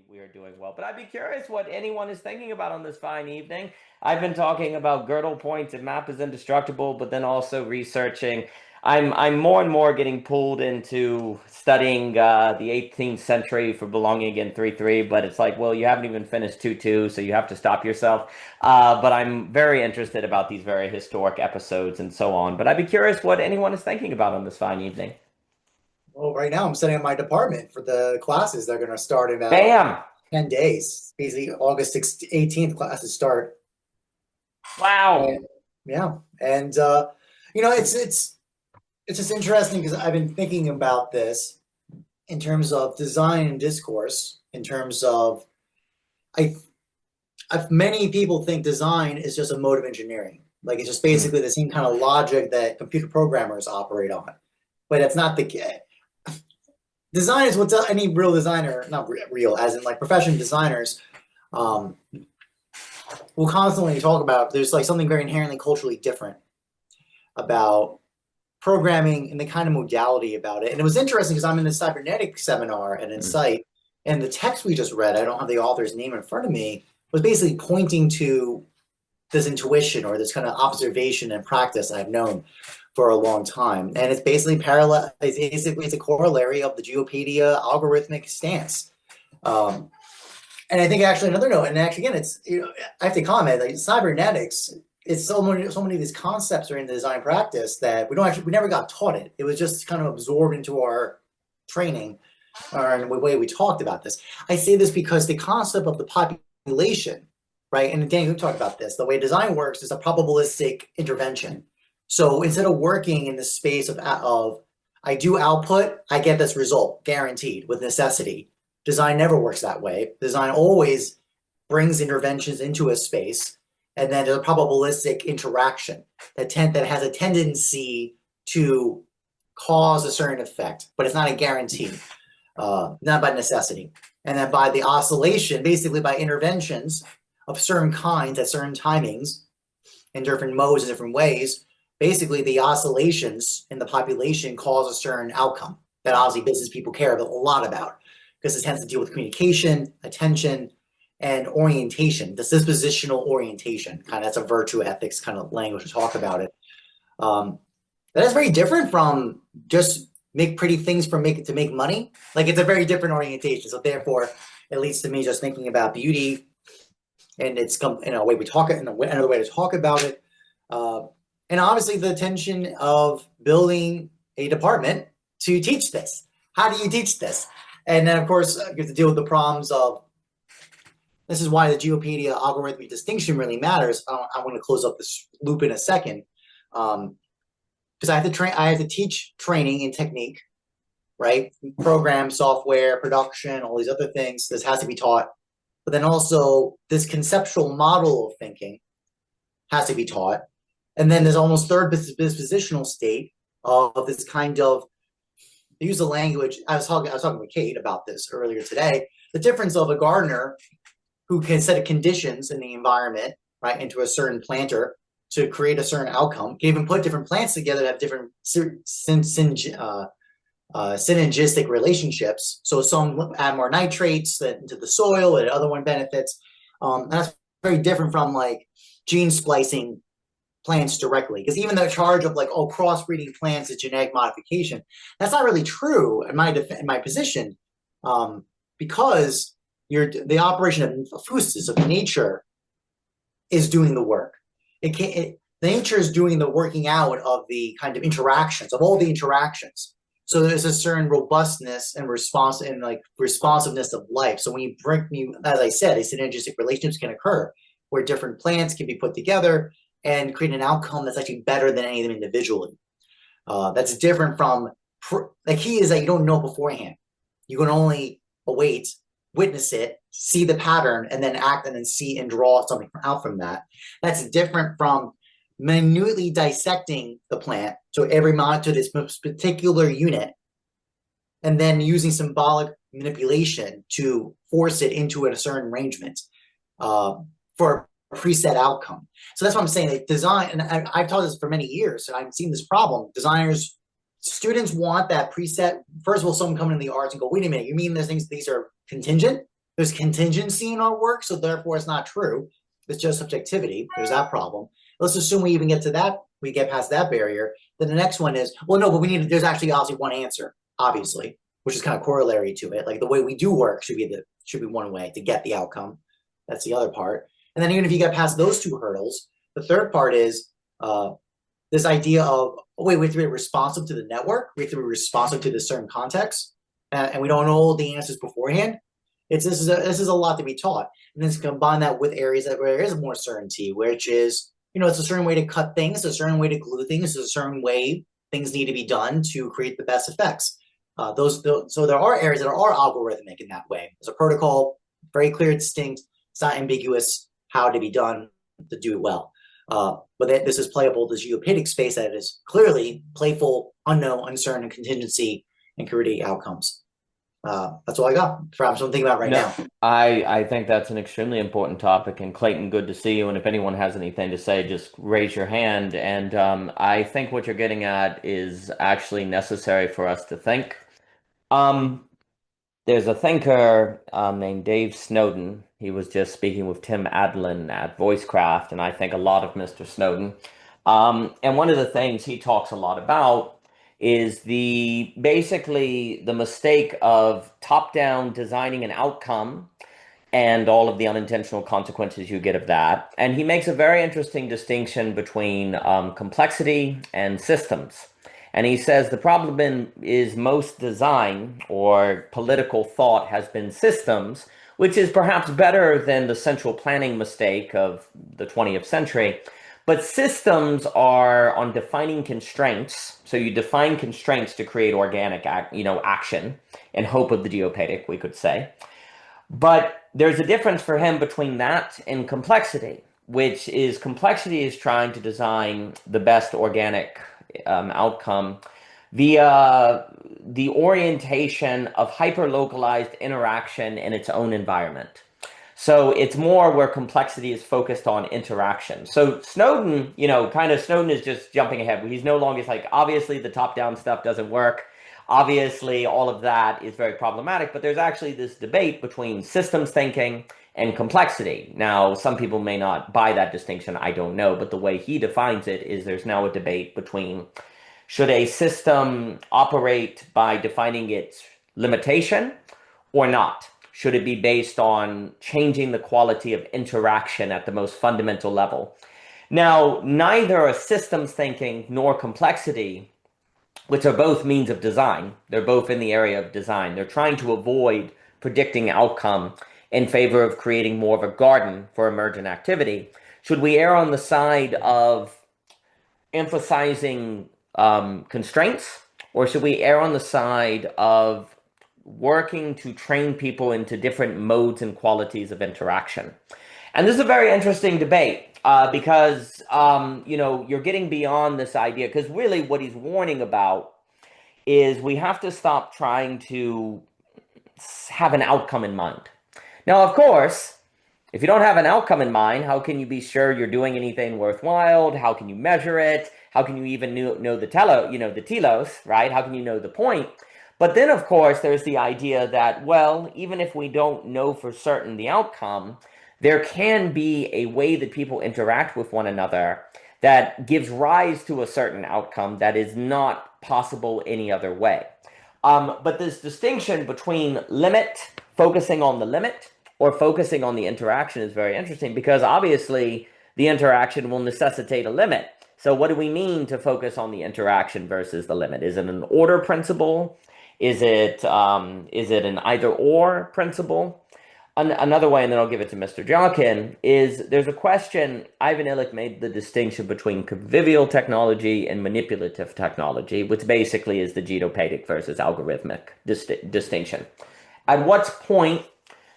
we are doing well. But I'd be curious what anyone is thinking about on this fine evening. I've been talking about Gödel points and map is indestructible, but then also researching. I'm more and more getting pulled into studying the 18th century for belonging in 3-3, but it's like, well, you haven't even finished 2-2, so you have to stop yourself. But I'm very interested about these very historic episodes and so on. But I'd be curious what anyone is thinking about on this fine evening. Well, right now I'm setting up my department for the classes that are going to start in about Bam! 10 days. Basically, August 18th classes start. Wow! And yeah, and it's just interesting because I've been thinking about this in terms of design and discourse. In terms of, I, many people think design is just a mode of engineering, like it's just Hmm. basically the same kind of logic that computer programmers operate on. But that's not the case. Design is what any real designer, not real, as in like professional designers, um, will constantly talk about. There's like something very inherently culturally different about programming and the kind of modality about it. And it was interesting because I'm in the cybernetic seminar at Insight, and the text we just read, I don't have the author's name in front of me, was basically pointing to this intuition or this kind of observation and practice I've known for a long time. And it's basically parallel, it's a corollary of the Geopedia algorithmic stance. Um, and I think actually another note, and actually again, it's, I have to comment, like cybernetics, it's so many of these concepts are in the design practice that we never got taught it. It was just kind of absorbed into our training or in the way we talked about this. I say this because the concept of the population, right? And again, we talked about this. The way design works is a probabilistic intervention. So instead of working in the space of I do output, I get this result guaranteed with necessity. Design never works that way. Design always brings interventions into a space, and then there's a probabilistic interaction that has a tendency to cause a certain effect, but it's not a guarantee, not by necessity. And then by the oscillation, basically by interventions of certain kinds at certain timings in different modes in different ways, basically the oscillations in the population cause a certain outcome that obviously business people care a lot about because it tends to deal with communication, attention, and orientation, this dispositional orientation. Kind of that's a virtue ethics kind of language to talk about it. That is very different from just make pretty things to make money. Like it's a very different orientation. So therefore, it leads to me just thinking about beauty, and it's in a way we talk it, in another way to talk about it. And obviously the tension of building a department to teach this. How do you teach this? And then of course you have to deal with the problems of, this is why the Geopedia algorithmic distinction really matters. I want to close up this loop in a second. Because I have to teach training and technique, right? Program, software, production, all these other things. This has to be taught. But then also this conceptual model of thinking has to be taught. And then there's almost third dispositional state of this kind of, I use the language, I was talking with Kate about this earlier today, the difference of a gardener who can set conditions in the environment, right, into a certain planter to create a certain outcome, can even put different plants together that have different synergistic relationships. So some add more nitrates into the soil, and other one benefits. That's very different from like gene splicing plants directly, because even the charge of like, oh, crossbreeding plants is genetic modification, that's not really true in my position, because the operation of physis, of nature, is doing the work. Nature is doing the working out of the kind of interactions, of all the interactions. So there's a certain robustness and responsiveness of life. So when as I said, a synergistic relationships can occur where different plants can be put together and create an outcome that's actually better than any of them individually. That's different from, the key is that you don't know beforehand. You can only await, witness it, see the pattern, and then act and then see and draw something out from that. That's different from minutely dissecting the plant to this particular unit, and then using symbolic manipulation to force it into a certain arrangement for a preset outcome. So that's what I'm saying. Like design, and I've taught this for many years, and I've seen this problem. Students want that preset. First of all, someone coming in the arts and go, wait a minute, you mean these are contingent? there's contingency in our work, so therefore it's not true. It's just subjectivity. There's that problem. Let's assume we even get to that, we get past that barrier. Then the next one is, well, no, but there's actually obviously one answer, obviously, which is kind of corollary to it. Like the way we do work should be one way to get the outcome. That's the other part. And then even if you get past those two hurdles, the third part is this idea of, oh, wait, we have to be responsive to the network. We have to be responsive to the certain context, and we don't know all the answers beforehand. This is a lot to be taught, and then combine that with areas where there is more certainty, which is, it's a certain way to cut things, a certain way to glue things, a certain way things need to be done to create the best effects. So there are areas that are algorithmic in that way. There's a protocol, very clear, distinct. It's not ambiguous how to be done to do it well. But this is playable, the geopedic space that is clearly playful, unknown, uncertain, and contingency, and create outcomes. That's all I got. Perhaps something about right now. I think that's an extremely important topic. And Clayton, good to see you. And if anyone has anything to say, just raise your hand. And I think what you're getting at is actually necessary for us to think. There's a thinker named Dave Snowden. He was just speaking with Tim Adlin at Voicecraft, and I think a lot of Mr. Snowden. And one of the things he talks a lot about is basically the mistake of top-down designing an outcome and all of the unintentional consequences you get of that. And he makes a very interesting distinction between complexity and systems. And he says the problem is most design or political thought has been systems, which is perhaps better than the central planning mistake of the 20th century. But systems are on defining constraints. So you define constraints to create organic action and hope of the geopedic, we could say. But there's a difference for him between that and complexity, which is complexity is trying to design the best organic outcome via the orientation of hyper-localized interaction in its own environment. So it's more where complexity is focused on interaction. So Snowden, Snowden is just jumping ahead. He's no longer, like, obviously the top-down stuff doesn't work. Obviously, all of that is very problematic, but there's actually this debate between systems thinking and complexity. Now, some people may not buy that distinction, I don't know, but the way he defines it is there's now a debate between should a system operate by defining its limitation or not? Should it be based on changing the quality of interaction at the most fundamental level? Now, neither a systems thinking nor complexity, which are both means of design, they're both in the area of design. They're trying to avoid predicting outcome in favor of creating more of a garden for emergent activity. Should we err on the side of emphasizing constraints, or should we err on the side of working to train people into different modes and qualities of interaction? And this is a very interesting debate because, you're getting beyond this idea, because really what he's warning about is we have to stop trying to have an outcome in mind. Now, of course, if you don't have an outcome in mind, how can you be sure you're doing anything worthwhile? How can you measure it? How can you even know the telos, right? How can you know the point? But then, of course, there's the idea that, well, even if we don't know for certain the outcome, there can be a way that people interact with one another that gives rise to a certain outcome that is not possible any other way. But this distinction between focusing on the limit, or focusing on the interaction is very interesting, because obviously the interaction will necessitate a limit. So what do we mean to focus on the interaction versus the limit? Is it an order principle? Is it an either-or principle? Another way, and then I'll give it to Mr. Jockin, is there's a question. Ivan Illich made the distinction between convivial technology and manipulative technology, which basically is the geopedic versus algorithmic distinction. At what point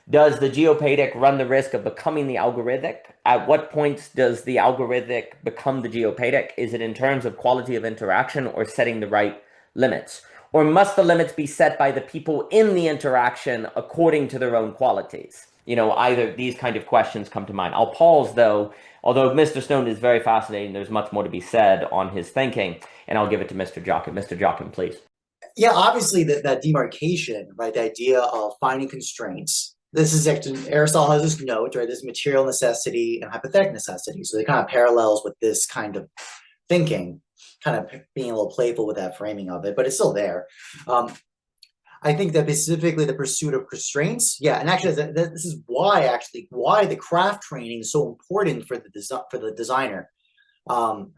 does the geopedic run the risk of becoming the algorithmic? At what points does the algorithmic become the geopedic? Is it in terms of quality of interaction or setting the right limits? Or must the limits be set by the people in the interaction according to their own qualities? Either these kind of questions come to mind. I'll pause, though, although Mr. Snowden is very fascinating. There's much more to be said on his thinking, and I'll give it to Mr. Jockin. Mr. Jockin, please. Yeah, obviously that demarcation, right? The idea of finding constraints this is actually, Aristotle has this note, right? This material necessity and hypothetic necessity. So they kind of parallels with this kind of thinking, kind of being a little playful with that framing of it, but it's still there. I think that specifically the pursuit of constraints, yeah, and actually this is why the craft training is so important for the designer. I'm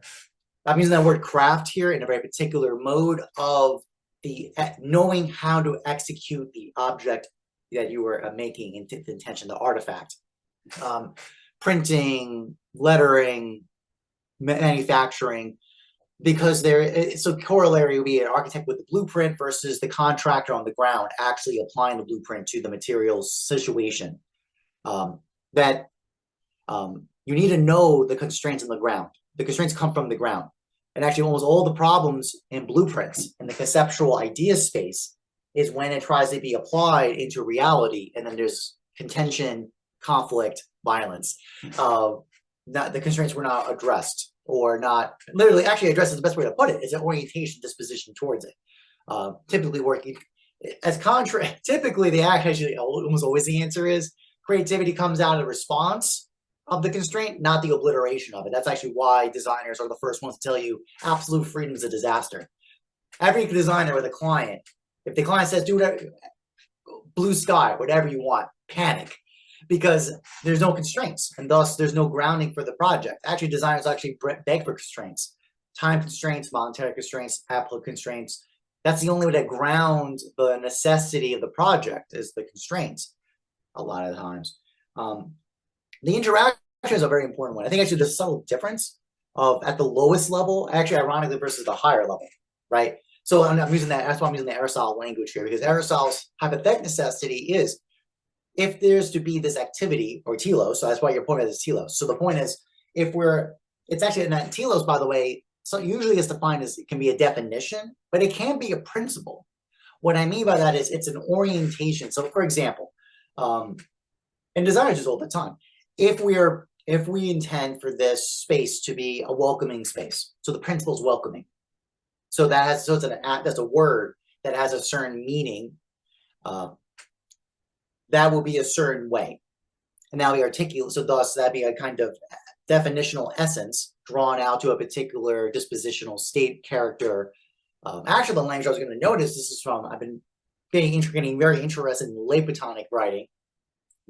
using that word craft here in a very particular mode of the knowing how to execute the object that you were making into the intention, the artifact. Printing, lettering, manufacturing, because it's a corollary would be an architect with the blueprint versus the contractor on the ground actually applying the blueprint to the materials situation. That you need to know the constraints on the ground. The constraints come from the ground. And actually almost all the problems in blueprints in the conceptual idea space is when it tries to be applied into reality, and then there's contention, conflict, violence. The constraints were not addressed, or not literally actually addressed is the best way to put it. It's an orientation, disposition towards it. Typically working as contrary, typically the actually almost always the answer is creativity comes out of the response of the constraint, not the obliteration of it. That's actually why designers are the first ones to tell you absolute freedom is a disaster. Every designer with a client, if the client says, do whatever, blue sky, whatever you want, panic, because there's no constraints, and thus there's no grounding for the project. Actually, designers actually beg for constraints, time constraints, monetary constraints, applicable constraints. That's the only way to ground the necessity of the project is the constraints a lot of the times. The interaction is a very important one. I think actually there's a subtle difference of at the lowest level, actually ironically versus the higher level, right? So I'm using that, that's why I'm using the Aristotle language here, because Aristotle's hypothetic necessity is if there's to be this activity or telos, so that's why your point is telos. So the point is, it's actually not telos, by the way, so usually it's defined as, it can be a definition, but it can be a principle. What I mean by that is it's an orientation. So for example, and designers use all the time, if we intend for this space to be a welcoming space, so the principle is welcoming. So that's a word that has a certain meaning. That will be a certain way, and now we articulate. So thus that'd be a kind of definitional essence drawn out to a particular dispositional state character. Actually, the language I was going to notice, this is from, I've been getting very interested in late Platonic writing,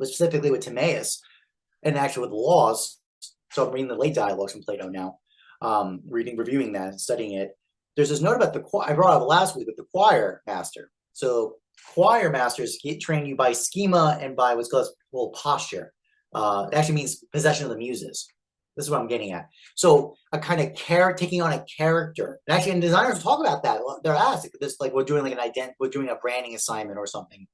specifically with Timaeus, and actually with the laws. So I'm reading the late dialogues from Plato now, reviewing that, studying it. There's this note about the I brought up last week with the choir master. So choir masters train you by schema and by what's called posture. It actually means possession of the muses. This is what I'm getting at. So a kind of taking on a character. And actually, and designers talk about that. They're asked this, like we're doing a branding assignment or something.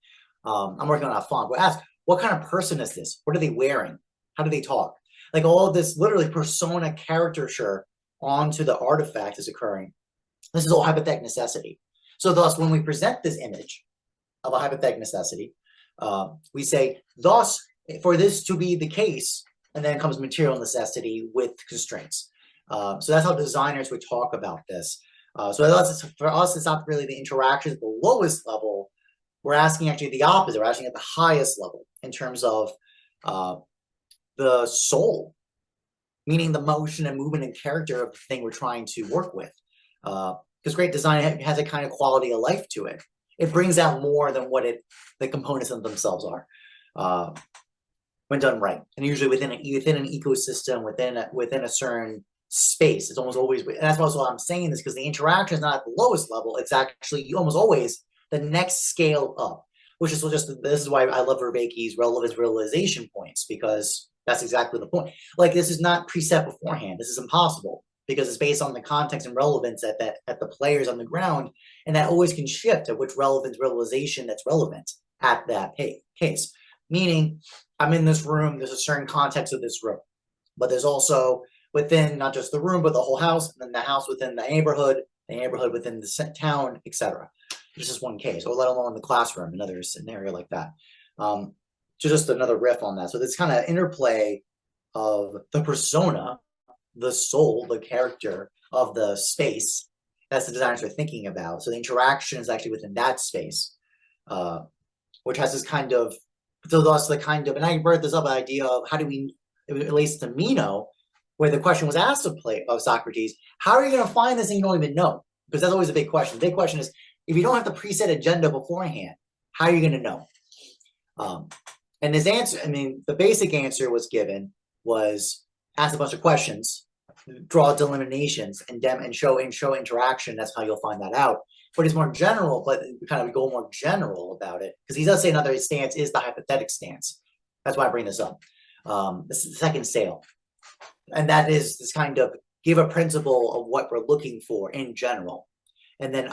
I'm working on a font. We're asked, what kind of person is this? What are they wearing? How do they talk? Like all of this literally persona caricature onto the artifact is occurring. This is all hypothetic necessity. So thus, when we present this image of a hypothetic necessity, we say, thus, for this to be the case, and then comes material necessity with constraints. So that's how designers would talk about this. So for us, it's not really the interaction at the lowest level. We're asking actually the opposite. We're asking at the highest level in terms of the soul, meaning the motion and movement and character of the thing we're trying to work with. Because great design has a kind of quality of life to it. It brings out more than what the components of themselves are. When done right, and usually within an ecosystem, within a certain space, it's almost always. And that's why I'm saying this, because the interaction is not at the lowest level; it's actually almost always the next scale up. Which is this is why I love Vervaeke's relevance realization points, because that's exactly the point. Like this is not preset beforehand. This is impossible because it's based on the context and relevance at the players on the ground, and that always can shift to which relevance realization that's relevant at that case. Meaning, I'm in this room, there's a certain context of this room, but there's also within not just the room, but the whole house, and then the house within the neighborhood within the town, etc. This is one case, or let alone the classroom, another scenario like that. So just another riff on that. So this kind of interplay of the persona, the soul, the character of the space, that's the designers are thinking about. So the interaction is actually within that space, which has this kind of So thus the kind of, and I brought this up, the idea of how do we, it relates to Meno, where the question was asked of Socrates, how are you going to find this thing you don't even know? Because that's always a big question. The big question is, if you don't have the preset agenda beforehand, how are you going to know? And his answer, I mean, the basic answer was given was ask a bunch of questions, draw delimitations, and show interaction. That's how you'll find that out. But it's more general, but kind of go more general about it, because he does say another stance is the hypothetic stance. That's why I bring this up. This is the second sale, and that is this kind of give a principle of what we're looking for in general, and then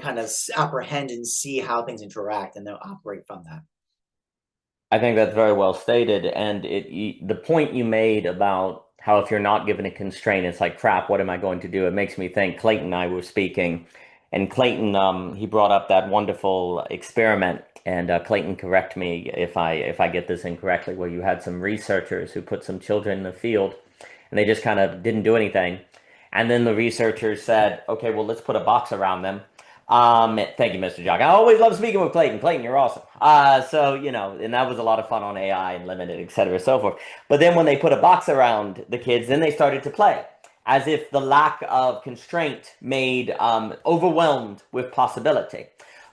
kind of apprehend and see how things interact, and then operate from that. I think that's very well stated. And the point you made about how if you're not given a constraint, it's like, crap, what am I going to do? It makes me think Clayton and I were speaking, and Clayton, he brought up that wonderful experiment. And Clayton, correct me if I get this incorrectly, where you had some researchers who put some children in the field, and they just kind of didn't do anything. And then the researchers said, okay, well, let's put a box around them. Thank you, Mr. Jockin. I always love speaking with Clayton. Clayton, you're awesome. So, and that was a lot of fun on AI and limited, et cetera, so forth. But then when they put a box around the kids, then they started to play as if the lack of constraint made overwhelmed with possibility.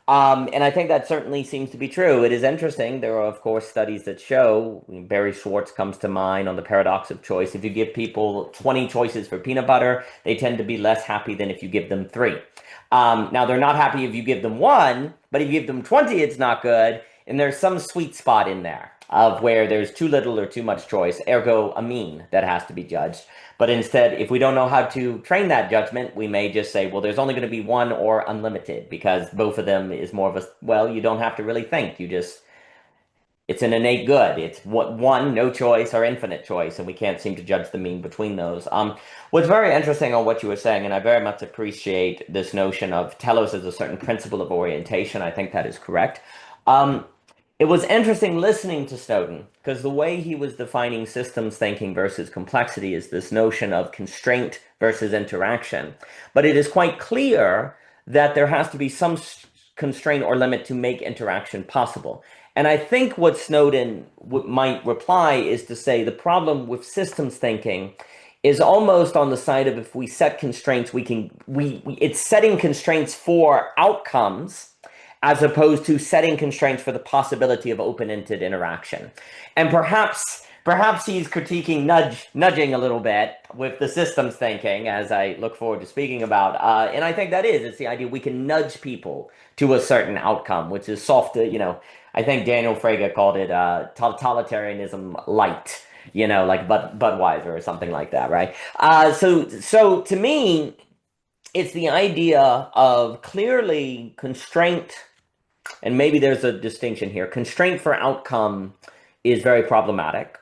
And I think that certainly seems to be true. It is interesting. There are, of course, studies that show, Barry Schwartz comes to mind on the paradox of choice. If you give people 20 choices for peanut butter, they tend to be less happy than if you give them 3. Now, they're not happy if you give them 1, but if you give them 20, it's not good. And there's some sweet spot in there of where there's too little or too much choice, ergo a mean that has to be judged. But instead, if we don't know how to train that judgment, we may just say, well, there's only going to be 1 or unlimited, because both of them is more of a, well, you don't have to really think. It's an innate good. It's one, no choice, or infinite choice, and we can't seem to judge the mean between those. What's very interesting on what you were saying, and I very much appreciate this notion of telos as a certain principle of orientation. I think that is correct. It was interesting listening to Snowden, because the way he was defining systems thinking versus complexity is this notion of constraint versus interaction. But it is quite clear that there has to be some constraint or limit to make interaction possible. And I think what Snowden might reply is to say the problem with systems thinking is almost on the side of, if we set constraints, it's setting constraints for outcomes as opposed to setting constraints for the possibility of open-ended interaction. And perhaps he's critiquing nudging a little bit with the systems thinking, as I look forward to speaking about. And I think it's the idea we can nudge people to a certain outcome, which is soft, I think Daniel Frege called it totalitarianism light, like Budweiser or something like that, right? So to me, it's the idea of clearly constraint, and maybe there's a distinction here. Constraint for outcome is very problematic.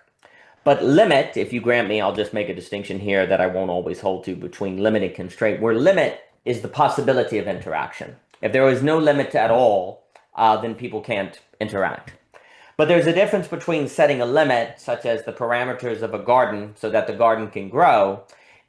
But limit, if you grant me, I'll just make a distinction here that I won't always hold to between limit and constraint, where limit is the possibility of interaction. If there is no limit at all, then people can't interact. But there's a difference between setting a limit, such as the parameters of a garden so that the garden can grow,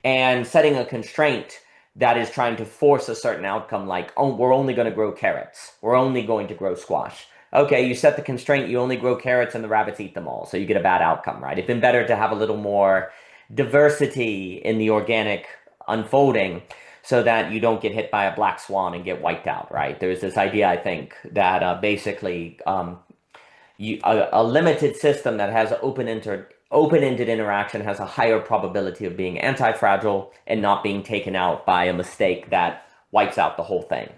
and setting a constraint that is trying to force a certain outcome, like, oh, we're only going to grow carrots. We're only going to grow squash. Okay, you set the constraint, you only grow carrots and the rabbits eat them all. So you get a bad outcome, right? It's been better to have a little more diversity in the organic unfolding so that you don't get hit by a black swan and get wiped out, right? There's this idea, I think, that basically a limited system that has open-ended interaction has a higher probability of being anti-fragile and not being taken out by a mistake that wipes out the whole thing.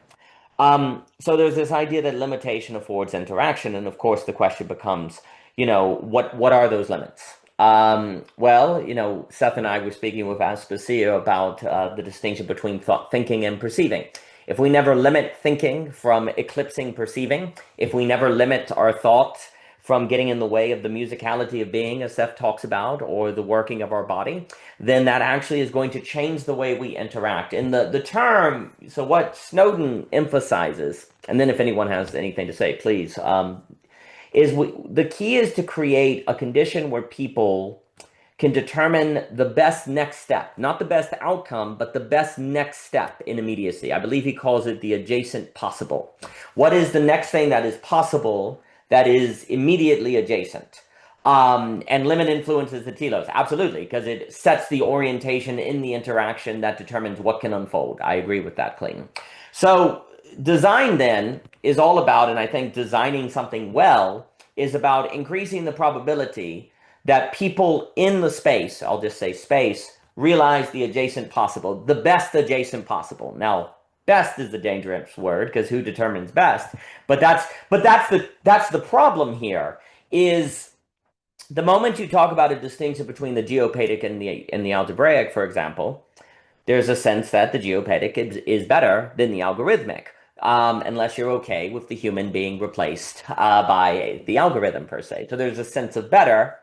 So there's this idea that limitation affords interaction, and of course the question becomes, what are those limits? Well, Seth and I were speaking with Aspasia about the distinction between thinking and perceiving. If we never limit thinking from eclipsing perceiving, if we never limit our thoughts from getting in the way of the musicality of being, as Seth talks about, or the working of our body, then that actually is going to change the way we interact. And the term, so what Snowden emphasizes, and then if anyone has anything to say, please, the key is to create a condition where people can determine the best next step, not the best outcome, but the best next step in immediacy. I believe he calls it the adjacent possible. What is the next thing that is possible that is immediately adjacent. And limit influences the telos, absolutely, because it sets the orientation in the interaction that determines what can unfold. I agree with that, Clayton. So design then is all about, and I think designing something well is about increasing the probability that people in the space, I'll just say space, realize the adjacent possible, the best adjacent possible. Now, best is a dangerous word because who determines best? But that's the problem here is the moment you talk about a distinction between the geopedic and the algebraic, for example, there's a sense that the geopedic is better than the algorithmic, unless you're okay with the human being replaced by the algorithm per se. So there's a sense of better,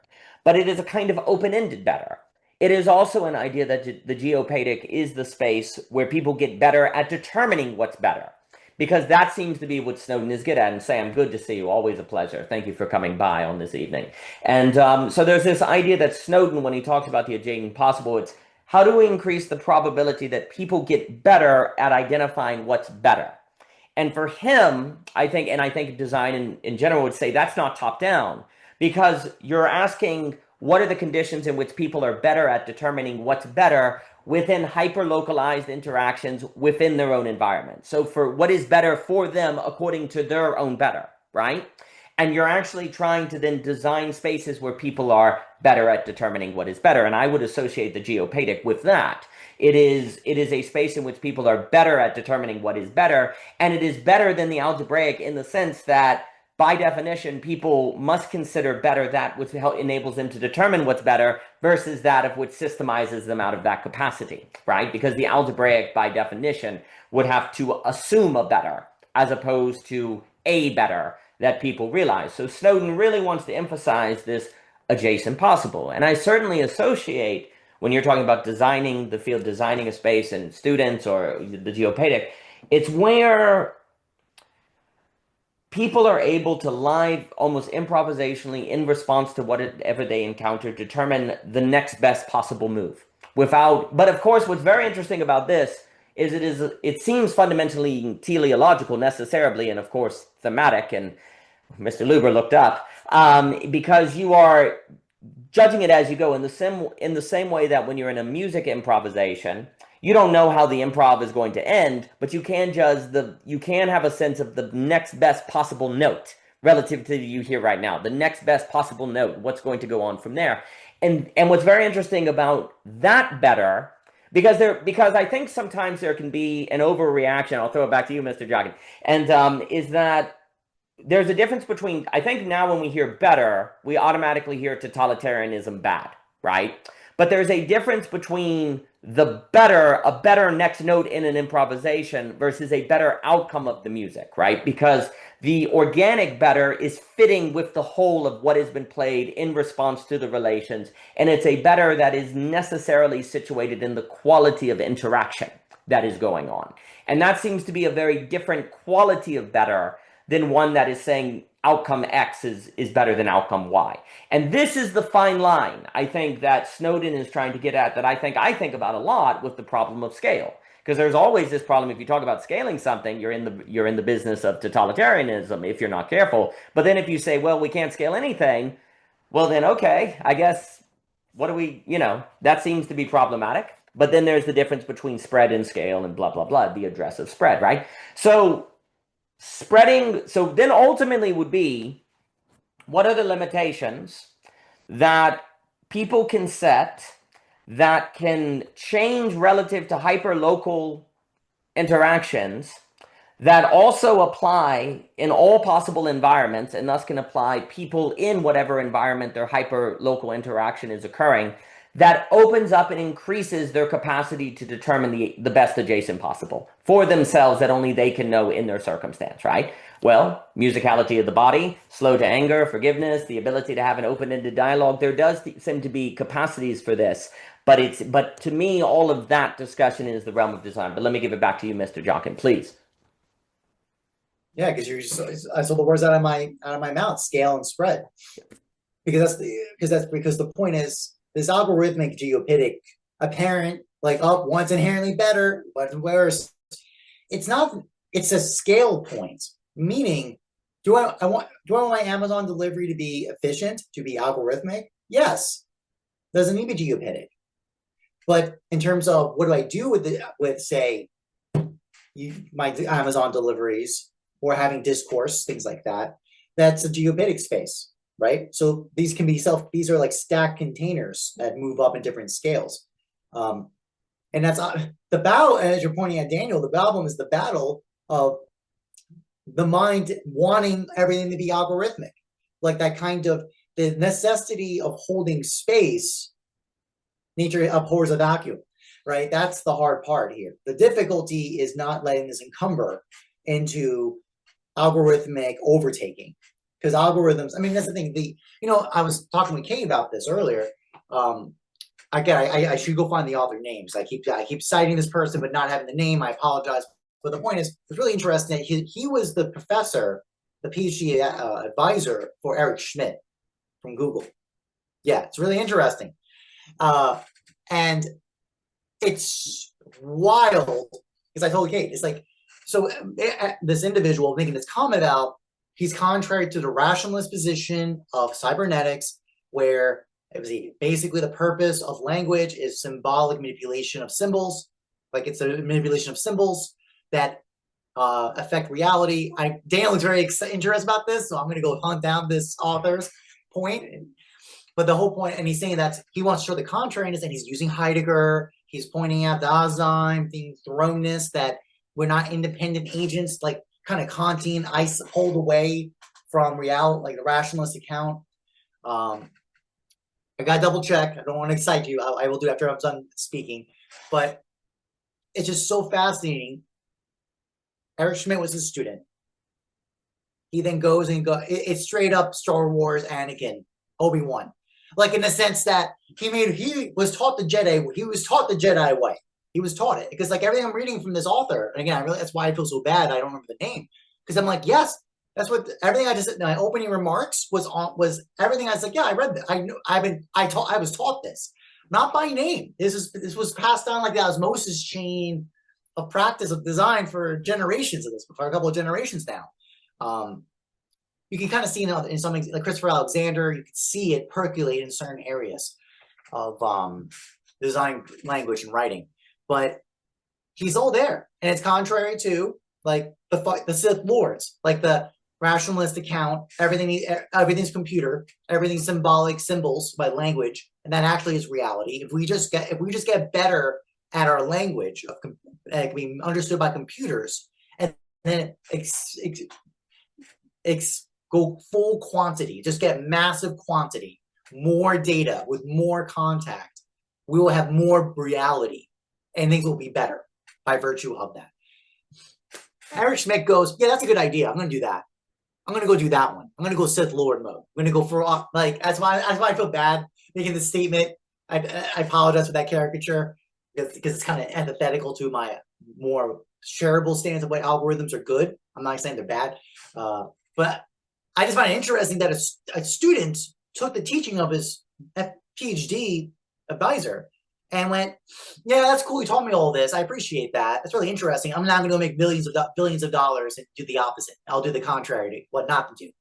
but it is a kind of open-ended better. It is also an idea that the geopedic is the space where people get better at determining what's better. Because that seems to be what Snowden is good at. And Sam, good to see you. Always a pleasure. Thank you for coming by on this evening. And so there's this idea that Snowden, when he talks about the adjacent possible, it's how do we increase the probability that people get better at identifying what's better? And for him, I think design in general would say that's not top down, because you're asking what are the conditions in which people are better at determining what's better within hyper-localized interactions within their own environment. So for what is better for them according to their own better, right? And you're actually trying to then design spaces where people are better at determining what is better. And I would associate the geopedic with that. It is a space in which people are better at determining what is better. And it is better than the algebraic in the sense that by definition, people must consider better that which enables them to determine what's better versus that of which systemizes them out of that capacity, right? Because the algebraic, by definition, would have to assume a better as opposed to a better that people realize. So Snowden really wants to emphasize this adjacent possible. And I certainly associate, when you're talking about designing the field, designing a space and students or the geopedic, it's where people are able to live, almost improvisationally, in response to whatever they encounter, determine the next best possible move. But of course, what's very interesting about this is it seems fundamentally teleological necessarily, and of course thematic, and Mr. Luber looked up, because you are judging it as you go in the same way that when you're in a music improvisation, you don't know how the improv is going to end, but you can have a sense of the next best possible note relative to you hear right now, the next best possible note, what's going to go on from there. And what's very interesting about that better, because I think sometimes there can be an overreaction, I'll throw it back to you, Mr. Jockin, and is that there's a difference between, I think now when we hear better, we automatically hear totalitarianism bad, right? But there's a difference between a better next note in an improvisation versus a better outcome of the music, right? Because the organic better is fitting with the whole of what has been played in response to the relations. And it's a better that is necessarily situated in the quality of interaction that is going on. And that seems to be a very different quality of better than one that is saying outcome X is better than outcome Y. And this is the fine line, I think, that Snowden is trying to get at, that I think about a lot with the problem of scale. Because there's always this problem, if you talk about scaling something, you're in the business of totalitarianism if you're not careful. But then if you say, well, we can't scale anything, well then, okay, I guess, what do we, that seems to be problematic. But then there's the difference between spread and scale and blah, blah, blah, the address of spread, right? So then ultimately would be, what are the limitations that people can set that can change relative to hyper-local interactions that also apply in all possible environments and thus can apply people in whatever environment their hyper-local interaction is occurring, that opens up and increases their capacity to determine the best adjacent possible for themselves that only they can know in their circumstance, right? Well, musicality of the body, slow to anger, forgiveness, the ability to have an open-ended dialogue, there does seem to be capacities for this. But to me, all of that discussion is the realm of design. But let me give it back to you, Mr. Jockin, please. Yeah, because I saw the words out of my mouth, scale and spread. Because the point is, this algorithmic geopedic apparent, like, oh, one's inherently better, one's worse. It's a scale point, meaning Do I want my Amazon delivery to be efficient, to be algorithmic? Yes. Doesn't need to be geopedic. But in terms of what do I do with say my Amazon deliveries or having discourse, things like that, that's a geopedic space, right? So these are like stacked containers that move up in different scales. And that's the battle, as you're pointing at, Daniel, the problem is the battle of the mind wanting everything to be algorithmic, like that kind of the necessity of holding space. Nature abhors a vacuum, right? That's the hard part here. The difficulty is not letting this encumber into algorithmic overtaking, because algorithms, I mean, that's the thing. I was talking with Kate about this earlier. I should go find the author names. I keep citing this person, but not having the name. I apologize. But the point is, it's really interesting that he was the professor, the PhD advisor for Eric Schmidt from Google. Yeah, it's really interesting. And it's wild, because I told Kate, it's like, so this individual making this comment out, he's contrary to the rationalist position of cybernetics, where basically the purpose of language is symbolic manipulation of symbols, like it's a manipulation of symbols that affect reality. Daniel is very interested about this, so I'm going to go hunt down this author's point. But the whole point, and he's saying that he wants to show the contrariness, and he's using Heidegger. He's pointing out the Dasein, the thrownness, that we're not independent agents, like kind of Kantian, pulled away from reality, like the rationalist account. I got to double check. I don't want to excite you. I will do after I'm done speaking. But it's just so fascinating. Eric Schmidt was his student. He then goes and it's straight up Star Wars, Anakin, Obi-Wan. Like in the sense that he was taught the Jedi way. He was taught it, because like everything I'm reading from this author, and again, that's why I feel so bad I don't remember the name, because I'm like, yes, that's what everything I just, my opening remarks was everything. I was like, yeah, I read that. I was taught this, not by name. This was passed down like the osmosis chain of practice of design for generations of this, for a couple of generations now. You can kind of see in some, like Christopher Alexander, you can see it percolate in certain areas of design, language, and writing. But he's all there, and it's contrary to like the Sith Lords, like the rationalist account. Everything's computer, everything's symbolic symbols by language, and that actually is reality. If we just get better at our language of being understood by computers, and then go full quantity, just get massive quantity, more data with more contact, we will have more reality, and things will be better by virtue of that. Eric Schmidt goes, yeah, that's a good idea. I'm going to do that. I'm going to go do that one. I'm going to go Sith Lord mode. I'm going to go for, like, that's why I feel bad making this statement. I apologize for that caricature, because it's kind of antithetical to my more shareable stance of what algorithms are good. I'm not saying they're bad, but I just find it interesting that a student took the teaching of his PhD advisor and went, yeah, that's cool. You taught me all this. I appreciate that. That's really interesting. I'm not going to make billions of dollars and do the opposite. I'll do the contrary to what not to do.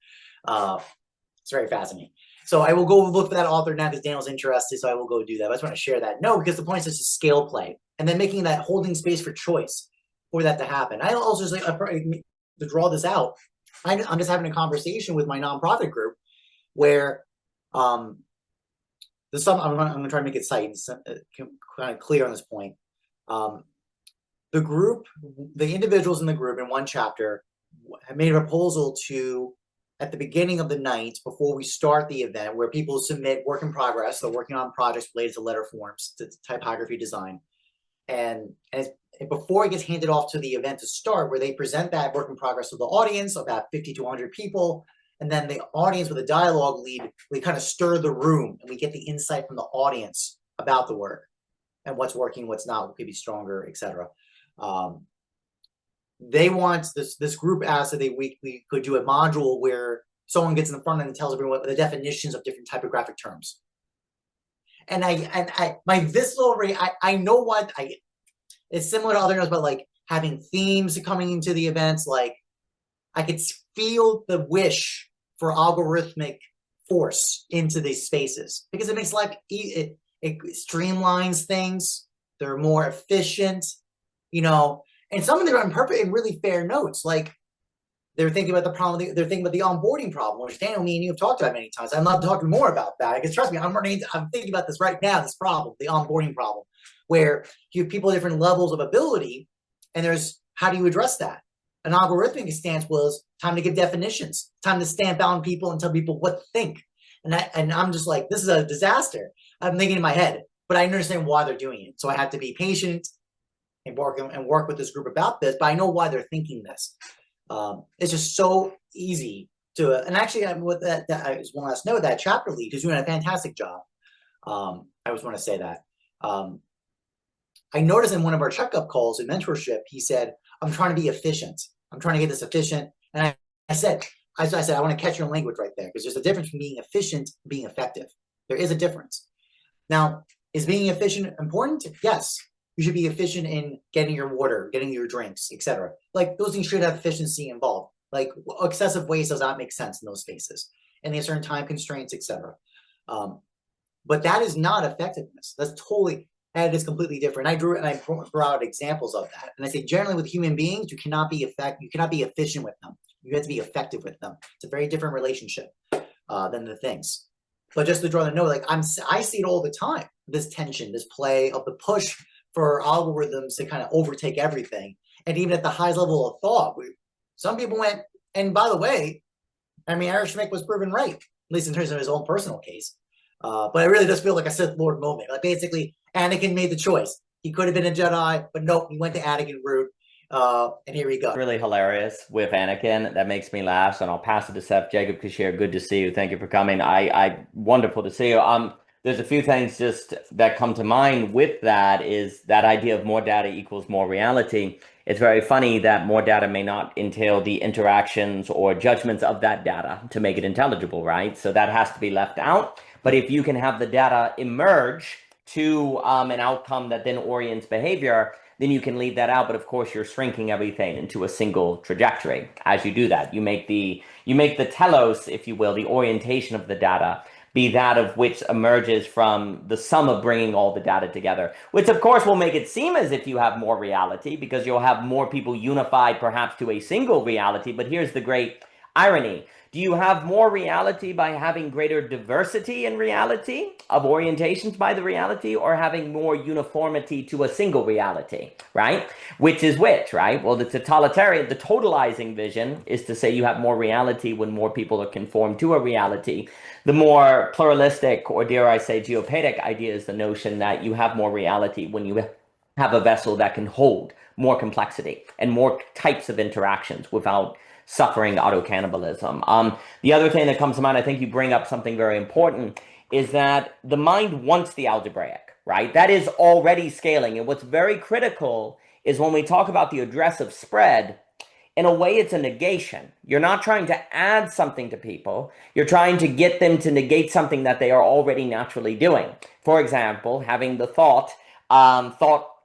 It's very fascinating. So I will go look for that author now, because Daniel's interested. So I will go do that. I just want to share that. No, because the point is just a scale play, and then making that holding space for choice for that to happen. I also just to draw this out. I'm just having a conversation with my nonprofit group where I'm going to try to make it kind of clear on this point. The group, the individuals in the group in one chapter have made a proposal to, at the beginning of the night, before we start the event, where people submit work in progress, they're working on projects related to letter forms, to typography design, and before it gets handed off to the event to start, where they present that work in progress to the audience, about 50 to 100 people, and then the audience with a dialogue lead, we kind of stir the room, and we get the insight from the audience about the work and what's working, what's not, what could be stronger, etc. They want this group asked that we could do a module where someone gets in the front end and tells everyone what the definitions of different typographic terms. And my visceral I know what it's similar to other notes, but like having themes coming into the events, like I could feel the wish for algorithmic force into these spaces because it makes life, it streamlines things. They're more efficient, you know, and some of them are in perfect and really fair notes. Like they're thinking about the problem, they're thinking about the onboarding problem, which Daniel, me and you have talked about many times. I'd love to talk more about that because trust me, I'm thinking about this right now, this problem, the onboarding problem, where you have people at different levels of ability, and there's how do you address that? An algorithmic stance was time to give definitions, time to stamp on people and tell people what to think. And I'm just like, this is a disaster. I'm thinking in my head, but I understand why they're doing it. So I have to be patient and work with this group about this, but I know why they're thinking this. It's just so easy to, and actually, with that I just one last note, that chapter lead who's doing a fantastic job. I just want to say that. I noticed in one of our checkup calls in mentorship, he said, I'm trying to be efficient. I'm trying to get this efficient. And I said, I want to catch your language right there because there's a difference between being efficient and being effective. There is a difference. Now, is being efficient important? Yes. You should be efficient in getting your water, getting your drinks, etc. Like those things should have efficiency involved. Like excessive waste does not make sense in those spaces. And there's certain time constraints, etc. But that is not effectiveness. That is completely different. I brought out examples of that. And I say generally with human beings, you cannot be efficient with them. You have to be effective with them. It's a very different relationship than the things. But just to draw the note, like I see it all the time. This tension, this play of the push for algorithms to kind of overtake everything. And even at the highest level of thought, some people went, and by the way, I mean, Eric Schmidt was proven right, at least in terms of his own personal case. But it really does feel like a Sith Lord moment. Like basically, Anakin made the choice. He could have been a Jedi, but nope, he went to Anakin route. And here we go. Really hilarious with Anakin. That makes me laugh. And I'll pass it to Seth. Jacob Kashir, good to see you. Thank you for coming. I wonderful to see you. There's a few things just that come to mind with that is that idea of more data equals more reality. It's very funny that more data may not entail the interactions or judgments of that data to make it intelligible, right? So that has to be left out. But if you can have the data emerge to an outcome that then orients behavior, then you can leave that out. But of course, you're shrinking everything into a single trajectory. As you do that, you make the telos, if you will, the orientation of the data, be that of which emerges from the sum of bringing all the data together, which of course will make it seem as if you have more reality because you'll have more people unified perhaps to a single reality. But here's the great irony. Do you have more reality by having greater diversity in reality of orientations by the reality, or having more uniformity to a single reality, right? Which is which, right? Well, the totalizing vision is to say you have more reality when more people are conformed to a reality. The more pluralistic, or dare I say geopedic idea, is the notion that you have more reality when you have a vessel that can hold more complexity and more types of interactions without suffering auto-cannibalism. The other thing that comes to mind, I think you bring up something very important, is that the mind wants the algebraic, right? That is already scaling. And what's very critical is when we talk about the address of spread, in a way, it's a negation. You're not trying to add something to people. You're trying to get them to negate something that they are already naturally doing. For example, having the thought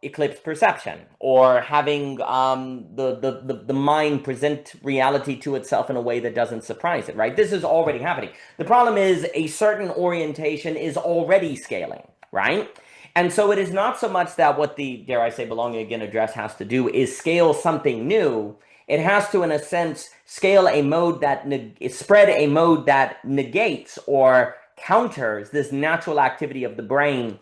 eclipse perception, or having the mind present reality to itself in a way that doesn't surprise it, right? This is already happening. The problem is a certain orientation is already scaling, right? And so it is not so much that what the, dare I say, belonging again address has to do is scale something new. It has to, in a sense, scale a mode that spread a mode that negates or counters this natural activity of the brain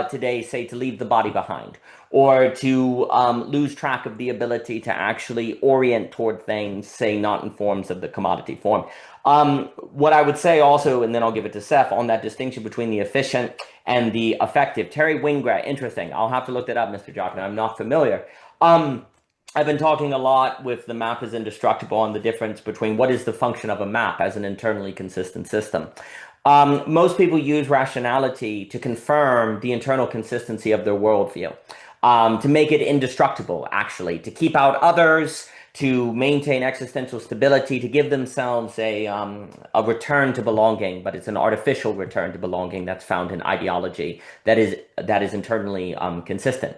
today, say, to leave the body behind, or to lose track of the ability to actually orient toward things, say, not in forms of the commodity form. What I would say also, and then I'll give it to Seth, on that distinction between the efficient and the effective. Terry Wingrad, interesting. I'll have to look that up, Mr. Jockin. I'm not familiar. I've been talking a lot with the map is indestructible on the difference between what is the function of a map as an internally consistent system. Most people use rationality to confirm the internal consistency of their worldview, to make it indestructible, actually, to keep out others, to maintain existential stability, to give themselves a return to belonging, but it's an artificial return to belonging that's found in ideology that is internally consistent.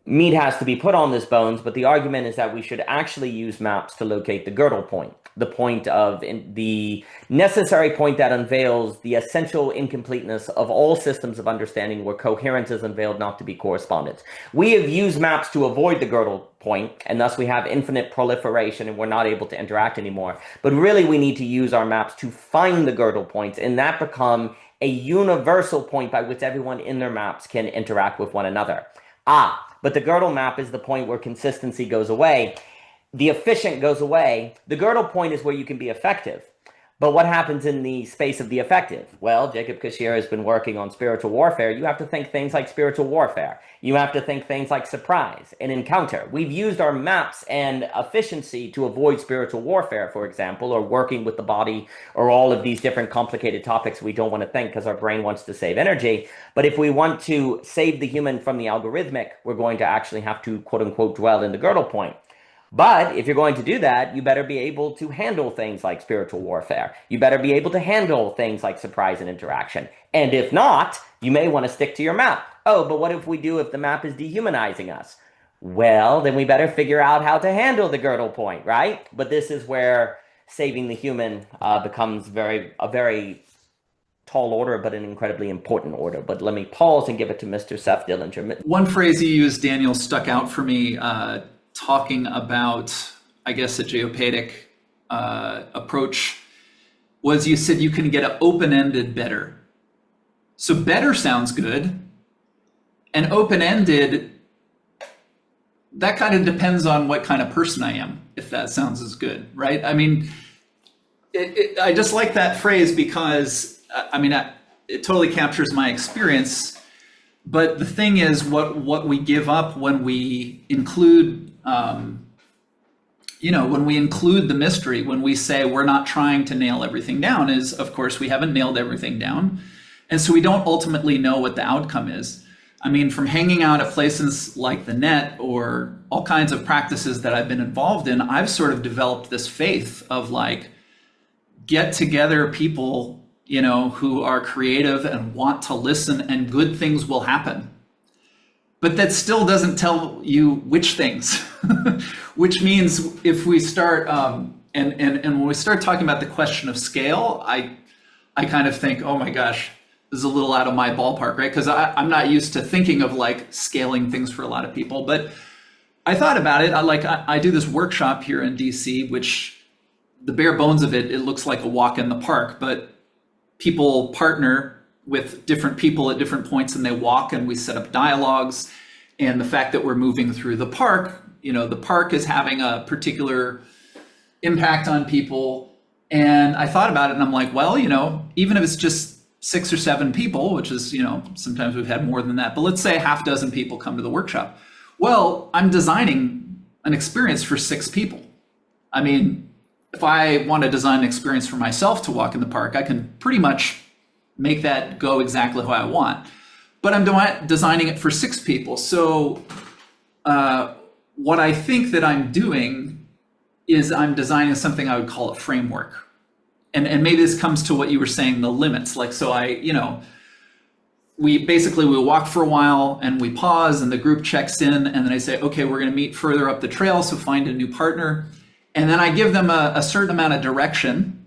meat has to be put on this bones, but the argument is that we should actually use maps to locate the Gödel point, the point of the necessary point that unveils the essential incompleteness of all systems of understanding where coherence is unveiled not to be correspondence. We have used maps to avoid the Gödel point, and thus we have infinite proliferation and we're not able to interact anymore. But really we need to use our maps to find the Gödel points, and that become a universal point by which everyone in their maps can interact with one another. But the Gödel map is the point where consistency goes away. The efficient goes away. The Gödel point is where you can be effective. But what happens in the space of the effective? Well, Jacob Kashier has been working on spiritual warfare. You have to think things like spiritual warfare. You have to think things like surprise and encounter. We've used our maps and efficiency to avoid spiritual warfare, for example, or working with the body, or all of these different complicated topics we don't want to think because our brain wants to save energy. But if we want to save the human from the algorithmic, we're going to actually have to, quote unquote, dwell in the Gödel point. But if you're going to do that, you better be able to handle things like spiritual warfare. You better be able to handle things like surprise and interaction. And if not, you may want to stick to your map. Oh, but what if we do if the map is dehumanizing us? Well, then we better figure out how to handle the Gödel point, right? But this is where saving the human becomes a very tall order, but an incredibly important order. But let me pause and give it to Mr. Seth Dellinger. One phrase you used, Daniel, stuck out for me, talking about, I guess, a geopedic approach, was you said you can get an open-ended better. So better sounds good. And open-ended, that kind of depends on what kind of person I am, if that sounds as good, right? I mean, I just like that phrase because, it totally captures my experience. But the thing is, what we give up when we include, when we include the mystery, when we say we're not trying to nail everything down, is, of course, we haven't nailed everything down. And so we don't ultimately know what the outcome is. I mean, from hanging out at places like the Net or all kinds of practices that I've been involved in, I've sort of developed this faith of like, get together people, who are creative and want to listen, and good things will happen. But that still doesn't tell you which things, which means if we start, and when we start talking about the question of scale, I kind of think, oh my gosh, this is a little out of my ballpark, right? Because I'm not used to thinking of like scaling things for a lot of people. But I thought about it. I do this workshop here in DC, which the bare bones of it looks like a walk in the park, but people partner with different people at different points and they walk, and we set up dialogues. And the fact that we're moving through the park, the park is having a particular impact on people. And I thought about it and I'm like, well, even if it's just 6 or 7 people, which is, sometimes we've had more than that, but let's say a half dozen people come to the workshop. Well, I'm designing an experience for 6 people. I mean, if I want to design an experience for myself to walk in the park, I can pretty much make that go exactly how I want. But I'm designing it for 6 people. So what I think that I'm doing is I'm designing something I would call a framework. And maybe this comes to what you were saying, the limits. Like, so we walk for a while and we pause and the group checks in, and then I say, okay, we're going to meet further up the trail, so find a new partner. And then I give them a certain amount of direction,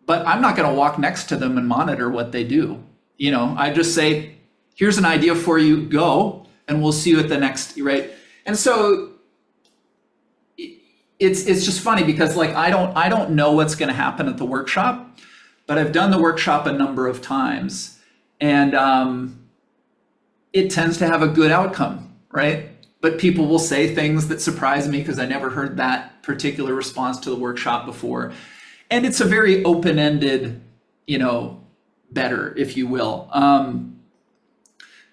but I'm not going to walk next to them and monitor what they do. I just say, here's an idea for you, go, and we'll see you at the next, right? And so it's just funny because like, I don't know what's going to happen at the workshop, but I've done the workshop a number of times, and it tends to have a good outcome, right? But people will say things that surprise me because I never heard that particular response to the workshop before. And it's a very open-ended, better, if you will.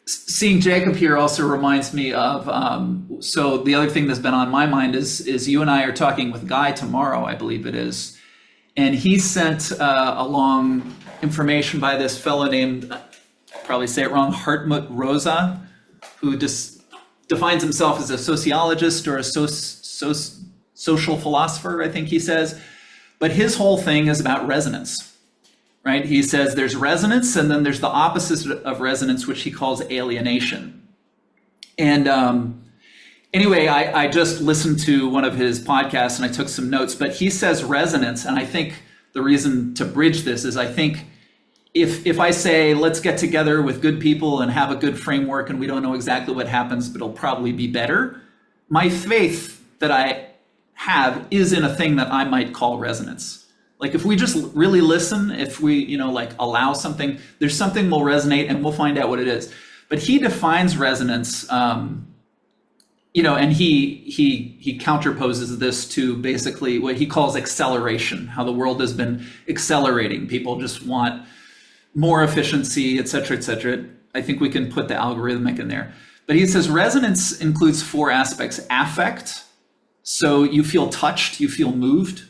Seeing Jacob here also reminds me of, so the other thing that's been on my mind is you and I are talking with Guy tomorrow, I believe it is. And he sent along information by this fellow named, I'll probably say it wrong, Hartmut Rosa, who defines himself as a sociologist or a social philosopher, I think he says. But his whole thing is about resonance, right? He says there's resonance, and then there's the opposite of resonance, which he calls alienation. And Anyway, I just listened to one of his podcasts and I took some notes, but he says resonance. And I think the reason to bridge this is I think if I say, let's get together with good people and have a good framework and we don't know exactly what happens, but it'll probably be better, my faith that I have is in a thing that I might call resonance. Like if we just really listen, if we, like allow something, there's something will resonate and we'll find out what it is. But he defines resonance, and he counterposes this to basically what he calls acceleration, how the world has been accelerating. People just want more efficiency, et cetera, et cetera. I think we can put the algorithmic in there. But he says resonance includes 4 aspects. Affect, so you feel touched, you feel moved.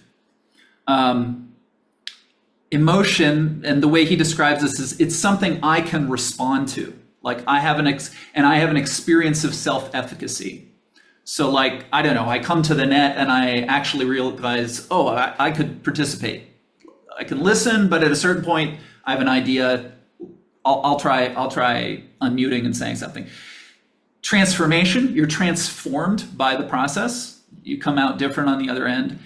Emotion, and the way he describes this is it's something I can respond to. Like I have an experience of self-efficacy. So like, I don't know, I come to the net and I actually realize, oh, I could participate. I can listen, but at a certain point, I have an idea. I'll try unmuting and saying something. Transformation, you're transformed by the process. You come out different on the other end.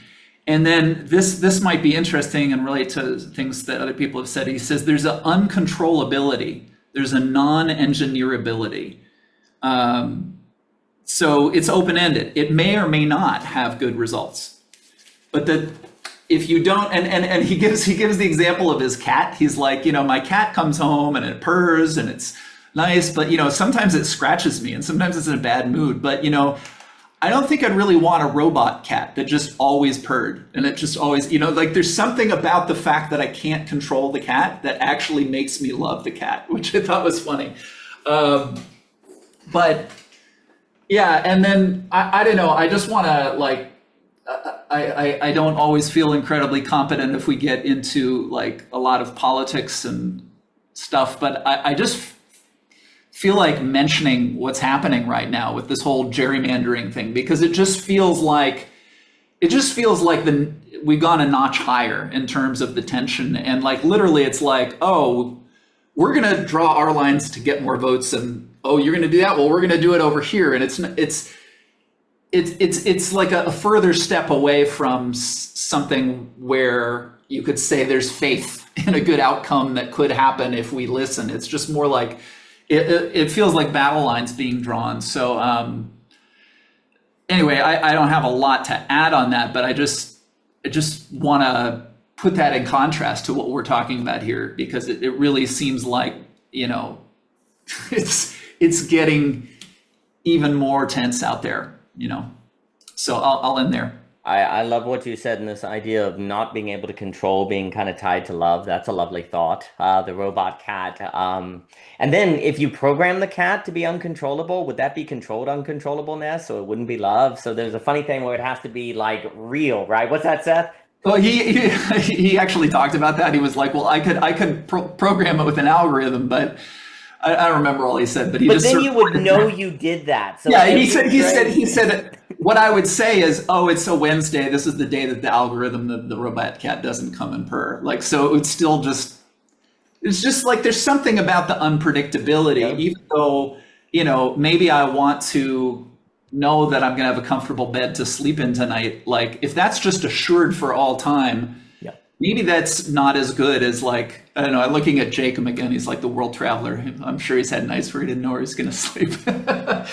And then this might be interesting and relate to things that other people have said. He says there's an uncontrollability. There's a non-engineerability. So it's open-ended. It may or may not have good results. But if you don't, and he gives the example of his cat. He's like, my cat comes home and it purrs and it's nice, but sometimes it scratches me and sometimes it's in a bad mood. But I don't think I'd really want a robot cat that just always purred and it just always, like there's something about the fact that I can't control the cat that actually makes me love the cat, which I thought was funny. But yeah, and then I don't know, I just want to like, I don't always feel incredibly competent if we get into like a lot of politics and stuff, but I just feel like mentioning what's happening right now with this whole gerrymandering thing, because it just feels like we've gone a notch higher in terms of the tension. And like literally it's like, oh, we're going to draw our lines to get more votes, and oh, you're going to do that, well, we're going to do it over here. And it's like a further step away from something where you could say there's faith in a good outcome that could happen if we listen. It's just more like it feels like battle lines being drawn. So anyway, I don't have a lot to add on that, but I just want to put that in contrast to what we're talking about here, because it really seems like, it's getting even more tense out there, So I'll end there. I love what you said in this idea of not being able to control, being kind of tied to love. That's a lovely thought. The robot cat. And then if you program the cat to be uncontrollable, would that be controlled uncontrollableness? So it wouldn't be love. So there's a funny thing where it has to be like real, right? What's that, Seth? Well, he actually talked about that. He was like, well, I could program it with an algorithm, but I don't remember all he said, but then you would know you did that. So yeah, he said what I would say is, oh, it's a Wednesday. This is the day that the algorithm, the robot cat doesn't come and purr. Like, so it would still it's just like there's something about the unpredictability, even though, maybe I want to know that I'm going to have a comfortable bed to sleep in tonight. Like if that's just assured for all time, maybe that's not as good as like, I don't know, I'm looking at Jacob again. He's like the world traveler. I'm sure he's had nights where he didn't know where he's going to sleep. But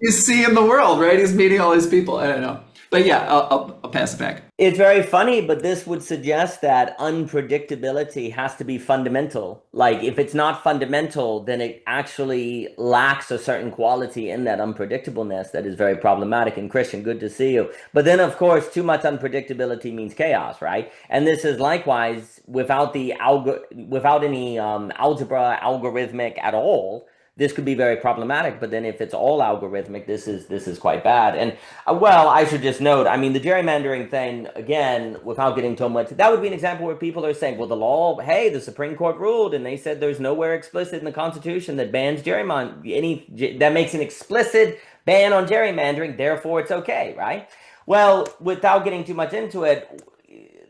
he's seeing the world, right? He's meeting all these people. I don't know. But yeah, I'll pass it back. It's very funny, but this would suggest that unpredictability has to be fundamental. Like if it's not fundamental, then it actually lacks a certain quality in that unpredictableness that is very problematic. And Christian, good to see you. But then of course, too much unpredictability means chaos, right? And this is likewise without any algebra, algorithmic at all. This could be very problematic, but then if it's all algorithmic, this is quite bad. And well, I should just note, I mean, the gerrymandering thing, again, without getting too much, that would be an example where people are saying, well, the law, hey, the Supreme Court ruled, and they said there's nowhere explicit in the Constitution that bans gerrymandering, that makes an explicit ban on gerrymandering, therefore it's okay, right? Well, without getting too much into it,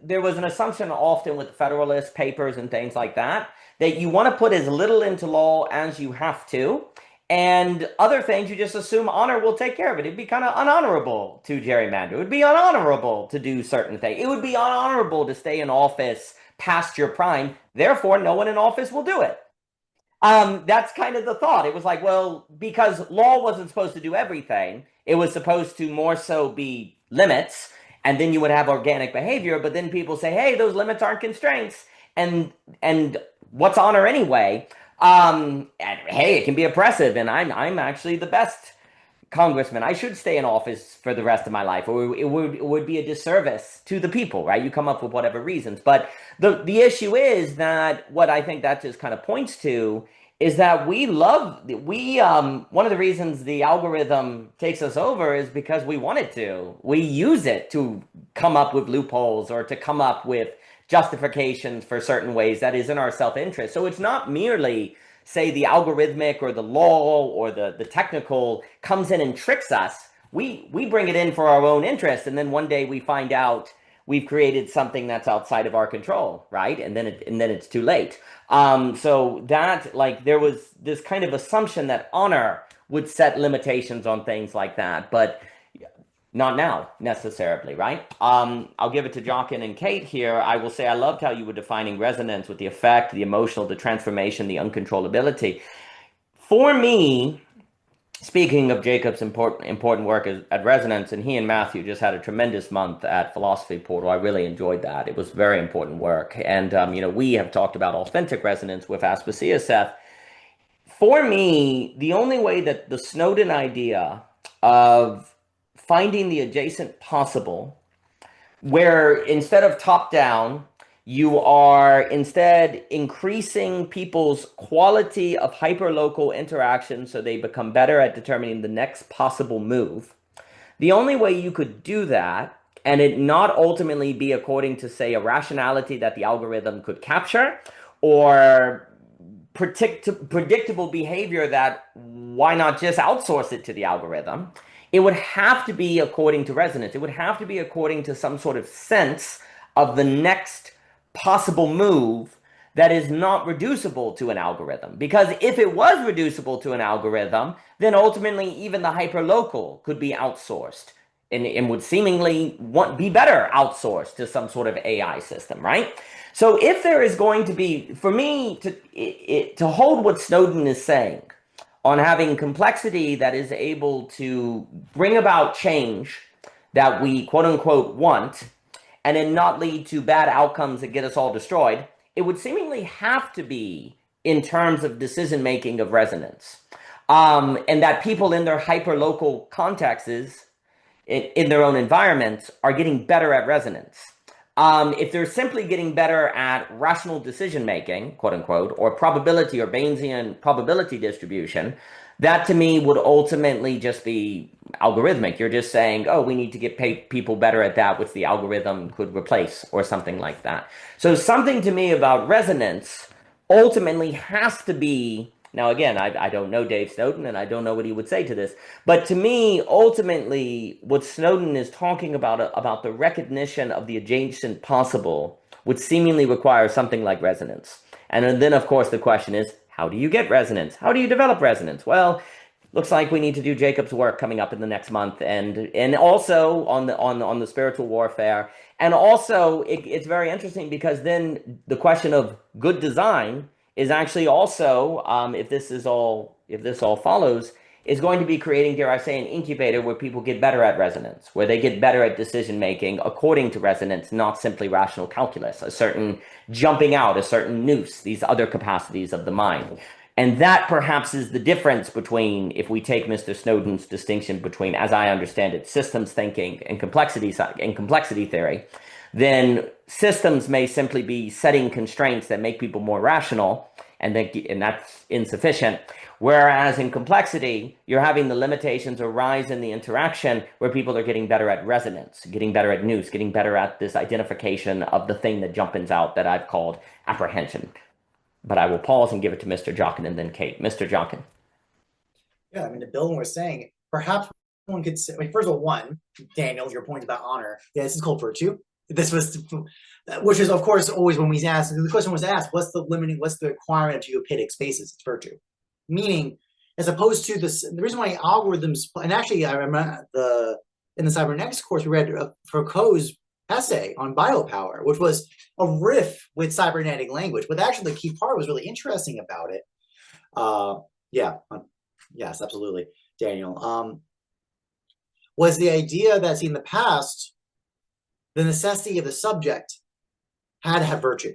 there was an assumption often with Federalist Papers and things like that you want to put as little into law as you have to, And other things, you just assume honor will take care of it. It'd be kind of unhonorable to gerrymander. It would be unhonorable to do certain things. It would be unhonorable to stay in office past your prime. Therefore, no one in office will do it. That's kind of the thought. It was like, well, because law wasn't supposed to do everything, it was supposed to more so be limits, and then you would have organic behavior. But then people say, hey, those limits aren't constraints, and what's honor anyway? And hey, it can be oppressive, and I'm actually the best congressman. I should stay in office for the rest of my life, or it would be a disservice to the people, right? You come up with whatever reasons. But the issue is that what I think that just kind of points to is that one of the reasons the algorithm takes us over is because we want it to. We use it to come up with loopholes or to come up with justifications for certain ways that is in our self-interest. So it's not merely, say, the algorithmic or the law or the technical comes in and tricks us. We bring it in for our own interest, and then one day we find out we've created something that's outside of our control, right? And then it's too late. So that, like, there was this kind of assumption that honor would set limitations on things like that, but not now necessarily, right? I'll give it to Jockin and Kate here. I will say I loved how you were defining resonance with the effect, the emotional, the transformation, the uncontrollability. For me, speaking of Jacob's important work at Resonance, and he and Matthew just had a tremendous month at Philosophy Portal. I really enjoyed that. It was very important work. And, we have talked about authentic resonance with Aspasia, Seth. For me, the only way that the Snowden idea of finding the adjacent possible, where instead of top down, you are instead increasing people's quality of hyperlocal interaction so they become better at determining the next possible move. The only way you could do that, and it not ultimately be according to, say, a rationality that the algorithm could capture, or predictable behavior that why not just outsource it to the algorithm? It would have to be according to resonance. It would have to be according to some sort of sense of the next possible move that is not reducible to an algorithm. Because if it was reducible to an algorithm, then ultimately even the hyperlocal could be outsourced and would seemingly be better outsourced to some sort of AI system, right? So if there is going to be, for me, to hold what Snowden is saying, on having complexity that is able to bring about change that we quote unquote want, and then not lead to bad outcomes that get us all destroyed, it would seemingly have to be in terms of decision making of resonance. And that people in their hyperlocal contexts, in their own environments, are getting better at resonance. If they're simply getting better at rational decision making, quote unquote, or probability or Bayesian probability distribution, that to me would ultimately just be algorithmic. You're just saying, oh, we need to get people better at that, which the algorithm could replace, or something like that. So something to me about resonance ultimately has to be, now again, I don't know Dave Snowden, and I don't know what he would say to this, but to me, ultimately, what Snowden is talking about the recognition of the adjacent possible would seemingly require something like resonance. And then, of course, the question is, how do you get resonance? How do you develop resonance? Well, looks like we need to do Jacob's work coming up in the next month, and also on the spiritual warfare. And also, it's very interesting because then the question of good design is actually also, if this all follows, is going to be creating, dare I say, an incubator where people get better at resonance, where they get better at decision making according to resonance, not simply rational calculus, a certain jumping out, a certain noose, these other capacities of the mind. And that perhaps is the difference between, if we take Mr. Snowden's distinction between, as I understand it, systems thinking and complexity theory, then systems may simply be setting constraints that make people more rational, and that's insufficient. Whereas in complexity, you're having the limitations arise in the interaction where people are getting better at resonance, getting better at noose, getting better at this identification of the thing that jumps out that I've called apprehension. But I will pause and give it to Mr. Jockin and then Kate. Mr. Jockin. Yeah, I mean, the building was saying, perhaps one could say, first of all, Daniel, your point about honor. Yeah, this is called virtue. This was, which is, of course, always when we ask, the question was asked, what's the requirement of geopedic spaces? It's virtue. Meaning, as opposed to this. The reason why algorithms, and actually, I remember in the cybernetics course we read Foucault's essay on biopower, which was a riff with cybernetic language, but actually the key part was really interesting about it. Yes, absolutely, Daniel. Was the idea that in the past, the necessity of the subject had to have virtue.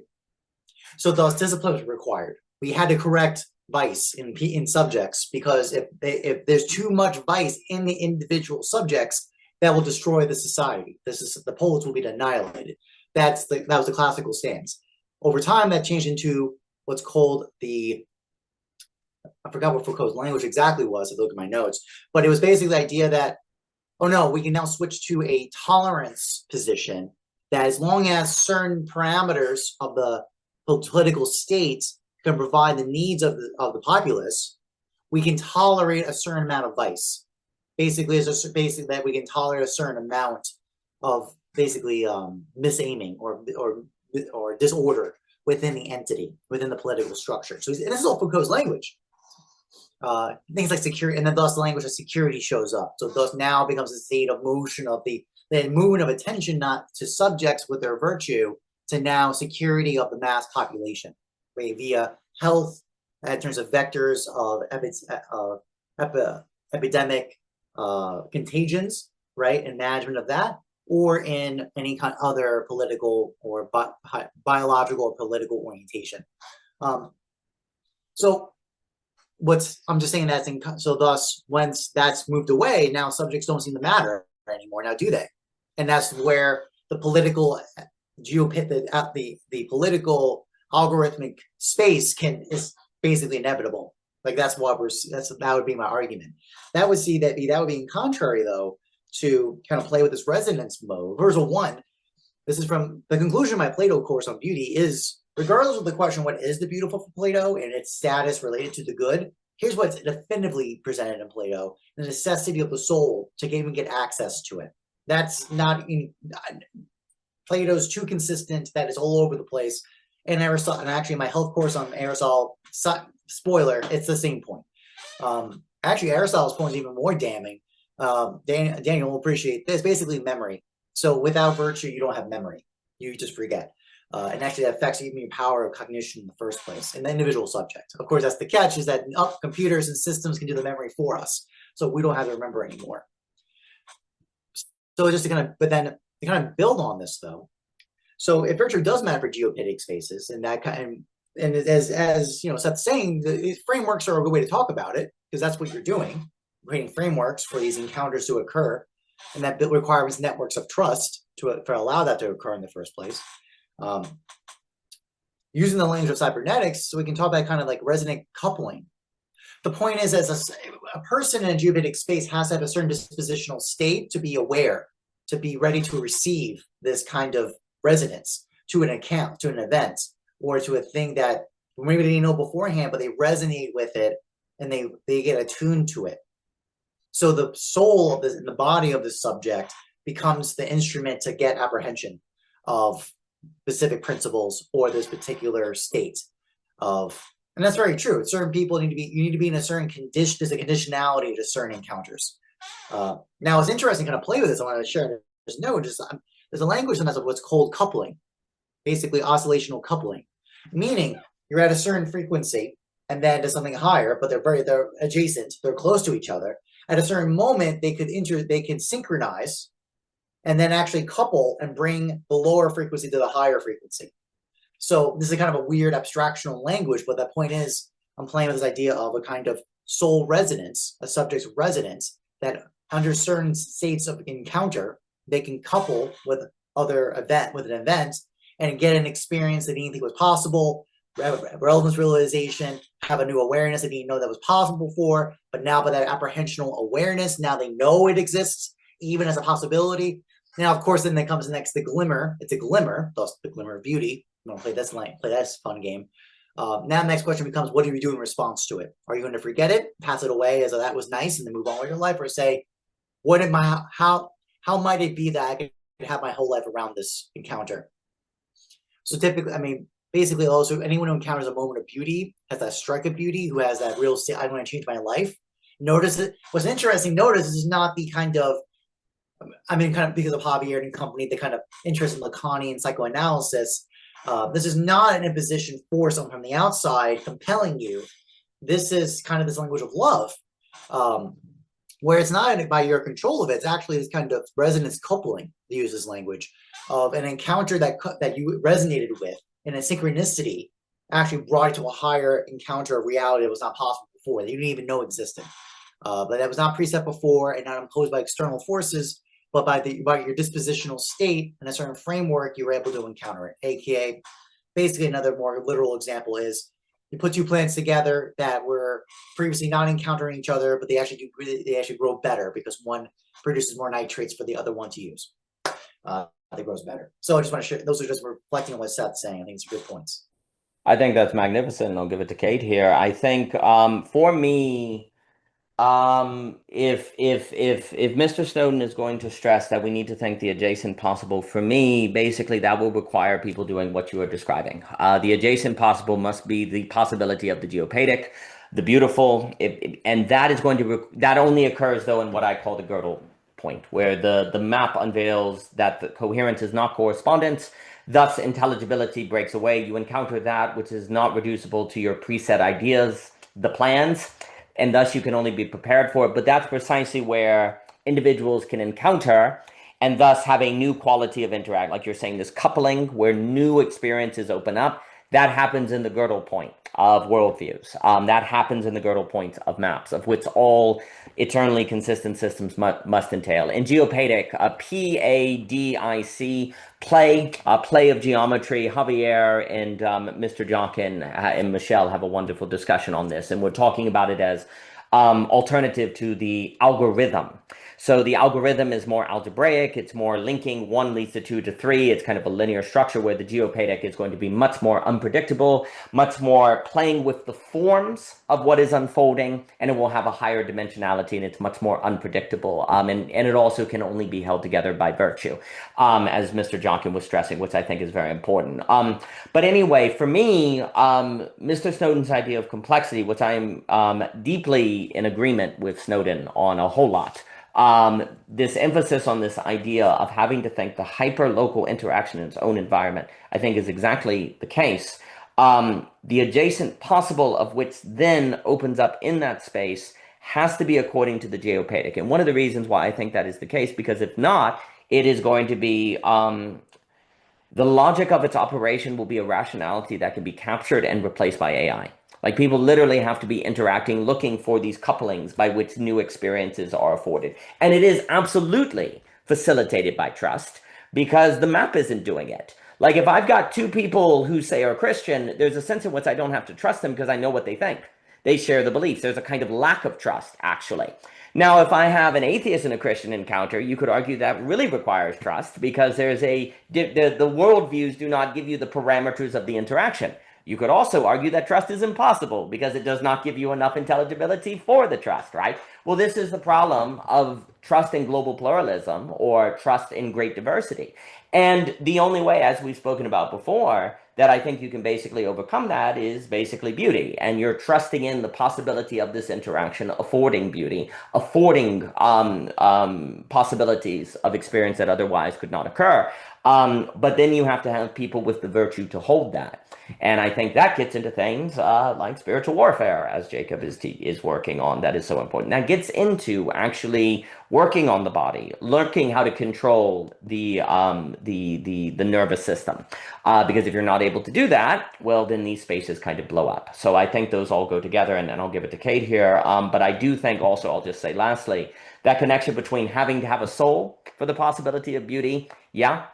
So those disciplines were required. We had to correct vice in subjects, because if there's too much vice in the individual subjects, that will destroy the society. The polis will be annihilated. That was the classical stance. Over time, that changed into what's called I forgot what Foucault's language exactly was. I look at my notes, but it was basically the idea that, oh no, we can now switch to a tolerance position, that as long as certain parameters of the political state can provide the needs of the populace, we can tolerate a certain amount of vice. Basically that we can tolerate a certain amount of misaiming or disorder within the entity, within the political structure. So this is all Foucault's language. Things like security, and then thus the language of security shows up. So thus now becomes a state of motion of the movement of attention, not to subjects with their virtue, to now security of the mass population, right, via health in terms of vectors of epidemic contagions, right, and management of that, or in any kind of other political or biological or political orientation. So I'm just saying that so thus once that's moved away, now subjects don't seem to matter anymore. Now do they? And that's where the political the political algorithmic space is basically inevitable. Like that would be my argument. That would be in contrary though to kind of play with this resonance mode. Verse 1, this is from the conclusion of my Plato course on beauty, is regardless of the question, what is the beautiful for Plato and its status related to the good? Here's what's definitively presented in Plato: the necessity of the soul to even get access to it. That's not Plato's too consistent. That is all over the place. And Aristotle, and actually my health course on Aristotle, spoiler, it's the same point. Actually, Aristotle's point is even more damning. Daniel will appreciate this. Basically, memory. So without virtue, you don't have memory. You just forget. And actually that affects even your power of cognition in the first place, in the individual subject. Of course, that's the catch, is that computers and systems can do the memory for us. So we don't have to remember anymore. So just to kind of build on this though. So if virtue does matter for geopitic spaces, and that kind and as you know, Seth's saying, these frameworks are a good way to talk about it, because that's what you're doing, creating frameworks for these encounters to occur, and that requires networks of trust to allow that to occur in the first place. Using the language of cybernetics, so we can talk about kind of like resonant coupling. The point is, as a person in a geopitic space has to have a certain dispositional state to be aware, to be ready to receive this kind of resonance to an account, to an event, or to a thing that maybe they didn't know beforehand, but they resonate with it and they get attuned to it. So the soul of the body of the subject becomes the instrument to get apprehension of specific principles or this particular state of, and that's very true. Certain people you need to be in a certain condition. There's a conditionality to certain encounters. Now it's interesting kind of play with this. I want to share this note. There's a language sometimes of what's called coupling, basically oscillational coupling, meaning you're at a certain frequency and then to something higher, but they're adjacent, they're close to each other. At a certain moment, they can synchronize and then actually couple and bring the lower frequency to the higher frequency. So this is kind of a weird abstractional language, but the point is I'm playing with this idea of a kind of soul resonance, a subject's resonance, that under certain states of encounter, they can couple with an event and get an experience that they didn't think was possible, relevance realization, have a new awareness that they didn't know that was possible before, but now by that apprehensional awareness, now they know it exists, even as a possibility. Now, of course, then there comes next the glimmer. It's a glimmer, thus the glimmer of beauty. You want to play that fun game. Now the next question becomes, what do you do in response to it? Are you going to forget it, pass it away as though that was nice and then move on with your life, or say, how might it be that I could have my whole life around this encounter? So typically, basically also anyone who encounters a moment of beauty, has that strike of beauty, who has that real I want to change my life. Notice it. What's interesting, notice is not the kind of, I mean, kind of because of Javier and company, the kind of interest in Lacanian psychoanalysis. This is not an imposition for someone from the outside compelling you. This is kind of this language of love, where it's not by your control of it. It's actually this kind of resonance coupling, to use this language, of an encounter that you resonated with, and a synchronicity actually brought it to a higher encounter of reality that was not possible before, that you didn't even know existed. But that was not preset before and not imposed by external forces, but by your dispositional state and a certain framework, you were able to encounter it. AKA, basically another more literal example is you put two plants together that were previously not encountering each other, but they actually grow better because one produces more nitrates for the other one to use. It grows better. So I just want to share, those are just reflecting on what Seth's saying. I think it's good points. I think that's magnificent. I'll give it to Kate here. I think for me, if Mr. Snowden is going to stress that we need to think the adjacent possible, for me, basically that will require people doing what you are describing. The adjacent possible must be the possibility of the geopadic, the beautiful, and that is going to that only occurs though in what I call the Gödel point, where the map unveils that the coherence is not correspondence. Thus, intelligibility breaks away. You encounter that which is not reducible to your preset ideas, the plans, and thus you can only be prepared for it. But that's precisely where individuals can encounter and thus have a new quality of interact. Like you're saying, this coupling where new experiences open up. That happens in the Gödel point of worldviews. That happens in the Gödel point of maps, of which all eternally consistent systems must entail. In geopadic, PADIC, play of geometry. Javier and Mr. Jockin and Michelle have a wonderful discussion on this, and we're talking about it as alternative to the algorithm. So the algorithm is more algebraic. It's more linking 1 leads to 2 to 3. It's kind of a linear structure, where the geopadic is going to be much more unpredictable, much more playing with the forms of what is unfolding, and it will have a higher dimensionality, and it's much more unpredictable. And it also can only be held together by virtue, as Mr. Jockin was stressing, which I think is very important. But anyway, for me, Mr. Snowden's idea of complexity, which I'm deeply in agreement with Snowden on a whole lot, this emphasis on this idea of having to think the hyper-local interaction in its own environment, I think is exactly the case. The adjacent possible of which then opens up in that space has to be according to the geopadic. And one of the reasons why I think that is the case, because if not, it is going to be the logic of its operation will be a rationality that can be captured and replaced by AI. Like, people literally have to be interacting, looking for these couplings by which new experiences are afforded. And it is absolutely facilitated by trust, because the map isn't doing it. Like, if I've got two people who say are Christian, there's a sense in which I don't have to trust them because I know what they think. They share the beliefs. There's a kind of lack of trust, actually. Now, if I have an atheist and a Christian encounter, you could argue that really requires trust, because there's the worldviews do not give you the parameters of the interaction. You could also argue that trust is impossible because it does not give you enough intelligibility for the trust, right? Well, this is the problem of trust in global pluralism, or trust in great diversity. And the only way, as we've spoken about before, that I think you can basically overcome that is basically beauty. And you're trusting in the possibility of this interaction affording beauty, affording possibilities of experience that otherwise could not occur. But then you have to have people with the virtue to hold that. And I think that gets into things like spiritual warfare, as Jacob is working on. That is so important. That gets into actually working on the body, learning how to control the nervous system. Because if you're not able to do that, well, then these spaces kind of blow up. So I think those all go together, and then I'll give it to Kate here. But I do think also, I'll just say lastly, that connection between having to have a soul for the possibility of beauty. Yeah.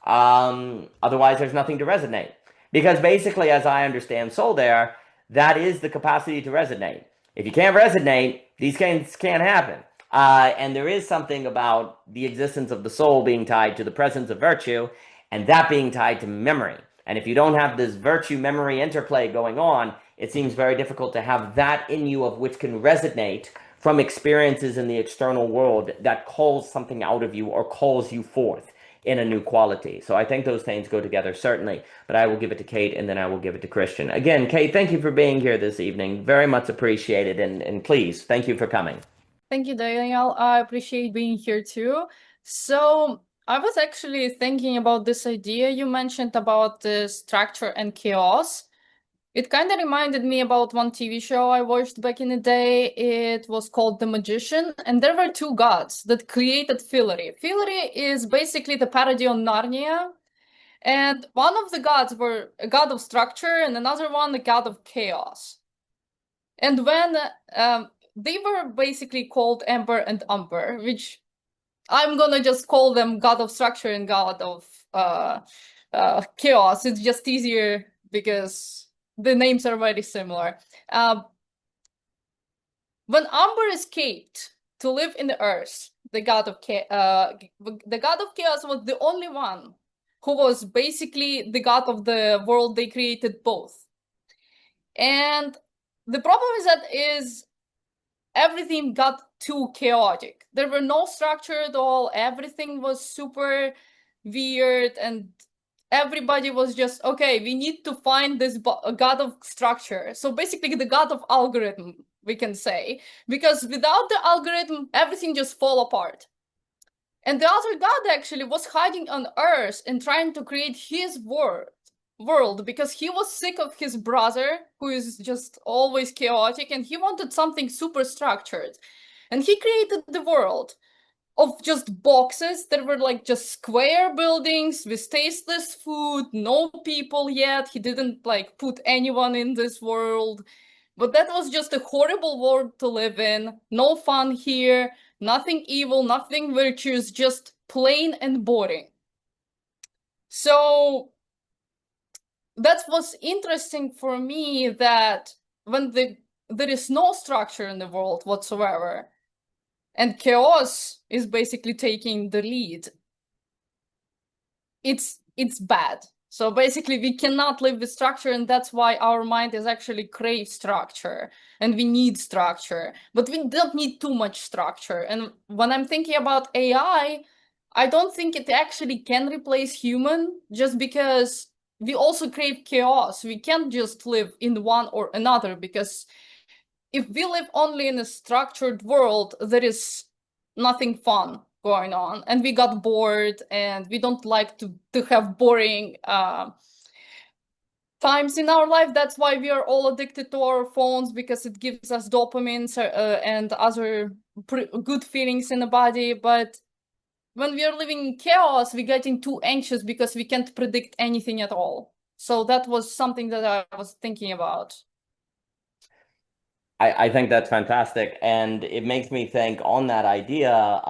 Otherwise, there's nothing to resonate. Because basically, as I understand soul there, that is the capacity to resonate. If you can't resonate, these things can't happen. And there is something about the existence of the soul being tied to the presence of virtue, and that being tied to memory. And if you don't have this virtue-memory interplay going on, it seems very difficult to have that in you of which can resonate from experiences in the external world that calls something out of you or calls you forth. in a new quality. So I think those things go together, certainly. But I will give it to Kate, and then I will give it to Christian. Again, Kate, thank you for being here this evening. Very much appreciated. And please, thank you for coming. Thank you, Daniel. I appreciate being here too. So I was actually thinking about this idea you mentioned about the structure and chaos. It kind of reminded me about one TV show I watched back in the day. It was called The Magician, and there were two gods that created Fillory. Fillory is basically the parody on Narnia, and one of the gods were a god of structure and another one a god of chaos. And when they were basically called Ember and Umber, which I'm gonna just call them god of structure and god of chaos. It's just easier because the names are very similar. When Umber escaped to live in the earth, the god of chaos was the only one who was basically the god of the world they created both. And the problem is everything got too chaotic. There were no structure at all. Everything was super weird, and everybody was just, okay, we need to find this god of structure. So basically the god of algorithm, we can say, because without the algorithm, everything just fall apart. And the other god actually was hiding on Earth and trying to create his world because he was sick of his brother, who is just always chaotic, and he wanted something super structured. And he created the world of just boxes that were like just square buildings with tasteless food, no people yet. He didn't like put anyone in this world. But that was just a horrible world to live in. No fun here, nothing evil, nothing virtuous, just plain and boring. So that was interesting for me, that when there is no structure in the world whatsoever, and chaos is basically taking the lead, it's bad. So basically we cannot live with structure, and that's why our mind is actually crave structure, and we need structure, but we don't need too much structure. And when I'm thinking about AI, I don't think it actually can replace human, just because we also crave chaos. We can't just live in one or another, because if we live only in a structured world, there is nothing fun going on, and we got bored, and we don't like to have boring times in our life. That's why we are all addicted to our phones, because it gives us dopamine and other good feelings in the body. But when we are living in chaos, we're getting too anxious because we can't predict anything at all. So that was something that I was thinking about. I think that's fantastic. And it makes me think on that idea,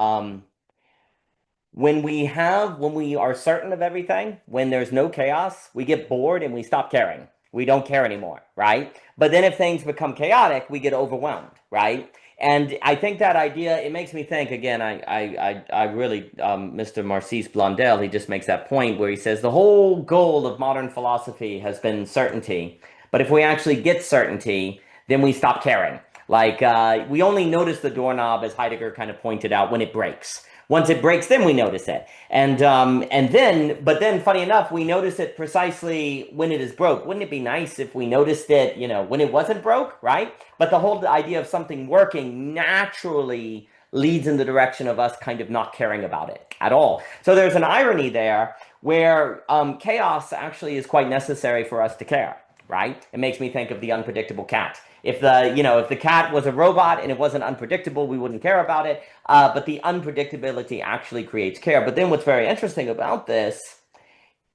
when we are certain of everything, when there's no chaos, we get bored and we stop caring. We don't care anymore, right? But then if things become chaotic, we get overwhelmed, right? And I think that idea, it makes me think again, I really, Mr. Marcis Blondel, he just makes that point where he says the whole goal of modern philosophy has been certainty. But if we actually get certainty, then we stop caring. Like, we only notice the doorknob, as Heidegger kind of pointed out, when it breaks. Once it breaks, then we notice it. And then, funny enough, we notice it precisely when it is broke. Wouldn't it be nice if we noticed it, when it wasn't broke, right? But the whole idea of something working naturally leads in the direction of us kind of not caring about it at all. So there's an irony there where chaos actually is quite necessary for us to care, right? It makes me think of the unpredictable cat. If the cat was a robot and it wasn't unpredictable, we wouldn't care about it. But the unpredictability actually creates care. But then what's very interesting about this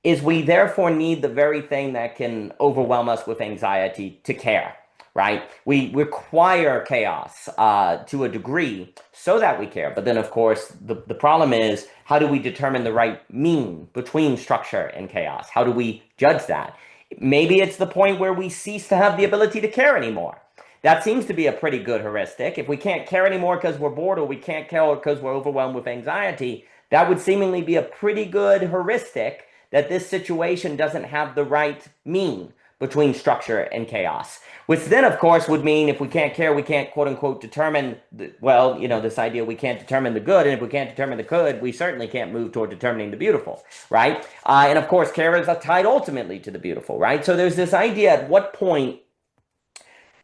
is we therefore need the very thing that can overwhelm us with anxiety to care, right? We require chaos to a degree so that we care. But then, of course, the problem is, how do we determine the right mean between structure and chaos? How do we judge that? Maybe it's the point where we cease to have the ability to care anymore. That seems to be a pretty good heuristic. If we can't care anymore because we're bored, or we can't care because we're overwhelmed with anxiety, that would seemingly be a pretty good heuristic that this situation doesn't have the right mean between structure and chaos. Which then, of course, would mean if we can't care, we can't quote unquote determine, well, this idea we can't determine the good. And if we can't determine the good, we certainly can't move toward determining the beautiful, right? And of course, care is tied ultimately to the beautiful, right? So there's this idea, at what point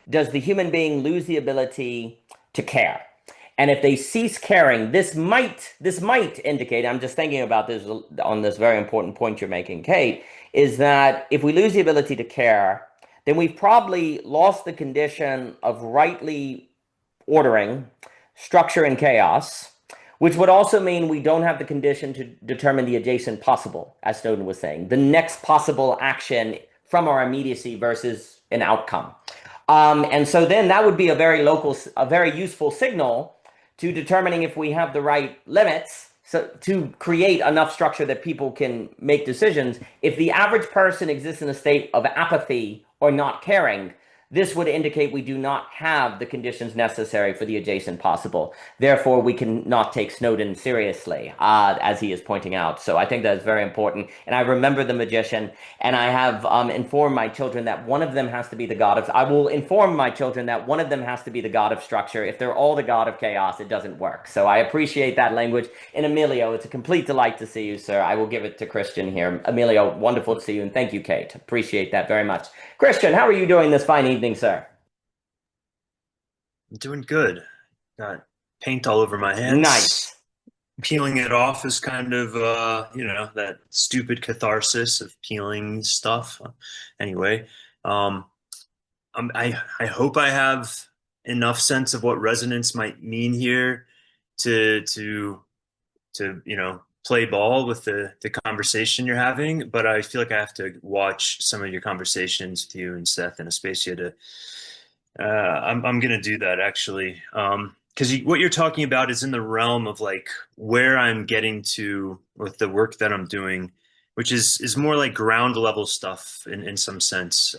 does the human being lose the ability to care? And if they cease caring, this might indicate, I'm just thinking about this on this very important point you're making, Kate, is that if we lose the ability to care, then we've probably lost the condition of rightly ordering structure and chaos, which would also mean we don't have the condition to determine the adjacent possible, as Snowden was saying, the next possible action from our immediacy versus an outcome. And so then that would be a very useful signal to determining if we have the right limits, so to create enough structure that people can make decisions. If the average person exists in a state of apathy or not caring, this would indicate we do not have the conditions necessary for the adjacent possible. Therefore, we can not take Snowden seriously, as he is pointing out. So I think that is very important. And I remember the magician, and I have informed my children that one of them has to be the god of. I will inform my children that one of them has to be the god of structure. If they're all the god of chaos, it doesn't work. So I appreciate that language. And Emilio, it's a complete delight to see you, sir. I will give it to Christian here. Emilio, wonderful to see you, and thank you, Kate. Appreciate that very much. Christian, how are you doing this fine evening, sir? I'm doing good. Got paint all over my hands. Nice. Peeling it off is kind of, that stupid catharsis of peeling stuff. Anyway, I hope I have enough sense of what resonance might mean here to play ball with the conversation you're having. But I feel like I have to watch some of your conversations with you and Seth and Aspasia to. I'm going to do that actually. Because what you're talking about is in the realm of like where I'm getting to with the work that I'm doing, which is more like ground level stuff in some sense.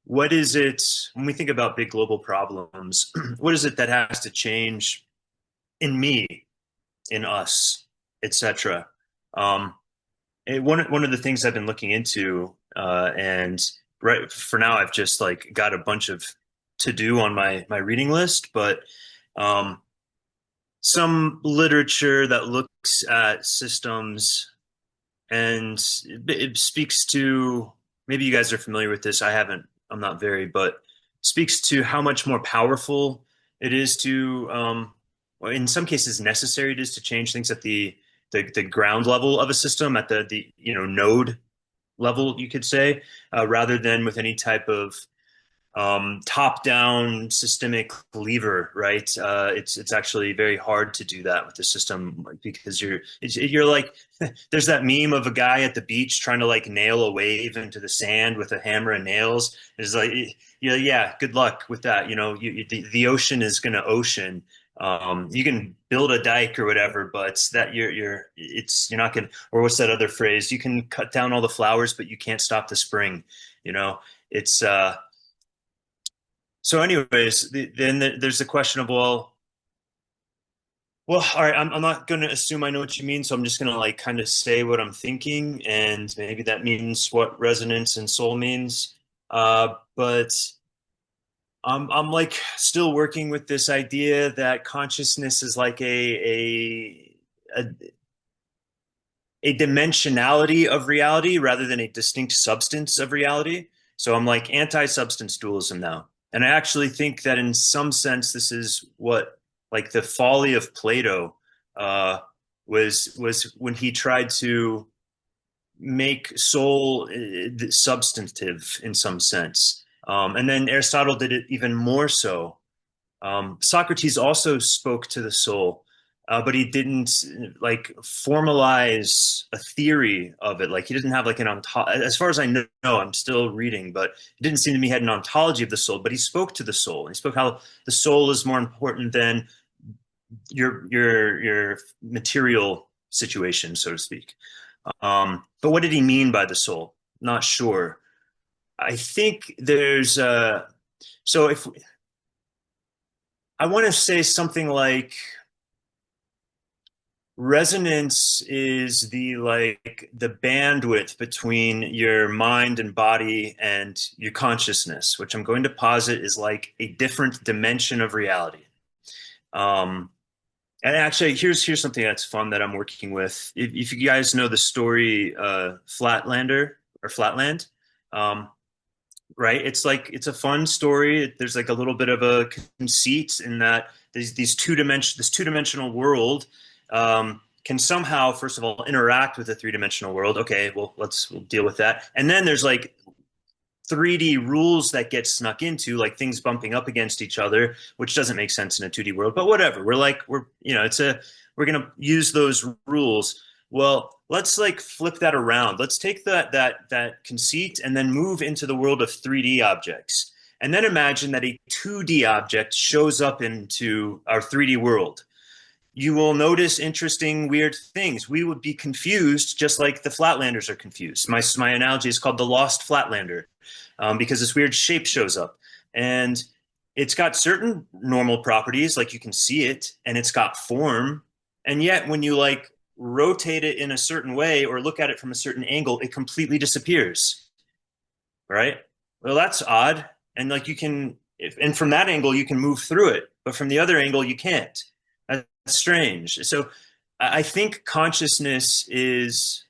What is it when we think about big global problems? What is it that has to change in me, in us, etc.? One of the things I've been looking into, and right for now, I've just like got a bunch of to do on my reading list, but some literature that looks at systems and it speaks to, maybe you guys are familiar with this. I'm not very, but speaks to how much more powerful it is to, or in some cases necessary it is to change things at the ground level of a system, at the node level, you could say, rather than with any type of top-down systemic lever, right? It's actually very hard to do that with the system because you're like, there's that meme of a guy at the beach trying to like nail a wave into the sand with a hammer and nails. It's like, yeah, good luck with that. The ocean is going to ocean. You can build a dike or whatever, but that you're not going to, or what's that other phrase? You can cut down all the flowers, but you can't stop the spring. It's, so anyways, then there's the question of, well, all right, I'm not going to assume I know what you mean. So I'm just going to like kind of say what I'm thinking. And maybe that means what resonance and soul means. But I'm like still working with this idea that consciousness is like a dimensionality of reality rather than a distinct substance of reality. So I'm like anti-substance dualism now. And I actually think that in some sense, this is what like the folly of Plato was when he tried to make soul substantive in some sense. And then Aristotle did it even more so. Socrates also spoke to the soul, but he didn't like formalize a theory of it. Like he didn't have like an as far as I know, I'm still reading, but it didn't seem to me he had an ontology of the soul, but he spoke to the soul. He spoke how the soul is more important than your material situation, so to speak. But what did he mean by the soul? Not sure. I think there's so if I want to say something like, Resonance is the bandwidth between your mind and body and your consciousness, which I'm going to posit is like a different dimension of reality. Um, and actually, here's something that's fun that I'm working with. If you guys know the story Flatlander or Flatland, um, right? It's a fun story. There's like a little bit of a conceit in that these this two-dimensional world can somehow, first of all, interact with the three-dimensional world. Okay, well, we'll deal with that. And then there's like 3D rules that get snuck into, like things bumping up against each other, which doesn't make sense in a 2D world. But whatever. We're gonna use those rules. Well, let's like flip that around. Let's take that conceit and then move into the world of 3D objects. And then imagine that a 2D object shows up into our 3D world. You will notice interesting, weird things. We would be confused just like the Flatlanders are confused. My analogy is called the Lost Flatlander, because this weird shape shows up. And it's got certain normal properties, like you can see it, and it's got form. And yet when you like rotate it in a certain way or look at it from a certain angle, it completely disappears, right? Well, that's odd. And like and from that angle, you can move through it, but from the other angle, you can't. That's strange. So I think consciousness is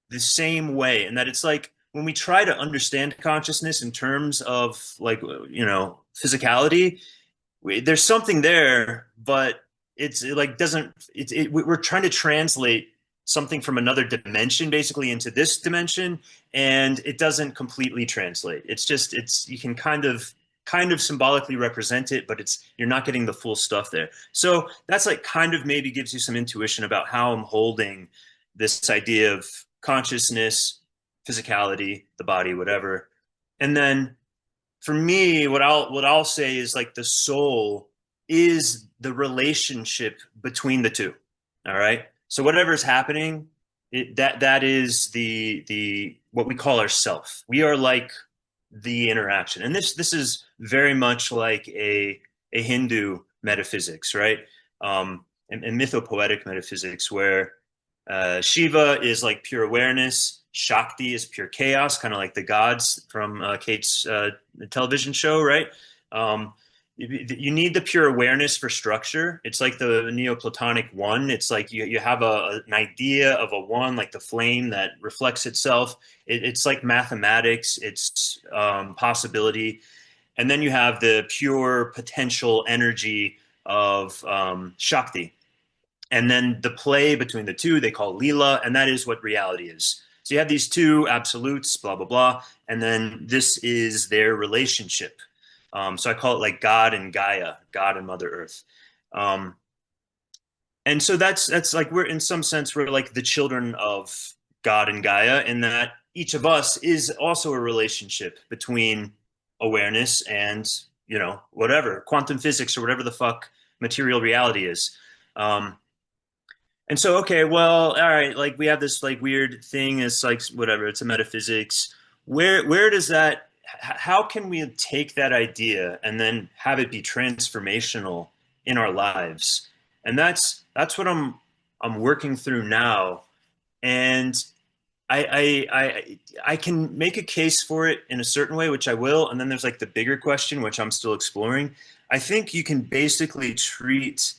the same way, and that it's like when we try to understand consciousness in terms of like, physicality, there's something there, but we're trying to translate something from another dimension basically into this dimension, and it doesn't completely translate. You can kind of symbolically represent it, but you're not getting the full stuff there. So that's like kind of maybe gives you some intuition about how I'm holding this idea of consciousness, physicality, the body, whatever. And then for me, what I'll say is like the soul is the relationship between the two. All right. So whatever's happening, that is the what we call ourself. We are like the interaction, and this is very much like a Hindu metaphysics, right? And mythopoetic metaphysics, where Shiva is like pure awareness, Shakti is pure chaos, kind of like the gods from Kate's television show, right? You need the pure awareness for structure. It's like the Neoplatonic one. It's like you have an idea of a one, like the flame that reflects itself. It's like mathematics. It's possibility. And then you have the pure potential energy of Shakti. And then the play between the two, they call Leela, and that is what reality is. So you have these two absolutes, blah, blah, blah, and then this is their relationship. So I call it like God and Gaia, God and Mother Earth. And so that's like we're like the children of God and Gaia, in that each of us is also a relationship between awareness and, whatever, quantum physics or whatever the fuck material reality is. And so, okay, well, all right, like we have this like weird thing, it's like whatever, it's a metaphysics. Where does that, how can we take that idea and then have it be transformational in our lives? And that's what I'm working through now. And I can make a case for it in a certain way, which I will. And then there's like the bigger question, which I'm still exploring. I think you can basically treat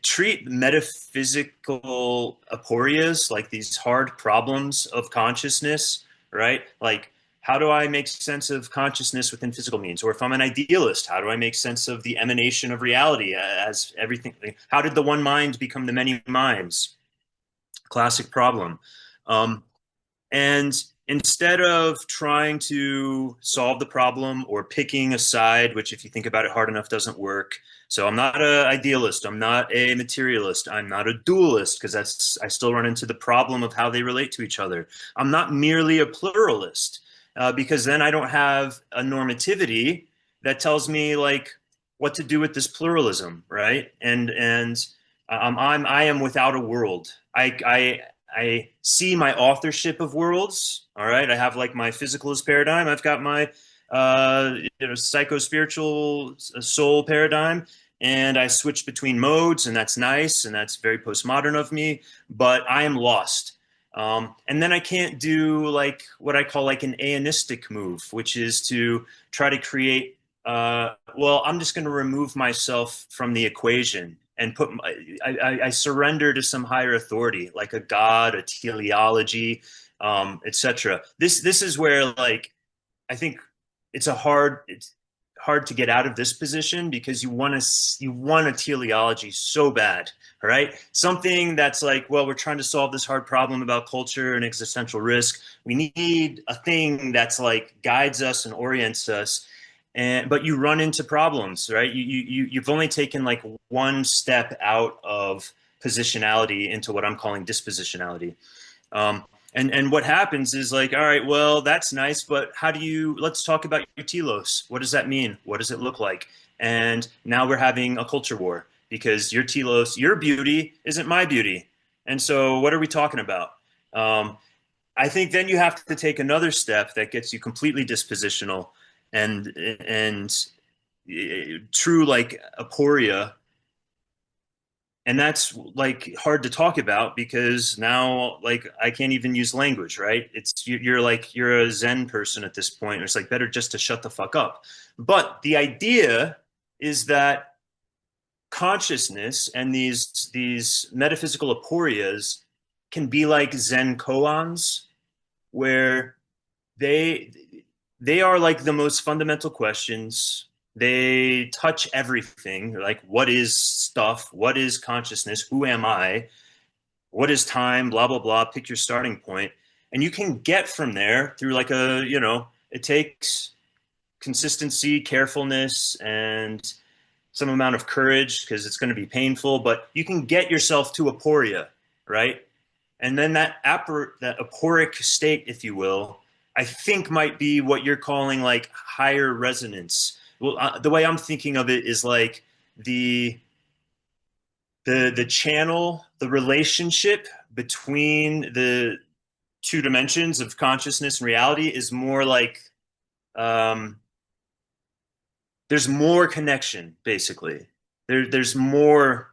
treat metaphysical aporias, like these hard problems of consciousness, right? Like, how do I make sense of consciousness within physical means? Or if I'm an idealist, how do I make sense of the emanation of reality as everything? How did the one mind become the many minds? Classic problem. And instead of trying to solve the problem or picking a side, which if you think about it hard enough doesn't work. So I'm not an idealist, I'm not a materialist, I'm not a dualist, because I still run into the problem of how they relate to each other. I'm not merely a pluralist, because then I don't have a normativity that tells me like what to do with this pluralism, right? And I am without a world. I see my authorship of worlds. All right, I have like my physicalist paradigm. I've got my psycho-spiritual soul paradigm, and I switch between modes, and that's nice, and that's very postmodern of me, but I am lost. And then I can't do like what I call like an aeonistic move, which is to try to create, well, I'm just going to remove myself from the equation and I surrender to some higher authority, like a god, a teleology, etc. This is where like I think it's hard to get out of this position because you want a teleology so bad, right? Something that's like, well, we're trying to solve this hard problem about culture and existential risk. We need a thing that's like guides us and orients us. But you run into problems, right? You've only taken like one step out of positionality into what I'm calling dispositionality. And what happens is like, all right, well, that's nice, but let's talk about your telos. What does that mean? What does it look like? And now we're having a culture war because your telos, your beauty isn't my beauty. And so what are we talking about? I think then you have to take another step that gets you completely dispositional and true like aporia. And that's like hard to talk about because now like I can't even use language, right? You're a Zen person at this point. It's like better just to shut the fuck up. But the idea is that consciousness and these metaphysical aporias can be like Zen koans, where they are like the most fundamental questions. They touch everything, like what is stuff, what is consciousness, who am I, what is time, blah, blah, blah, pick your starting point. And you can get from there through like it takes consistency, carefulness, and some amount of courage because it's going to be painful, but you can get yourself to aporia, right? And then that aporic state, if you will, I think might be what you're calling like higher resonance. Well, the way I'm thinking of it is like the channel, the relationship between the two dimensions of consciousness and reality is more like there's more connection, basically. There's more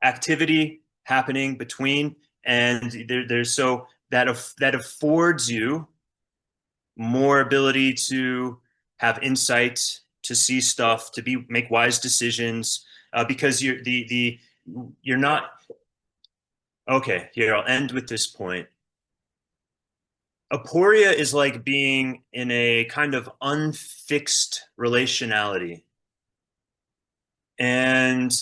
activity happening between, and there's so that affords you more ability to have insight, to see stuff, to make wise decisions, because you're not. Okay, here I'll end with this point. Aporia is like being in a kind of unfixed relationality, and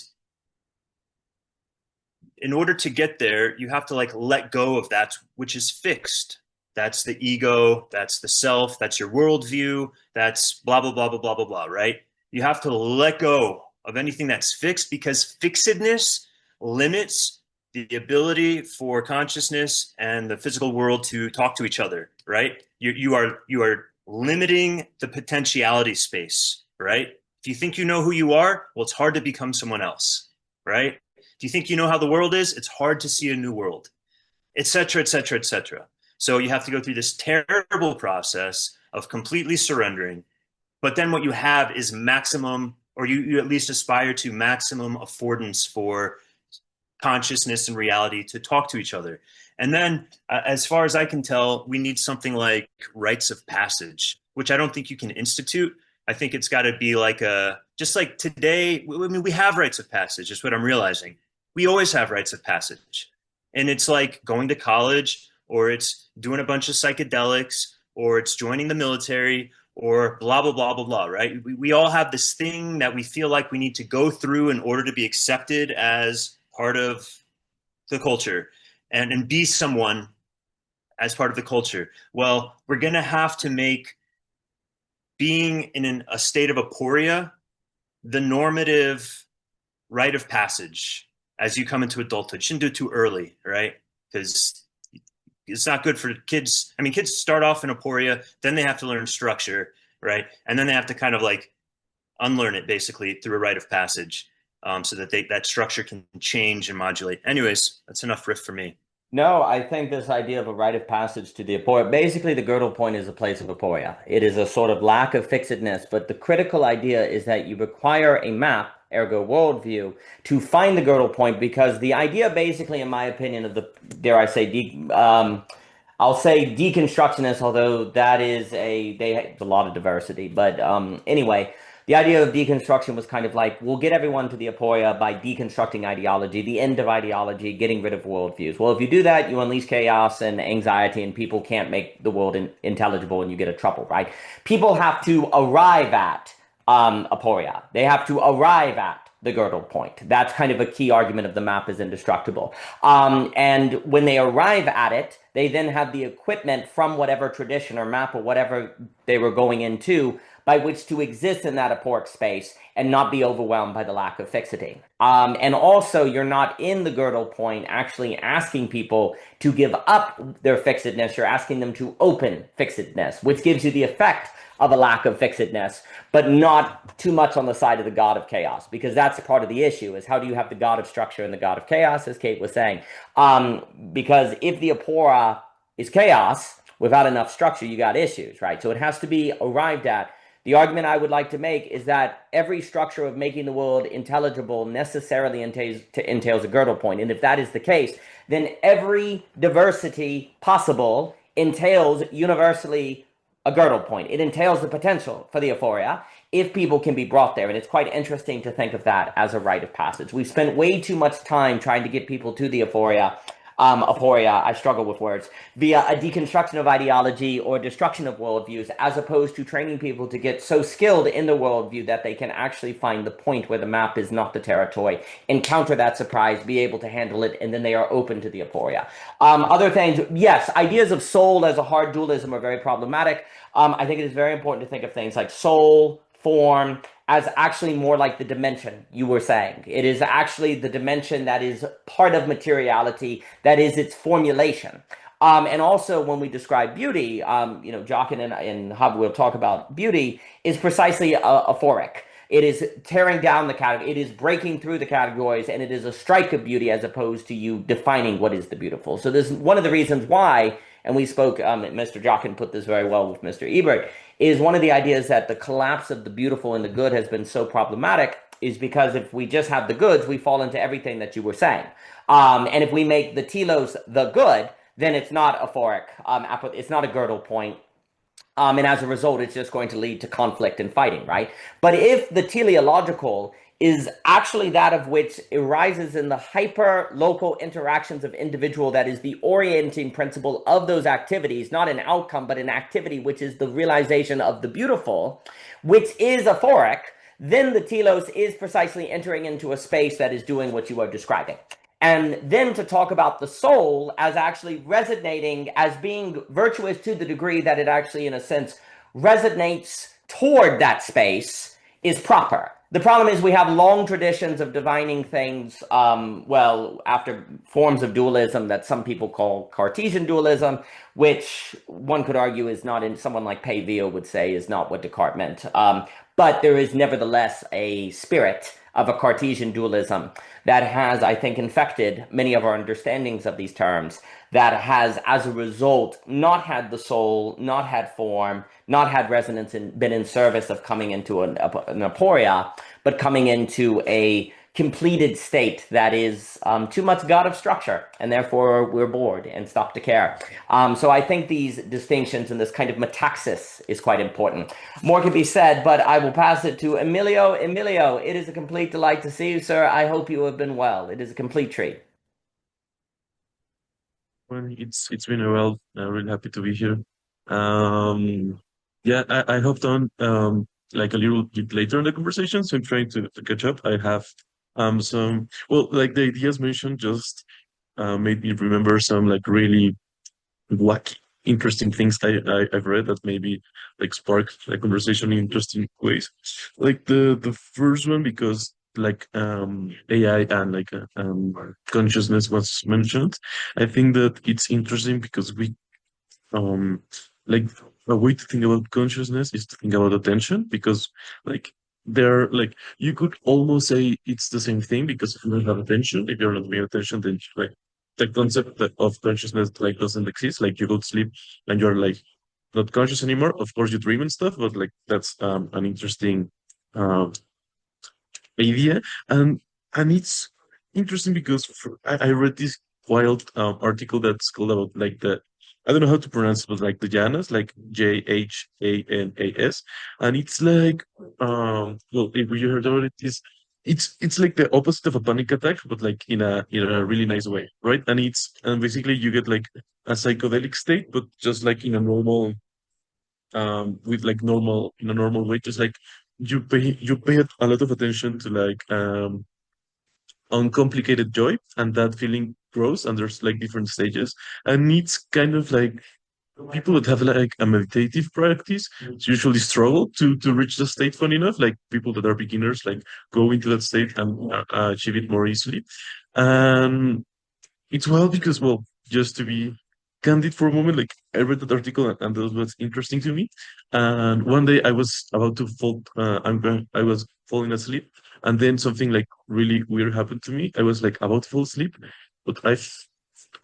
in order to get there, you have to like let go of that which is fixed. That's the ego, that's the self, that's your worldview, that's blah, blah, blah, blah, blah, blah, blah, right? You have to let go of anything that's fixed because fixedness limits the ability for consciousness and the physical world to talk to each other, right? You are limiting the potentiality space, right? If you think you know who you are, well, it's hard to become someone else, right? If you think you know how the world is, it's hard to see a new world, et cetera, et cetera, et cetera. So you have to go through this terrible process of completely surrendering. But then what you have is maximum, or you at least aspire to maximum affordance for consciousness and reality to talk to each other. And then, as far as I can tell, we need something like rites of passage, which I don't think you can institute. I think it's got to be like just like today, I mean, we have rites of passage, is what I'm realizing. We always have rites of passage. And it's like going to college, or it's doing a bunch of psychedelics, or it's joining the military, or blah, blah, blah, blah, blah, right? We all have this thing that we feel like we need to go through in order to be accepted as part of the culture and be someone as part of the culture. Well, we're going to have to make being in a state of aporia the normative rite of passage as you come into adulthood. You shouldn't do it too early, right? Because it's not good for kids. I mean, kids start off in aporia, then they have to learn structure, right? And then they have to kind of like unlearn it basically through a rite of passage, so that that structure can change and modulate. Anyways, that's enough riff for me. No, I think this idea of a rite of passage to the aporia, basically the Gödel point is a place of aporia. It is a sort of lack of fixedness, but the critical idea is that you require a map ergo worldview, to find the Gödel point, because the idea basically, in my opinion, of the, dare I say, I'll say deconstructionist, although that is they have a lot of diversity. But anyway, the idea of deconstruction was kind of like, we'll get everyone to the aporia by deconstructing ideology, the end of ideology, getting rid of worldviews. Well, if you do that, you unleash chaos and anxiety, and people can't make the world intelligible, and you get in trouble, right? People have to arrive at aporia. They have to arrive at the Gödel point. That's kind of a key argument of the map is indestructible. And when they arrive at it, they then have the equipment from whatever tradition or map or whatever they were going into by which to exist in that aporic space and not be overwhelmed by the lack of fixity. And also, you're not in the Gödel point actually asking people to give up their fixedness. You're asking them to open fixedness, which gives you the effect of a lack of fixedness, but not too much on the side of the god of chaos, because that's part of the issue, is how do you have the god of structure and the god of chaos, as Kate was saying. Because if the apora is chaos without enough structure, you got issues, right? So it has to be arrived at. The argument I would like to make is that every structure of making the world intelligible necessarily entails a Gödel point. And if that is the case, then every diversity possible entails universally a Gödel point. It entails the potential for the aphoria if people can be brought there. And it's quite interesting to think of that as a rite of passage. We've spent way too much time trying to get people to the aporia, I struggle with words, via a deconstruction of ideology or destruction of worldviews, as opposed to training people to get so skilled in the worldview that they can actually find the point where the map is not the territory, encounter that surprise, be able to handle it, and then they are open to the aporia. Other things, yes, ideas of soul as a hard dualism are very problematic. I think it is very important to think of things like soul, form, as actually more like the dimension you were saying. It is actually the dimension that is part of materiality, that is its formulation. And also when we describe beauty, Jockin and Hub will talk about beauty, is precisely aphoric. It is tearing down the category. It is breaking through the categories, and it is a strike of beauty as opposed to you defining what is the beautiful. So this is one of the reasons why, and we spoke, Mr. Jockin put this very well with Mr. Ebert, is one of the ideas that the collapse of the beautiful and the good has been so problematic is because if we just have the goods, we fall into everything that you were saying. And if we make the telos the good, then it's not aphoric. It's not a Gödel point. And as a result, it's just going to lead to conflict and fighting, right? But if the teleological is actually that of which arises in the hyper-local interactions of individual, that is the orienting principle of those activities, not an outcome, but an activity, which is the realization of the beautiful, which is aphoric, then the telos is precisely entering into a space that is doing what you are describing. And then to talk about the soul as actually resonating, as being virtuous to the degree that it actually, in a sense, resonates toward that space is proper. The problem is we have long traditions of divining things, after forms of dualism that some people call Cartesian dualism, which one could argue is not, in someone like Pavio would say, is not what Descartes meant. But there is nevertheless a spirit of a Cartesian dualism that has, I think, infected many of our understandings of these terms, that has, as a result, not had the soul, not had form, not had resonance, and been in service of coming into an aporia, but coming into a completed state that is too much God of structure, and therefore we're bored and stop to care. So I think these distinctions and this kind of metaxis is quite important. More can be said, but I will pass it to Emilio. Emilio, it is a complete delight to see you, sir. I hope you have been well. It is a complete treat. Well, it's been a while. I'm really happy to be here. Yeah, I hopped on like a little bit later in the conversation, so I'm trying to catch up. I have like the ideas mentioned just made me remember some like really wacky, interesting things I've read that maybe like spark like conversation in interesting ways. Like the first one, because like AI and like consciousness was mentioned. I think that it's interesting because we like a way to think about consciousness is to think about attention, because like they're like you could almost say it's the same thing, because if you don't have attention, if you're not paying attention, then like the concept of consciousness like doesn't exist. Like you go to sleep and you're like not conscious anymore. Of course you dream and stuff, but like that's an interesting idea, and it's interesting because I read this wild article that's called about like the I don't know how to pronounce it, but like the Janas, like Jhanas, and it's like well, if you heard about it, it's like the opposite of a panic attack, but like in a really nice way, right? And basically you get like a psychedelic state, but just like in a normal with like normal in a normal way, just like you pay a lot of attention to like uncomplicated joy, and that feeling grows, and there's like different stages, and it's kind of like people that have like a meditative practice usually struggle to reach the state fun enough. Like people that are beginners like go into that state and achieve it more easily. And it's wild because, well, just to be candid for a moment, like I read that article and that was interesting to me. And one day I was about to fall, I was falling asleep, and then something like really weird happened to me. I was like about to fall asleep, but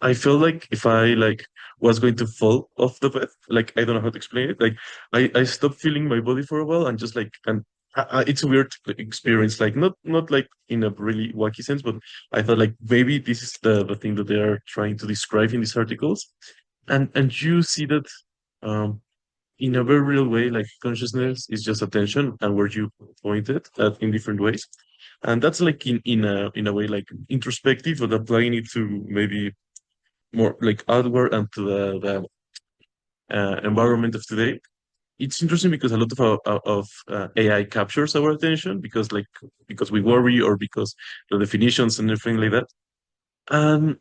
I felt like if I like was going to fall off the bed, like I don't know how to explain it. Like I stopped feeling my body for a while, and just like and it's a weird experience. Like not like in a really wacky sense, but I thought like maybe this is the thing that they are trying to describe in these articles, and you see that um in a very real way. Like consciousness is just attention and where you point it at in different ways, and that's like in a way like introspective, but applying it to maybe more like outward and to the environment of today. It's interesting because a lot of AI captures our attention because we worry or because the definitions and everything like that. And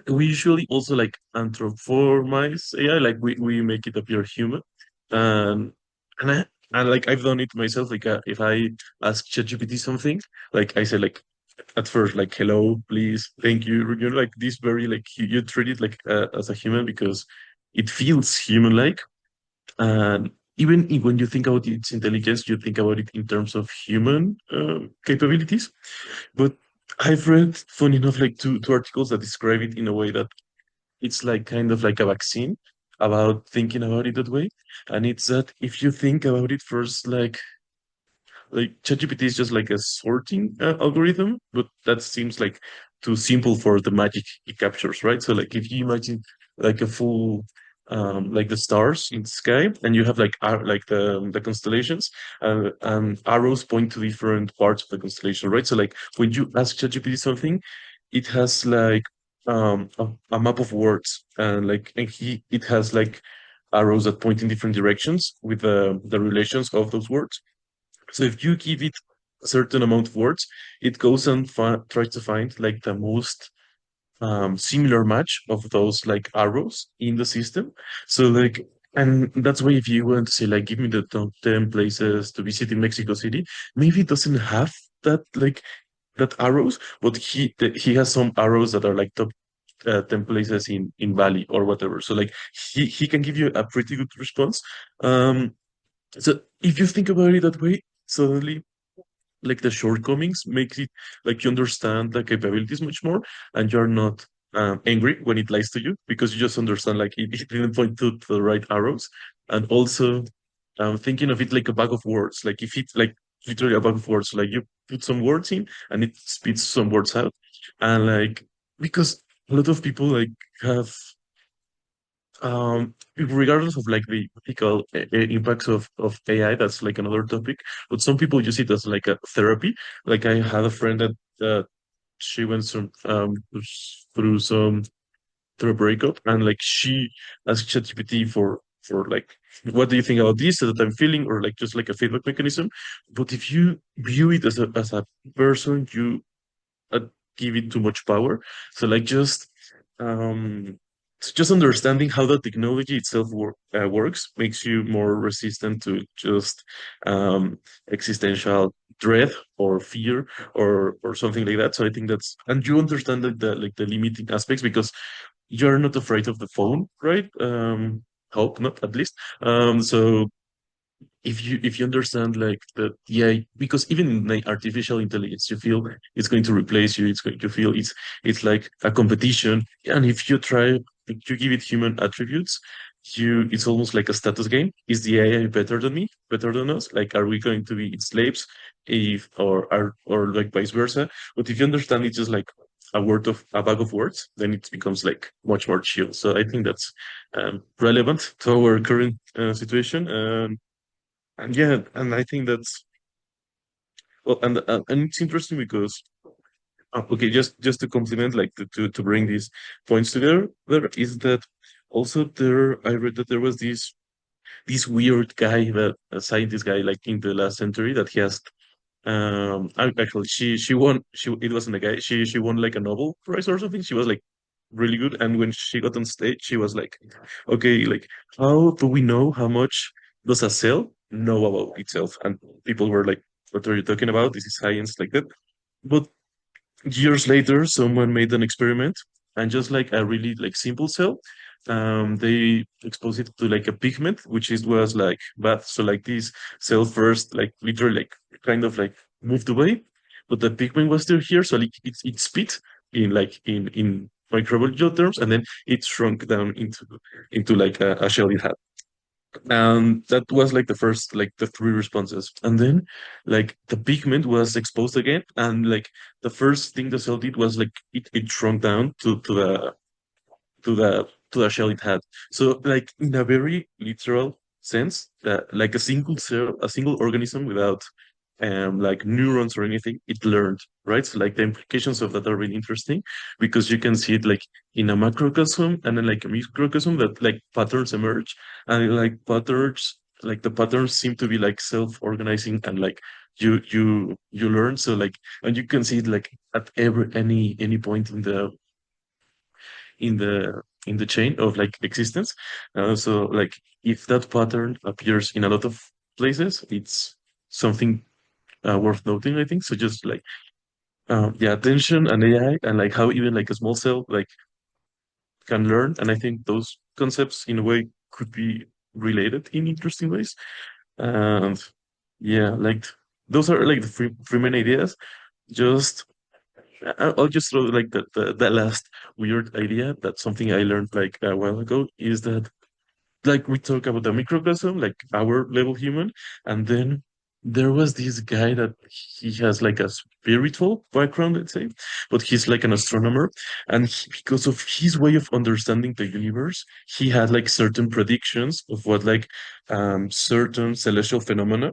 we usually also like anthropomorphize AI, like we make it appear human. And and and like I've done it myself. Like if I ask ChatGPT something, like I say like at first like hello, please, thank you, like this very like you treat it like as a human because it feels human like. And even when you think about its intelligence, you think about it in terms of human capabilities. But I've read, funny enough, like two articles that describe it in a way that it's like kind of like a vaccine about thinking about it that way. And it's that if you think about it first, like ChatGPT is just like a sorting algorithm, but that seems like too simple for the magic it captures, right? So like if you imagine like a full like the stars in the sky, and you have like like the constellations, and arrows point to different parts of the constellation, right? So like when you ask ChatGPT something, it has like a map of words, and like and he it has like arrows that point in different directions with the relations of those words. So if you give it a certain amount of words, it goes and tries to find like the most similar match of those like arrows in the system. So like, and that's why if you want to say like, give me the top 10 places to visit in Mexico City, maybe it doesn't have that like that arrows, but he has some arrows that are like top 10 places in Bali or whatever. So like he can give you a pretty good response. So if you think about it that way, suddenly like the shortcomings makes it like you understand the capabilities much more, and you're not angry when it lies to you because you just understand like it didn't point to the right arrows. And also thinking of it like a bag of words, like if it's like literally a bag of words, like you put some words in and it spits some words out. And like because a lot of people like have regardless of like the ethical impacts of AI, that's like another topic. But some people use it as like a therapy. Like I had a friend that she went through some through a breakup, and like she asked ChatGPT for like what do you think about this that I'm feeling, or like just like a feedback mechanism. But if you view it as a person, you uh, give it too much power. So like um just understanding how the technology itself works makes you more resistant to just existential dread or fear or something like that. So I think that's and you understand the like the limiting aspects because you're not afraid of the phone, right? Hope not at least. So if you understand like that, yeah, because even in like artificial intelligence you feel it's going to replace you, it's going to feel it's like a competition. And if you try, if you give it human attributes, it's almost like a status game. Is the AI better than me, better than us? Like, are we going to be its slaves, if or like vice versa? But if you understand it's just like a bag of words, then it becomes like much more chill. So I think that's relevant to our current situation. And yeah, and I think that's well, and it's interesting because okay, just to complement, like to bring these points together, there is that also there I read that there was this weird guy, that a scientist guy, like in the last century, that he has actually she won, it wasn't a guy, she won like a Nobel Prize or something. She was like really good, and when she got on stage she was like, okay, like how do we know how much does a cell know about itself? And people were like, what are you talking about? This is science, like that. But years later someone made an experiment, and just like a really like simple cell, they exposed it to like a pigment which is was like bad. So like this cell first like literally like kind of like moved away, but the pigment was still here, so like it spit in like in microbiological terms, and then it shrunk down into like a shell it had. And that was like the first, like the three responses. And then like the pigment was exposed again, and like the first thing the cell did was like it shrunk down to the to the shell it had. So like in a very literal sense, that like a single cell, a single organism without like neurons or anything, it learned, right? So like the implications of that are really interesting, because you can see it like in a macrocosm and then like a microcosm, that like patterns emerge, and like patterns, like the patterns seem to be like self-organizing, and like you learn. So like, and you can see it like at any point in the chain of like existence. So like if that pattern appears in a lot of places, it's something worth noting, I think. So just like yeah, attention and AI, and like how even like a small cell like can learn, and I think those concepts in a way could be related in interesting ways. And yeah, like those are like the three main ideas. Just I'll just throw like the last weird idea. That's something I learned like a while ago, is that like we talk about the microcosm, like our level human, and then there was this guy that he has like a spiritual background, let's say, but he's like an astronomer, and because of his way of understanding the universe, he had like certain predictions of what like certain celestial phenomena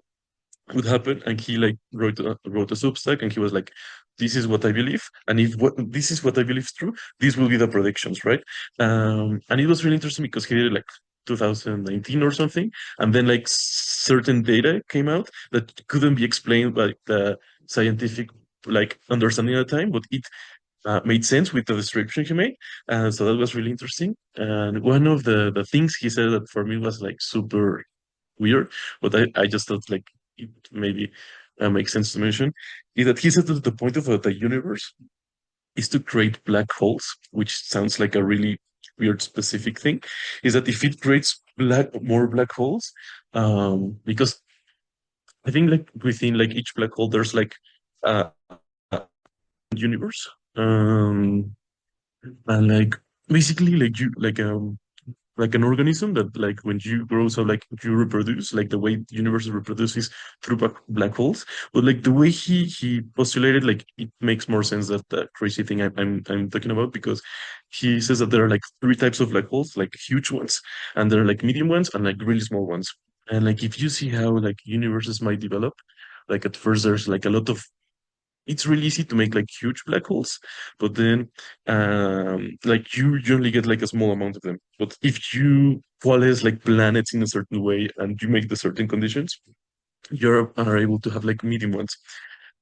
would happen, and he like wrote a Substack, and he was like, this is what I believe, and if what this is what I believe is true, these will be the predictions, right? And it was really interesting because he did it like 2019 or something, and then like certain data came out that couldn't be explained by the scientific like understanding at the time, but it made sense with the description he made. So that was really interesting. And one of the things he said that for me was like super weird, but I just thought like it maybe makes sense to mention, is that he said that the point of the universe is to create black holes, which sounds like a really weird specific thing. Is that if it creates more black holes, because I think like within like each black hole there's like a universe, and like basically like an organism that like when you grow, so like you reproduce, like the way the universe reproduces through black holes. But like the way he postulated, like it makes more sense, that the crazy thing I'm talking about, because he says that there are like three types of black holes, like huge ones, and there are like medium ones, and like really small ones. And like if you see how like universes might develop, like at first there's like a lot of, it's really easy to make like huge black holes, but then like you only get like a small amount of them. But if you coalesce like planets in a certain way and you make the certain conditions, you are able to have like medium ones.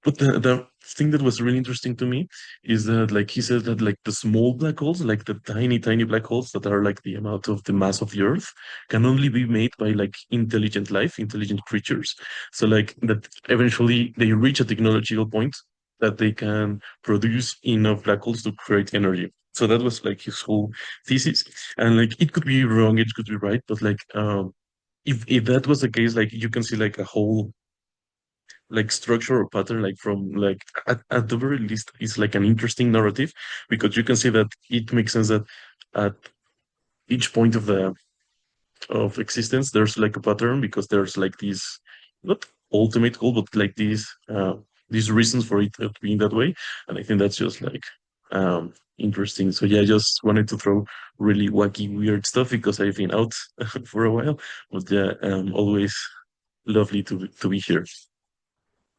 But the thing that was really interesting to me is that like he said that like the small black holes, like the tiny black holes that are like the amount of the mass of the Earth, can only be made by like intelligent life, intelligent creatures. So like that eventually they reach a technological point that they can produce enough black holes to create energy. So that was like his whole thesis. And like it could be wrong, it could be right, but like if that was the case, like you can see like a whole like structure or pattern, like from like at the very least it's like an interesting narrative, because you can see that it makes sense that at each point of the of existence, there's like a pattern because there's like these not ultimate goal, but like these reasons for it being that way. And I think that's just like interesting. So yeah, I just wanted to throw really wacky, weird stuff because I've been out for a while. But yeah, always lovely to be here.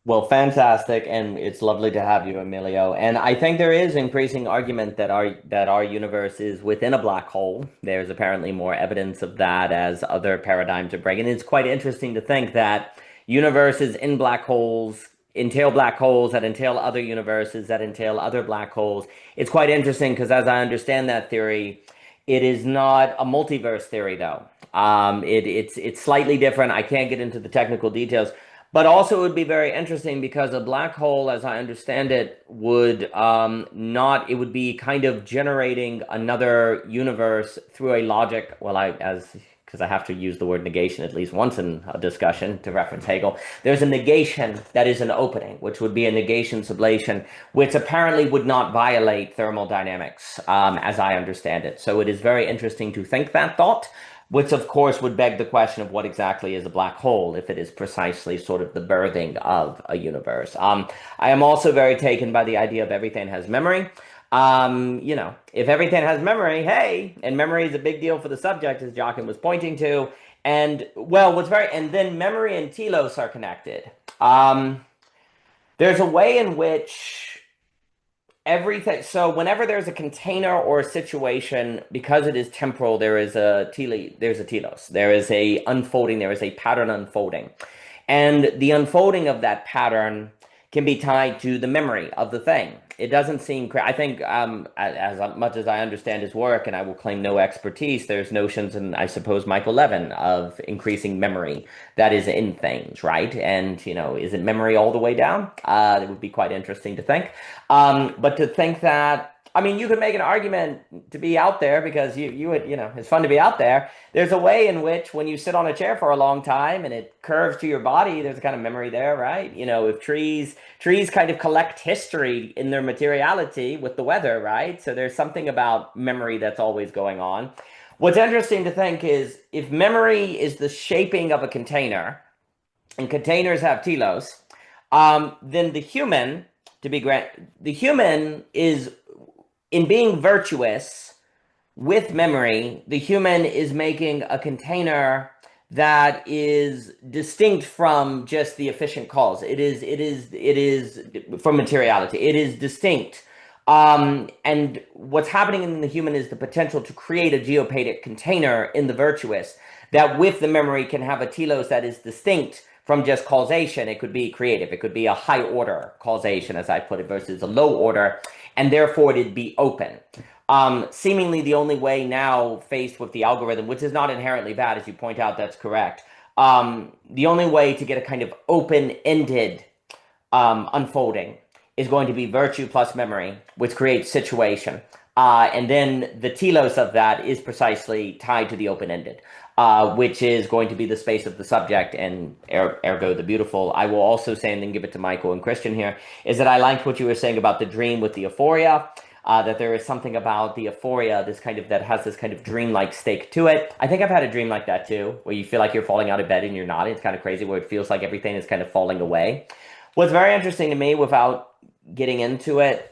Well, fantastic, and it's lovely to have you, Emilio. And I think there is increasing argument that our universe is within a black hole. There's apparently more evidence of that as other paradigms are breaking. It's quite interesting to think that universes in black holes entail black holes that entail other universes that entail other black holes. It's quite interesting because as I understand that theory, it is not a multiverse theory though. It's slightly different. I can't get into the technical details. But also, it would be very interesting because a black hole, as I understand it, would not, it would be kind of generating another universe through a logic. Well, because I have to use the word negation at least once in a discussion to reference Hegel. There's a negation that is an opening, which would be a negation sublation, which apparently would not violate thermodynamics, as I understand it. So it is very interesting to think that thought. Which, of course, would beg the question of what exactly is a black hole if it is precisely sort of the birthing of a universe. I am also very taken by the idea of everything has memory. If everything has memory, hey, and memory is a big deal for the subject, as Jockin was pointing to. And, well, and then memory and telos are connected. There's a way in which everything, so whenever there's a container or a situation, because it is temporal, there's a telos, there is a unfolding, there is a pattern unfolding. And the unfolding of that pattern can be tied to the memory of the thing. It doesn't seem, I think, as much as I understand his work, and I will claim no expertise, there's notions, and I suppose Michael Levin, of increasing memory that is in things, right? And, is it memory all the way down? It would be quite interesting to think. But to think that, you could make an argument to be out there because you would, it's fun to be out there. There's a way in which when you sit on a chair for a long time and it curves to your body, there's a kind of memory there, right? If trees kind of collect history in their materiality with the weather, right? So there's something about memory that's always going on. What's interesting to think is if memory is the shaping of a container and containers have telos, then the human is, in being virtuous with memory, the human is making a container that is distinct from just the efficient cause. It is from materiality. It is distinct. And what's happening in the human is the potential to create a geopadic container in the virtuous that with the memory can have a telos that is distinct from just causation. It could be creative. It could be a high order causation, as I put it, versus a low order. And therefore it'd be open. Seemingly the only way now faced with the algorithm, which is not inherently bad, as you point out, that's correct. The only way to get a kind of open-ended unfolding is going to be virtue plus memory, which creates situation. And then the telos of that is precisely tied to the open-ended, which is going to be the space of the subject and ergo the beautiful. I will also say, and then give it to Michael and Christian here, is that I liked what you were saying about the dream with the euphoria, that there is something about the euphoria, that has this kind of dreamlike stake to it. I think I've had a dream like that too, where you feel like you're falling out of bed and you're not. It's kind of crazy, where it feels like everything is kind of falling away. What's very interesting to me, without getting into it,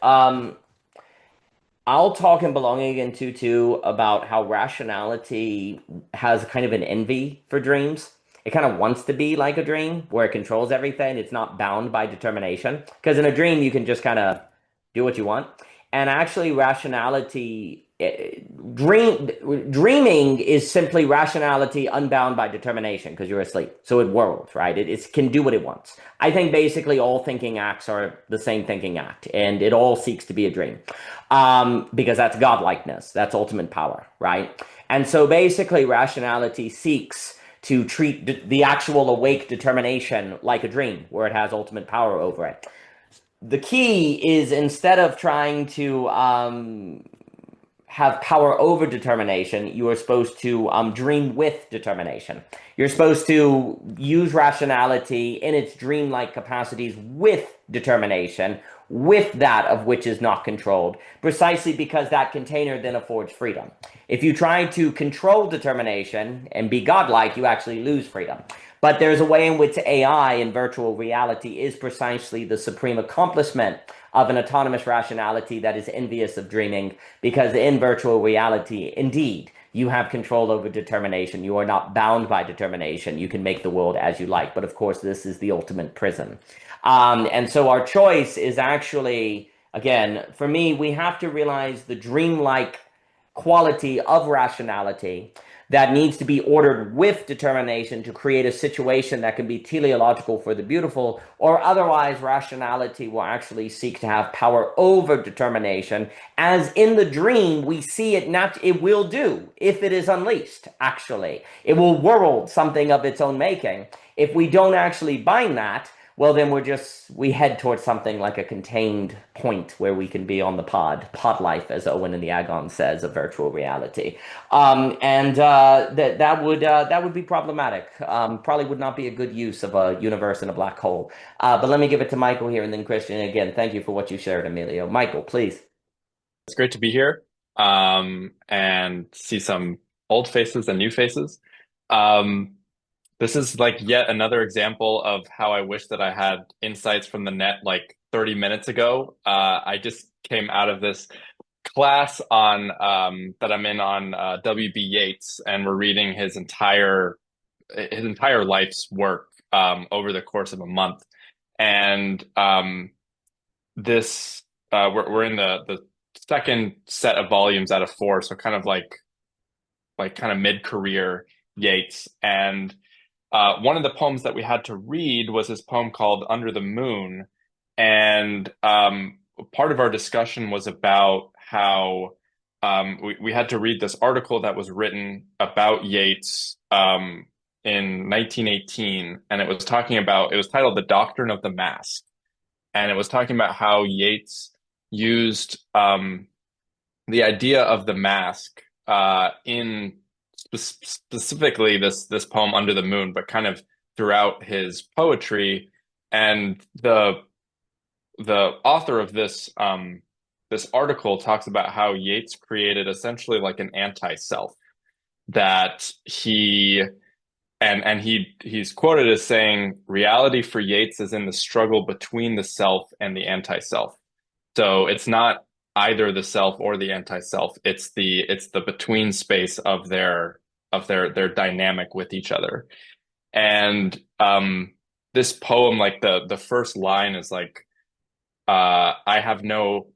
I'll talk in Belonging Again too about how rationality has kind of an envy for dreams. It kind of wants to be like a dream where it controls everything. It's not bound by determination. Because in a dream, you can just kind of do what you want. And actually, rationality, dreaming is simply rationality unbound by determination because you're asleep. So it whirls, right? It can do what it wants. I think basically all thinking acts are the same thinking act, and it all seeks to be a dream because that's godlikeness. That's ultimate power, right? And so basically rationality seeks to treat the actual awake determination like a dream where it has ultimate power over it. The key is, instead of trying to have power over determination, you are supposed to dream with determination. You're supposed to use rationality in its dreamlike capacities with determination, with that of which is not controlled, precisely because that container then affords freedom. If you try to control determination and be godlike, you actually lose freedom. But there's a way in which AI in virtual reality is precisely the supreme accomplishment of an autonomous rationality that is envious of dreaming, because in virtual reality, indeed, you have control over determination. You are not bound by determination. You can make the world as you like. But of course, this is the ultimate prison. And so our choice is actually, again, for me, we have to realize the dreamlike quality of rationality that needs to be ordered with determination to create a situation that can be teleological for the beautiful, or otherwise rationality will actually seek to have power over determination, as in the dream we see it will do if it is unleashed. Actually, it will world something of its own making. If we don't actually bind that, well, then we head towards something like a contained point where we can be on the pod life, as Owen in the Agon says, of virtual reality. That would be problematic. Probably would not be a good use of a universe in a black hole. But let me give it to Michael here and then Christian. Again, thank you for what you shared, Emilio. Michael, please. It's great to be here and see some old faces and new faces. This is like yet another example of how I wish that I had insights from the net like 30 minutes ago. I just came out of this class on that I'm in on W.B. Yeats, and we're reading his entire life's work over the course of a month. And this we're in the second set of volumes out of four, so kind of like kind of mid-career Yeats. And one of the poems that we had to read was this poem called Under the Moon. And part of our discussion was about how we had to read this article that was written about Yeats in 1918. And it was titled The Doctrine of the Mask. And it was talking about how Yeats used the idea of the mask in specifically this poem Under the Moon, but kind of throughout his poetry. And the author of this article talks about how Yeats created essentially like an anti-self, that he's quoted as saying, reality for Yeats is in the struggle between the self and the anti-self. So it's not either the self or the anti-self. It's the between space of their dynamic with each other. And this poem, like the first line is like, I have no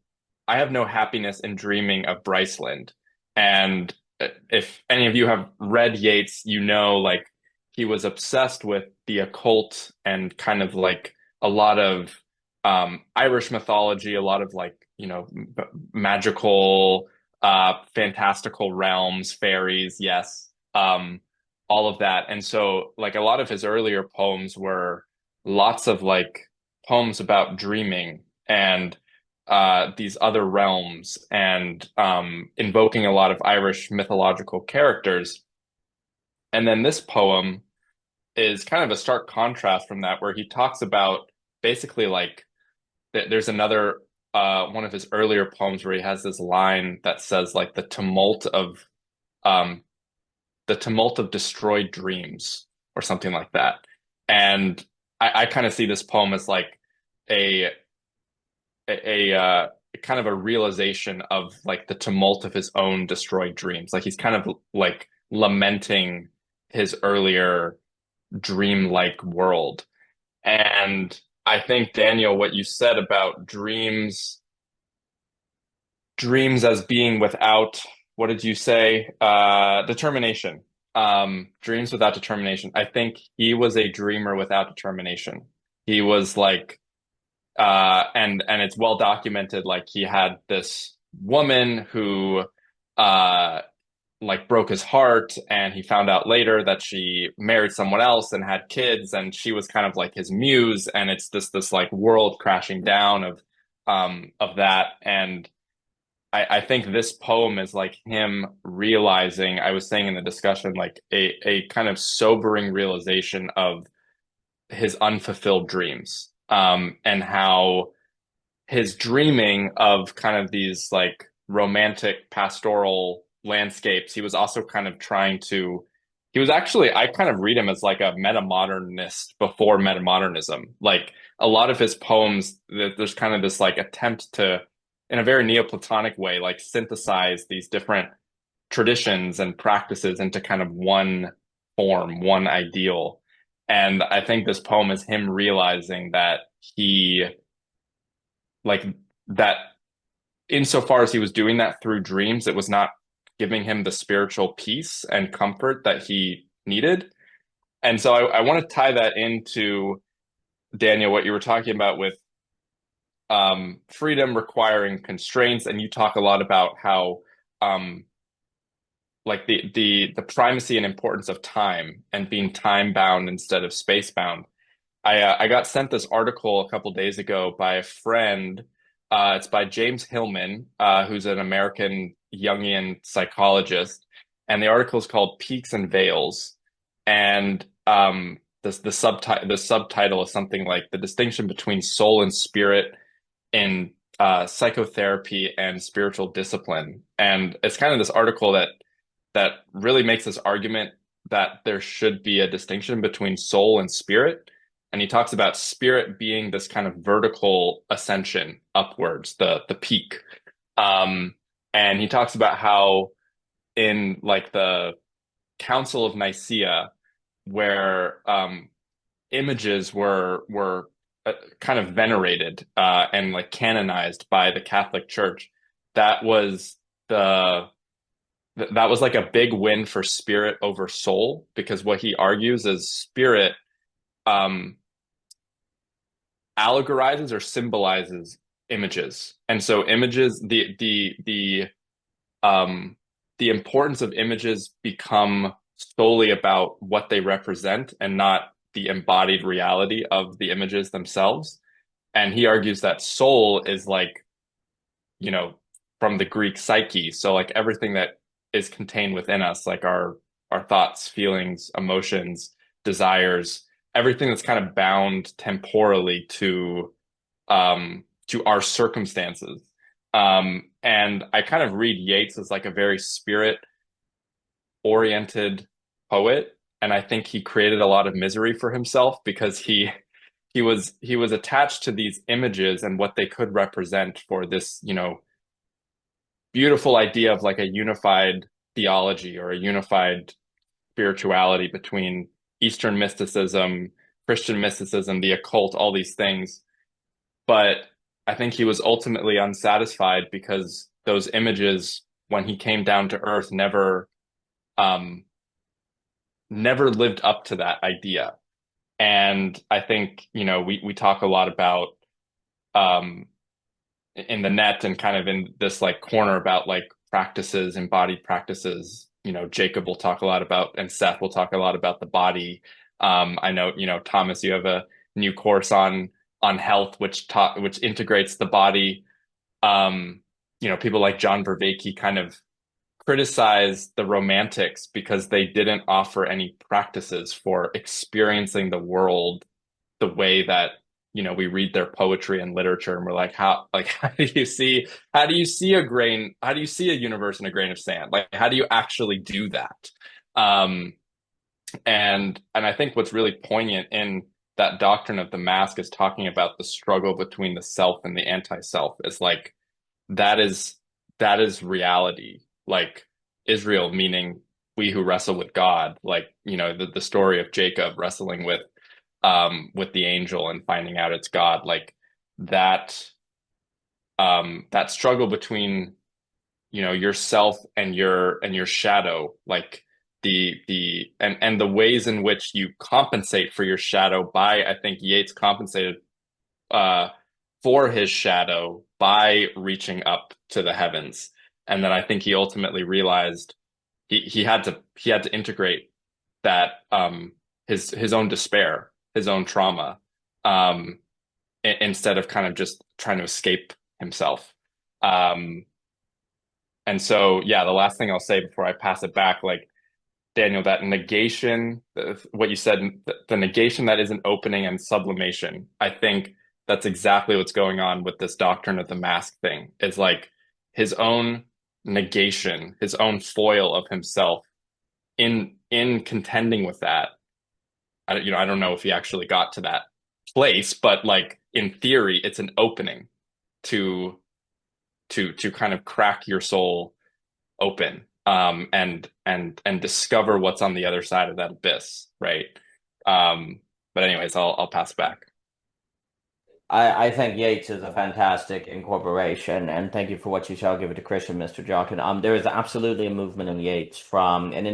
happiness in dreaming of Bryceland. And if any of you have read Yeats, you know, like he was obsessed with the occult and kind of like a lot of Irish mythology, a lot of like, you know, magical, fantastical realms, fairies, yes, all of that. And so like a lot of his earlier poems were lots of like poems about dreaming and these other realms, and invoking a lot of Irish mythological characters. And then this poem is kind of a stark contrast from that, where he talks about basically like there's another one of his earlier poems where he has this line that says like the tumult of destroyed dreams, or something like that. And I kind of see this poem as like a kind of a realization of like the tumult of his own destroyed dreams. Like he's kind of like lamenting his earlier dream-like world. And I think, Daniel, what you said about dreams as being without, what did you say? Determination. Dreams without determination. I think he was a dreamer without determination. He was like, and it's well documented, like he had this woman who like broke his heart, and he found out later that she married someone else and had kids, and she was kind of like his muse, and it's this like world crashing down of that. And I think this poem is like him realizing, I was saying in the discussion, like a kind of sobering realization of his unfulfilled dreams, and how his dreaming of kind of these like romantic pastoral landscapes, he was also kind of trying to, he was actually, I kind of read him as like a metamodernist before metamodernism. Like a lot of his poems, there's kind of this like attempt to, in a very Neoplatonic way, like synthesize these different traditions and practices into kind of one form, one ideal. And I think this poem is him realizing that he, like, that insofar as he was doing that through dreams, it was not giving him the spiritual peace and comfort that he needed. And so I want to tie that into, Daniel, what you were talking about with freedom requiring constraints. And you talk a lot about how like the primacy and importance of time and being time bound instead of space bound. I got sent this article a couple days ago by a friend. It's by James Hillman, who's an American Jungian psychologist, and the article is called "Peaks and Veils." And the subtitle is something like "The Distinction Between Soul and Spirit in Psychotherapy and Spiritual Discipline." And it's kind of this article that really makes this argument that there should be a distinction between soul and spirit. And he talks about spirit being this kind of vertical ascension upwards, the peak. And he talks about how in like the Council of Nicaea, where images were kind of venerated and like canonized by the Catholic Church, that was like a big win for spirit over soul, because what he argues is spirit allegorizes or symbolizes images. And so images, the importance of images become solely about what they represent and not the embodied reality of the images themselves. And he argues that soul is like, from the Greek psyche. So like everything that is contained within us, like our thoughts, feelings, emotions, desires, everything that's kind of bound temporally to our circumstances. And I kind of read Yeats as like a very spirit oriented poet, and I think he created a lot of misery for himself because he was attached to these images and what they could represent for this, beautiful idea of like a unified theology or a unified spirituality between Eastern mysticism, Christian mysticism, the occult, all these things. But I think he was ultimately unsatisfied because those images, when he came down to earth, never lived up to that idea. And I think, we talk a lot about in the net and kind of in this like corner about like practices, embodied practices. Jacob will talk a lot about, and Seth will talk a lot about the body. I know, Thomas, you have a new course on health, which integrates the body. People like John Vervaeke kind of criticize the Romantics because they didn't offer any practices for experiencing the world the way that we read their poetry and literature, and we're like, how do you see a universe in a grain of sand? Like, how do you actually do that? And I think what's really poignant in that doctrine of the mask is talking about the struggle between the self and the anti-self. Is like that is reality. Like Israel, meaning we who wrestle with God. Like the story of Jacob wrestling with the angel and finding out it's God. Like that struggle between yourself and your shadow, like and the ways in which you compensate for your shadow by, I think Yeats compensated for his shadow by reaching up to the heavens. And then I think he ultimately realized he had to integrate that his own despair, his own trauma, instead of kind of just trying to escape himself. And so, yeah, the last thing I'll say before I pass it back, like Daniel, that negation, what you said, the negation that is an opening and sublimation, I think that's exactly what's going on with this doctrine of the mask thing. It's like his own negation, his own foil of himself in contending with that. I don't know if he actually got to that place, but like in theory, it's an opening to kind of crack your soul open, and discover what's on the other side of that abyss, right? But anyways, I'll pass back. I think Yates is a fantastic incorporation, and thank you for what you shall give it to Christian, Mr. Jockin. There is absolutely a movement in Yates from an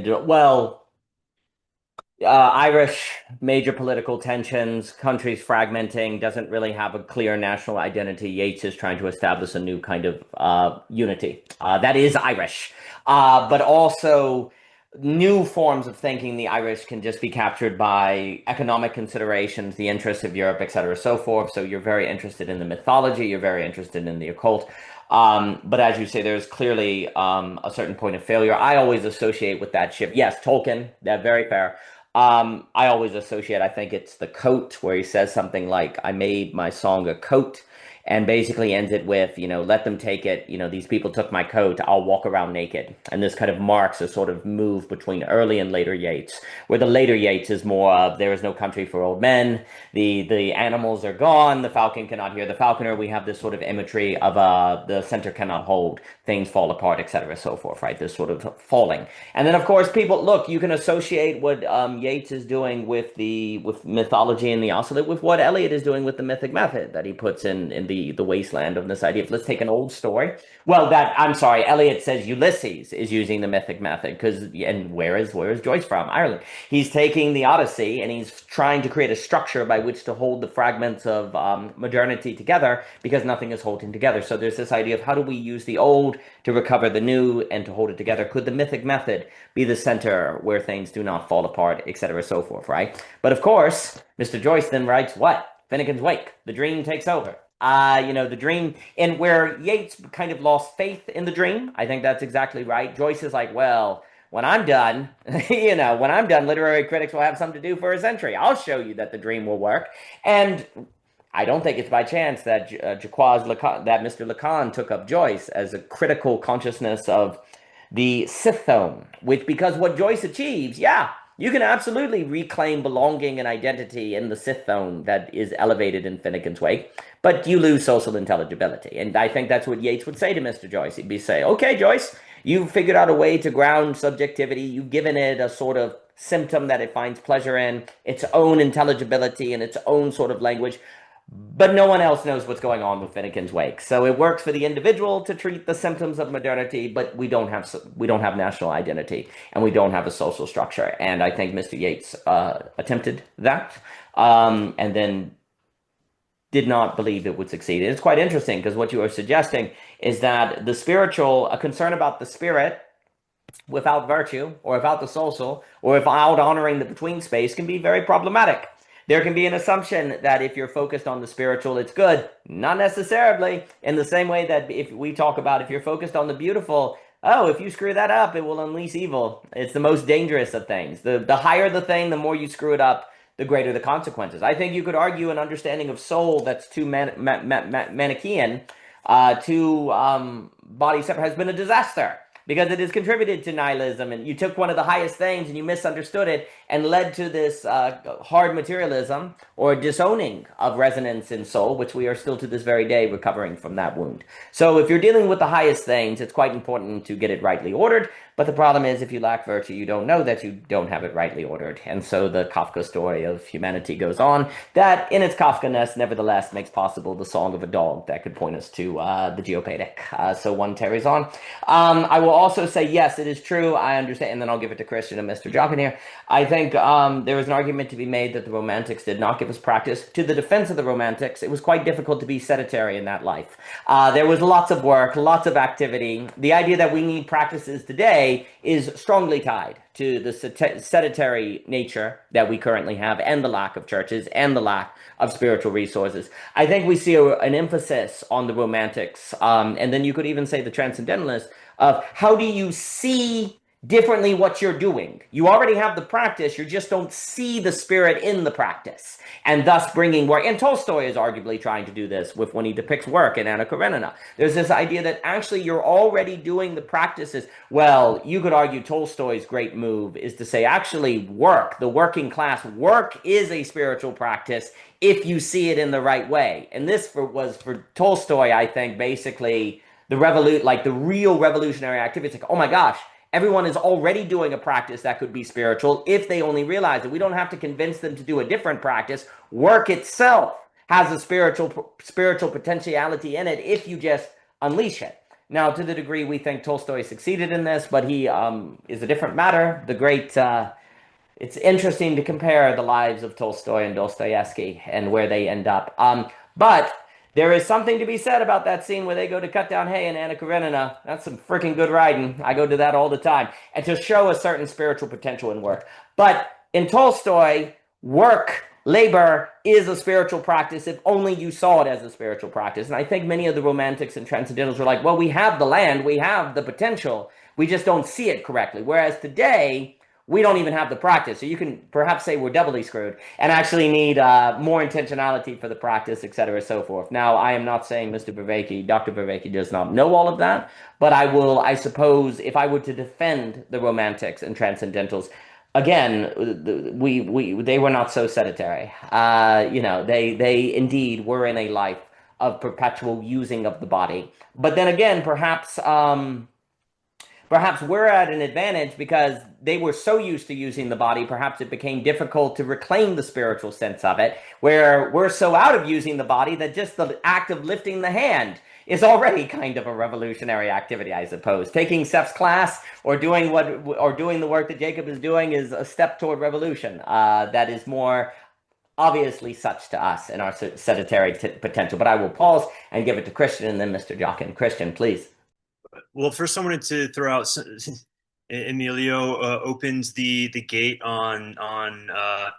Irish major political tensions, countries fragmenting, doesn't really have a clear national identity. Yates is trying to establish a new kind of unity that is Irish, but also new forms of thinking. The Irish can just be captured by economic considerations, the interests of Europe, etc., so forth. So you're very interested in the mythology, you're very interested in the occult. But as you say, there's clearly a certain point of failure. I always associate with that ship. Yes, Tolkien, that very fair. I always associate, I think it's the coat, where he says something like, I made my song a coat, and basically ends it with, let them take it, these people took my coat, I'll walk around naked. And this kind of marks a sort of move between early and later Yeats, where the later Yeats is more of, there is no country for old men, the animals are gone, the falcon cannot hear the falconer. We have this sort of imagery of the center cannot hold, things fall apart, etc., so forth, right? This sort of falling. And then, of course, you can associate what Yeats is doing with mythology and the oscillate with what Eliot is doing with the mythic method that he puts in the wasteland of this idea of, let's take an old story. Well, Eliot says Ulysses is using the mythic method and where is Joyce from? Ireland. He's taking the Odyssey and he's trying to create a structure by which to hold the fragments of modernity together, because nothing is holding together. So there's this idea of, how do we use the old to recover the new and to hold it together? Could the mythic method be the center where things do not fall apart, etc., so forth, right? But of course, Mr. Joyce then writes what? Finnegan's Wake. The dream takes over. The dream, and where Yeats kind of lost faith in the dream, I think that's exactly right. Joyce is like, well, when I'm done, literary critics will have something to do for a century. I'll show you that the dream will work. And I don't think it's by chance that that Mr. Lacan took up Joyce as a critical consciousness of the Sithome, because what Joyce achieves, you can absolutely reclaim belonging and identity in the Sithome that is elevated in Finnegan's Wake, but you lose social intelligibility. And I think that's what Yeats would say to Mr. Joyce. He'd say, okay, Joyce, you've figured out a way to ground subjectivity. You've given it a sort of symptom that it finds pleasure in, its own intelligibility and its own sort of language. But no one else knows what's going on with Finnegan's Wake. So it works for the individual to treat the symptoms of modernity, but we don't have national identity, and we don't have a social structure. And I think Mr. Yeats attempted that, and then did not believe it would succeed. It's quite interesting, because what you are suggesting is that a concern about the spirit without virtue, or without the social, or without honoring the between space, can be very problematic. There can be an assumption that if you're focused on the spiritual, it's good. Not necessarily. In the same way that if you're focused on the beautiful, if you screw that up, it will unleash evil. It's the most dangerous of things. The higher the thing, the more you screw it up, the greater the consequences. I think you could argue an understanding of soul that's too Manichaean, too body separate, has been a disaster, because it has contributed to nihilism, and you took one of the highest things and you misunderstood it and led to this hard materialism, or disowning of resonance in soul, which we are still to this very day recovering from that wound. So if you're dealing with the highest things, it's quite important to get it rightly ordered. But the problem is, if you lack virtue, you don't know that you don't have it rightly ordered. And so the Kafka story of humanity goes on, that in its Kafka-ness nevertheless makes possible the song of a dog that could point us to the Geopadic. So one carries on. I will also say, yes, it is true. I understand. And then I'll give it to Christian and Mr. Jockin here. I think there is an argument to be made that the Romantics did not give us practice. To the defense of the Romantics, it was quite difficult to be sedentary in that life. There was lots of work, lots of activity. The idea that we need practices today is strongly tied to the sedentary nature that we currently have and the lack of churches and the lack of spiritual resources. I think we see an emphasis on the romantics, and then you could even say the transcendentalists, of how do you see differently what you're doing. You already have the practice, you just don't see the spirit in the practice, and thus bringing work. And Tolstoy is arguably trying to do this with when he depicts work in Anna Karenina. There's this idea that actually you're already doing the practices. Well, you could argue Tolstoy's great move is to say actually work, the working class, work is a spiritual practice if you see it in the right way. And this was for Tolstoy, I think, basically the real revolutionary activity. It's like, oh my gosh, everyone is already doing a practice that could be spiritual if they only realize it. We don't have to convince them to do a different practice. Work itself has a spiritual potentiality in it if you just unleash it. Now, to the degree we think Tolstoy succeeded in this, but he is a different matter. It's interesting to compare the lives of Tolstoy and Dostoevsky and where they end up. But there is something to be said about that scene where they go to cut down hay in Anna Karenina. That's some freaking good writing. I go to that all the time. And to show a certain spiritual potential in work. But in Tolstoy, work, labor, is a spiritual practice if only you saw it as a spiritual practice. And I think many of the romantics and transcendentals were like, well, we have the land, we have the potential, we just don't see it correctly. Whereas today, we don't even have the practice. So you can perhaps say we're doubly screwed and actually need more intentionality for the practice, et cetera, so forth. Now, I am not saying Dr. Vervaeke does not know all of that, but I suppose, if I were to defend the romantics and transcendentals, again, they were not so sedentary. They indeed were in a life of perpetual using of the body. But then again, perhaps we're at an advantage because they were so used to using the body, perhaps it became difficult to reclaim the spiritual sense of it, where we're so out of using the body that just the act of lifting the hand is already kind of a revolutionary activity, I suppose. Taking Seth's class or doing the work that Jacob is doing is a step toward revolution that is more obviously such to us in our sedentary potential. But I will pause and give it to Christian and then Mr. Jockin. Christian, please. Well, first I wanted to throw out Emilio opens the gate on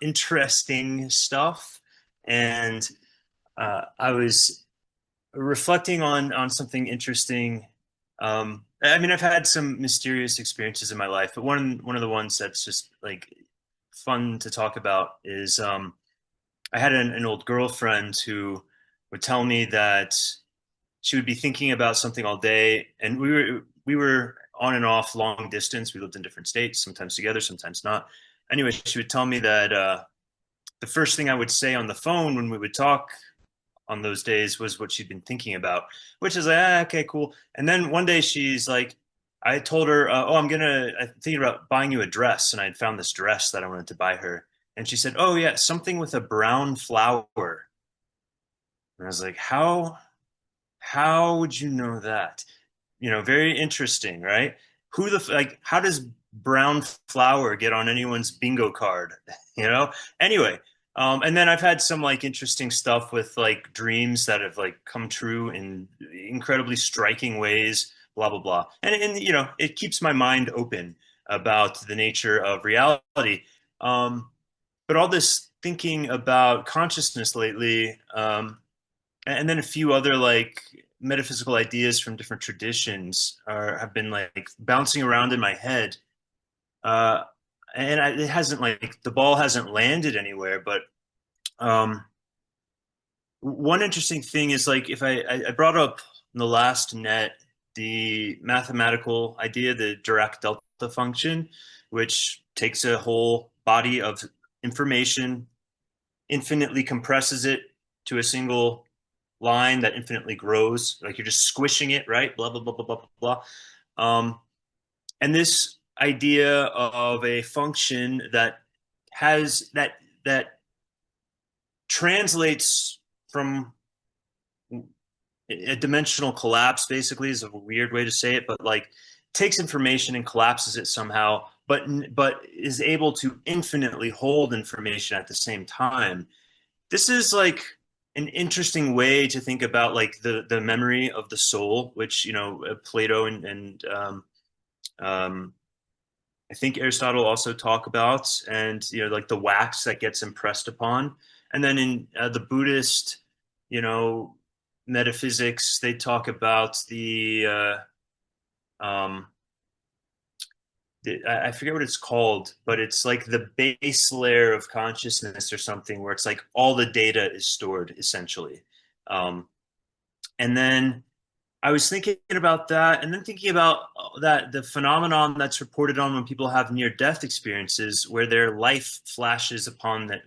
interesting stuff, and I was reflecting on something interesting. I mean, I've had some mysterious experiences in my life, but one of the ones that's just like fun to talk about is I had an old girlfriend who would tell me that she would be thinking about something all day, and we were on and off long distance. We lived in different states, sometimes together, sometimes not. Anyway, she would tell me that the first thing I would say on the phone when we would talk on those days was what she'd been thinking about, which is like, okay, cool. And then one day she's like, I told her, I'm thinking about buying you a dress, and I'd found this dress that I wanted to buy her. And she said, oh yeah, something with a brown flower. And I was like, how would you know that? Very interesting, right? How does brown flower get on anyone's bingo card? Anyway, and then I've had some interesting stuff with dreams that have come true in incredibly striking ways, blah blah blah. And it keeps my mind open about the nature of reality. But all this thinking about consciousness lately, and then a few other metaphysical ideas from different traditions have been bouncing around in my head, and it hasn't the ball hasn't landed anywhere. But one interesting thing is if I brought up in the last net the mathematical idea, the Dirac delta function, which takes a whole body of information, infinitely compresses it to a single line that infinitely grows, you're just squishing it, right? Blah blah blah blah blah blah. And this idea of a function that has that translates from a dimensional collapse, basically, is a weird way to say it, but takes information and collapses it somehow, but is able to infinitely hold information at the same time. This is an interesting way to think about the memory of the soul, which Plato and I think Aristotle also talk about, and like the wax that gets impressed upon. And then in the Buddhist, you know, metaphysics, they talk about um, I forget what it's called, but it's like the base layer of consciousness or something, where it's like all the data is stored essentially. Um, and then I was thinking about that, and then thinking about that the phenomenon that's reported on when people have near-death experiences, where their life flashes upon that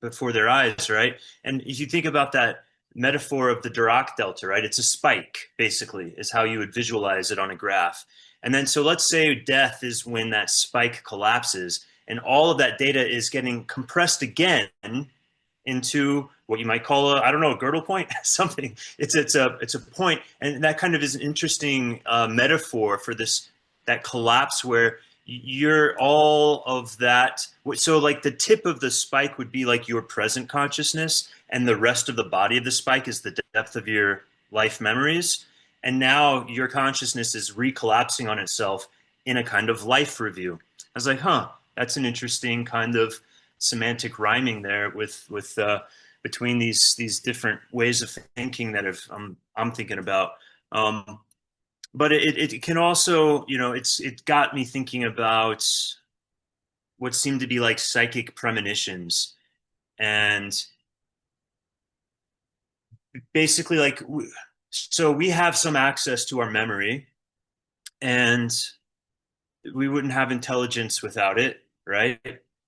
before their eyes, right? And if you think about that metaphor of the Dirac delta, right? It's a spike, basically, is how you would visualize it on a graph. And then, so let's say death is when that spike collapses, and all of that data is getting compressed again into what you might call I don't know, a Gödel point, something. It's a point, and that kind of is an interesting metaphor for that collapse where you're all of that. So like the tip of the spike would be like your present consciousness, and the rest of the body of the spike is the depth of your life memories. And now your consciousness is recollapsing on itself in a kind of life review. I was like, that's an interesting kind of semantic rhyming there with between these different ways of thinking that I'm thinking about. But it can also, it got me thinking about what seemed to be like psychic premonitions, and basically like so we have some access to our memory, and we wouldn't have intelligence without it, right?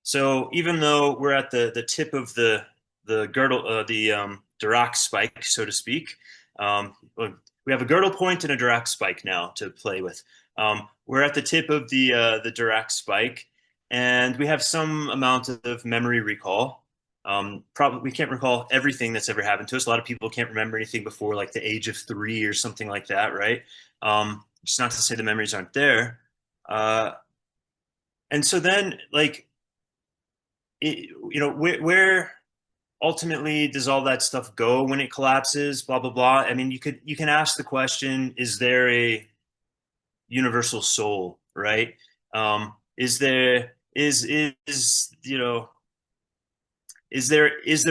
So even though we're at the tip of the Gödel, the Dirac spike, so to speak, we have a Gödel point and a Dirac spike now to play with. We're at the tip of the Dirac spike, and we have some amount of memory recall. Probably we can't recall everything that's ever happened to us. A lot of people can't remember anything before like the age of 3 or something like that, right? Just not to say the memories aren't there. And so then, like, where ultimately does all that stuff go when it collapses? Blah blah blah. I mean, you can ask the question: is there a universal soul? Right? Is there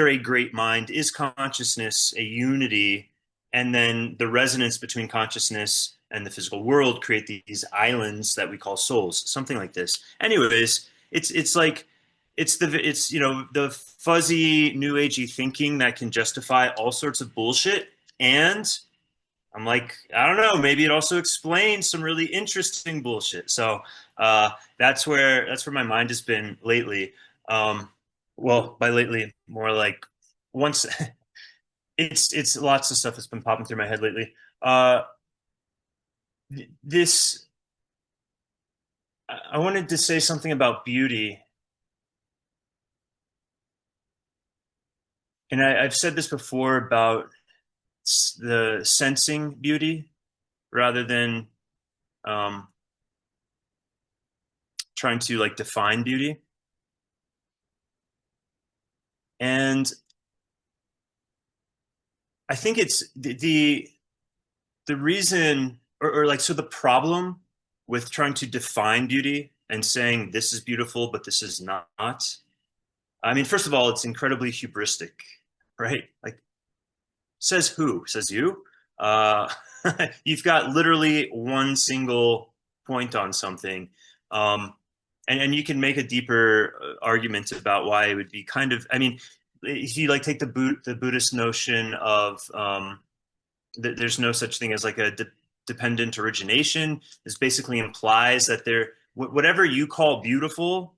a great mind? Is consciousness a unity? And then the resonance between consciousness and the physical world create these islands that we call souls, something like this. Anyways, it's like it's the fuzzy new agey thinking that can justify all sorts of bullshit. And I'm like, I don't know, maybe it also explains some really interesting bullshit. So that's where my mind has been lately. Well, by lately, more like once. It's lots of stuff that's been popping through my head lately. This I wanted to say something about beauty, and I've said this before about the sensing beauty rather than trying to like define beauty. And I think it's the reason, or like, so the problem with trying to define beauty and saying this is beautiful but this is not, I mean, first of all, it's incredibly hubristic, right? Like, says who? Says you? You've got literally one single point on something, and you can make a deeper argument about why it would be kind of, I mean, if you like take the Buddhist notion of there's no such thing as like a dependent origination. This basically implies that whatever you call beautiful,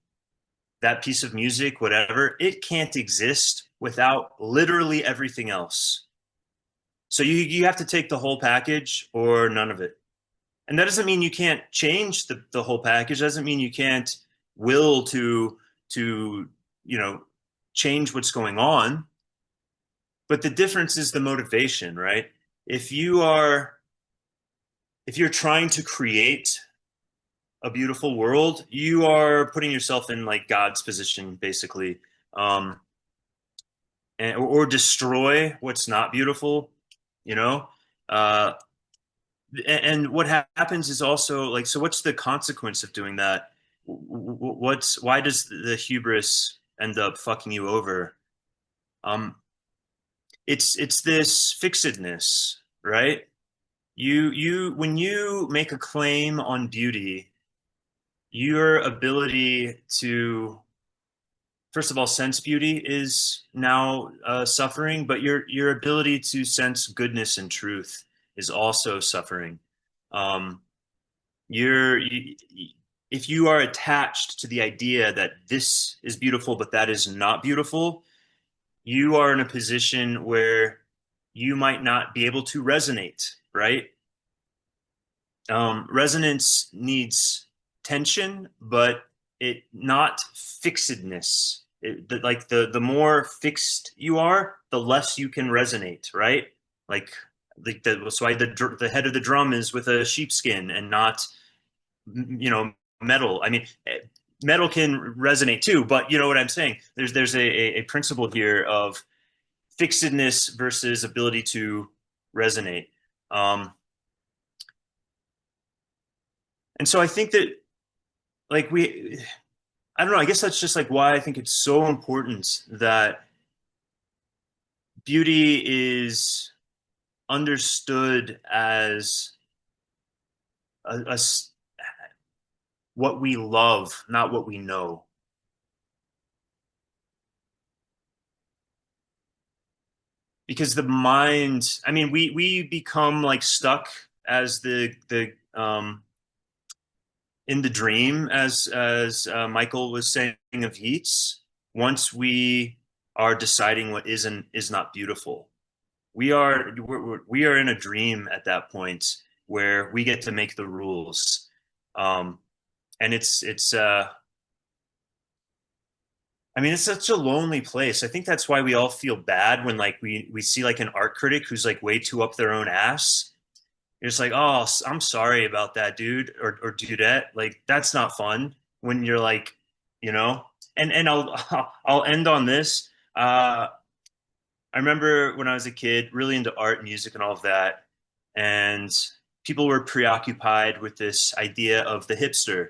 that piece of music, whatever, it can't exist without literally everything else. So you have to take the whole package or none of it. And that doesn't mean you can't change the whole package. That doesn't mean you can't will to change what's going on. But the difference is the motivation, right? If you're trying to create a beautiful world, you are putting yourself in like God's position, basically, or destroy what's not beautiful, and what happens is also like, so what's the consequence of doing that? why does the hubris end up fucking you over? It's this fixedness, right? You when you make a claim on beauty, your ability to, first of all, sense beauty is now suffering, but your ability to sense goodness and truth is also suffering. Um, if you are attached to the idea that this is beautiful but that is not beautiful, you are in a position where you might not be able to resonate, right? Resonance needs tension, but it not fixedness. Like the more fixed you are, the less you can resonate, right? Like that's why the head of the drum is with a sheepskin and not, metal. I mean, metal can resonate too, but you know what I'm saying? There's a principle here of fixedness versus ability to resonate. And so I think that, like, I don't know, I guess that's just like why I think it's so important that beauty is understood as what we love, not what we know. Because the mind, I mean, we become like stuck as the in the dream, as Michael was saying of Yeats. Once we are deciding what is and is not beautiful, we are in a dream at that point where we get to make the rules, and it's I mean, it's such a lonely place. I think that's why we all feel bad when like we see like an art critic who's like way too up their own ass. You're just like, oh, I'm sorry about that, dude or dudette. Like that's not fun when you're like, And I'll end on this. I remember when I was a kid, really into art, music, and all of that, and people were preoccupied with this idea of the hipster.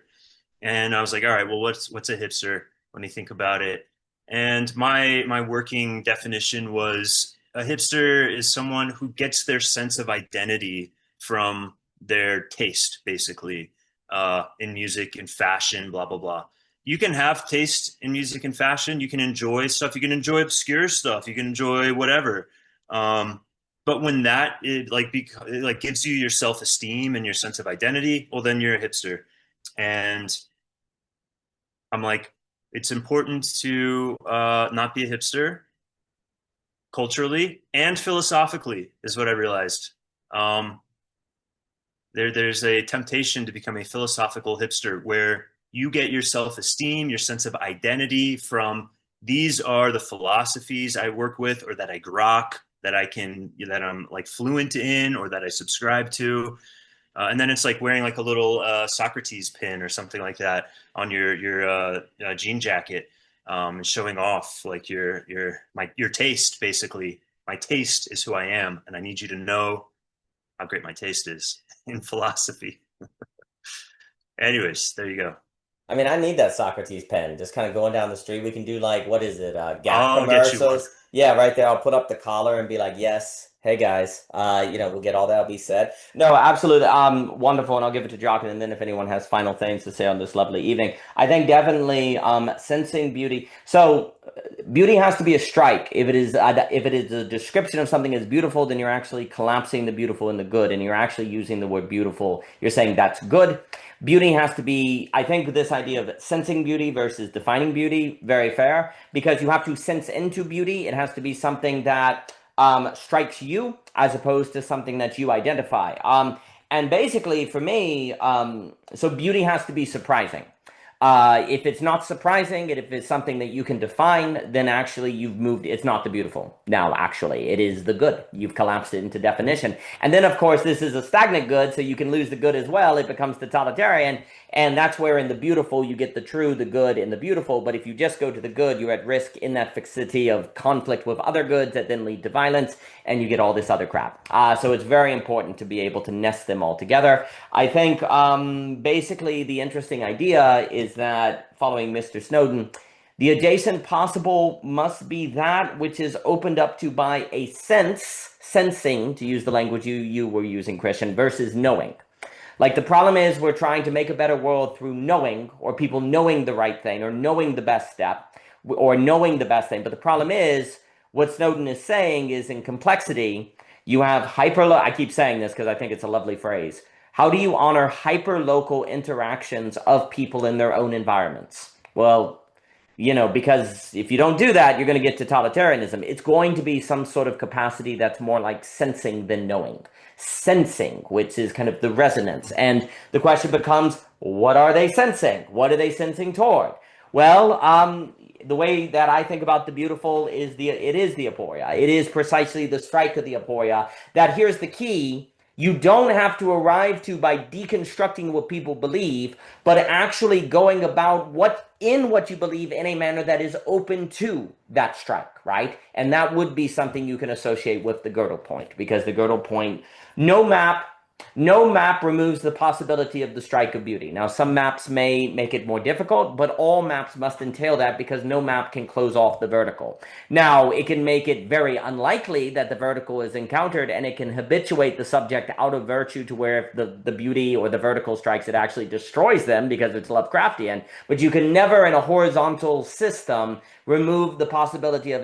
And I was like, all right, well, what's a hipster when you think about it? And my working definition was a hipster is someone who gets their sense of identity from their taste, basically, in music and fashion, blah, blah, blah. You can have taste in music and fashion. You can enjoy stuff. You can enjoy obscure stuff. You can enjoy whatever. But when that it gives you your self-esteem and your sense of identity, well, then you're a hipster. And I'm like, it's important to not be a hipster culturally and philosophically, is what I realized. There's a temptation to become a philosophical hipster where you get your self-esteem, your sense of identity from these are the philosophies I work with or that I grok, that I'm like fluent in or that I subscribe to. And then it's like wearing like a little Socrates pin or something like that on your jean jacket, and showing off like your taste. Basically, my taste is who I am, and I need you to know how great my taste is in philosophy. Anyways, there you go. I mean, I need that Socrates pen. Just kind of going down the street. We can do like, what is it? Gap I'll get you one. commercials. Yeah, right there. I'll put up the collar and be like, yes, hey guys. We'll get all that'll be said. No, absolutely. Wonderful. And I'll give it to Jockin. And then if anyone has final things to say on this lovely evening, I think definitely sensing beauty. So beauty has to be a strike. If it is a description of something as beautiful, then you're actually collapsing the beautiful and the good, and you're actually using the word beautiful. You're saying that's good. Beauty has to be, I think, this idea of sensing beauty versus defining beauty, very fair, because you have to sense into beauty. It has to be something that strikes you as opposed to something that you identify. And basically, for me, so beauty has to be surprising. If it's not surprising, and if it's something that you can define, then actually you've moved, it's not the beautiful. Now, actually, it is the good. You've collapsed it into definition. And then, of course, this is a stagnant good, so you can lose the good as well. It becomes totalitarian. And that's where in the beautiful, you get the true, the good, and the beautiful. But if you just go to the good, you're at risk in that fixity of conflict with other goods that then lead to violence. and you get all this other crap. So it's very important to be able to nest them all together. I think basically the interesting idea is that following Mr. Snowden, the adjacent possible must be that which is opened up to by a sensing, to use the language you were using, Christian, versus knowing. Like the problem is we're trying to make a better world through knowing, or people knowing the right thing, or knowing the best step, or knowing the best thing. But the problem is what Snowden is saying is in complexity, you have I keep saying this because I think it's a lovely phrase. How do you honor hyper-local interactions of people in their own environments? Well, because if you don't do that, you're going to get totalitarianism. It's going to be some sort of capacity that's more like sensing than knowing. Sensing, which is kind of the resonance. And the question becomes, what are they sensing? What are they sensing toward? Well, the way that I think about the beautiful is it is the aporia. It is precisely the strike of the aporia. That here's the key. You don't have to arrive to by deconstructing what people believe, but actually going about what you believe in a manner that is open to that strike, right? And that would be something you can associate with the Gödel point, because the Gödel point, no map removes the possibility of the strike of beauty. Now, some maps may make it more difficult, but all maps must entail that because no map can close off the vertical. Now, it can make it very unlikely that the vertical is encountered, and it can habituate the subject out of virtue to where if the beauty or the vertical strikes, it actually destroys them because it's Lovecraftian. But you can never in a horizontal system remove the possibility of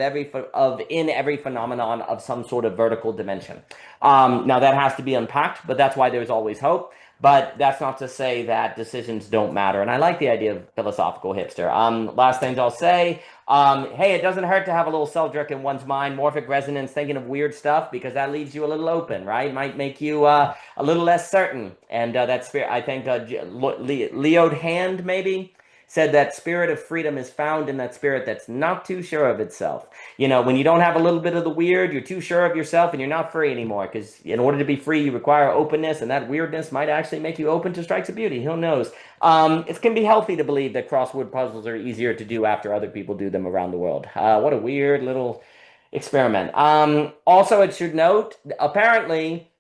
in every phenomenon of some sort of vertical dimension. Now that has to be unpacked, but that's why there's always hope. But that's not to say that decisions don't matter. And I like the idea of philosophical hipster. Last things I'll say, hey, it doesn't hurt to have a little Seldrick in one's mind, morphic resonance, thinking of weird stuff, because that leaves you a little open, right? It might make you a little less certain. And that's, I think, Leod Hand, maybe, said that spirit of freedom is found in that spirit that's not too sure of itself. When you don't have a little bit of the weird, you're too sure of yourself and you're not free anymore, because in order to be free, you require openness, and that weirdness might actually make you open to strikes of beauty. Who knows? It can be healthy to believe that crossword puzzles are easier to do after other people do them around the world. What a weird little experiment. Also, it should note, apparently,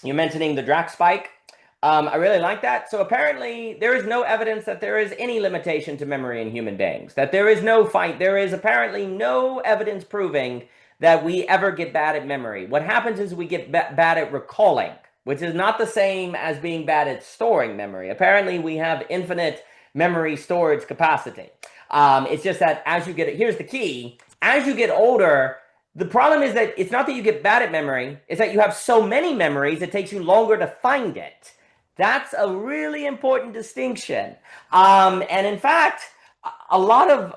you're mentioning the Drac spike. I really like that. So apparently there is no evidence that there is any limitation to memory in human beings, that there is no fight. There is apparently no evidence proving that we ever get bad at memory. What happens is we get bad at recalling, which is not the same as being bad at storing memory. Apparently we have infinite memory storage capacity. It's just that here's the key, as you get older, the problem is that it's not that you get bad at memory, it's that you have so many memories, it takes you longer to find it. That's a really important distinction. And in fact, a lot of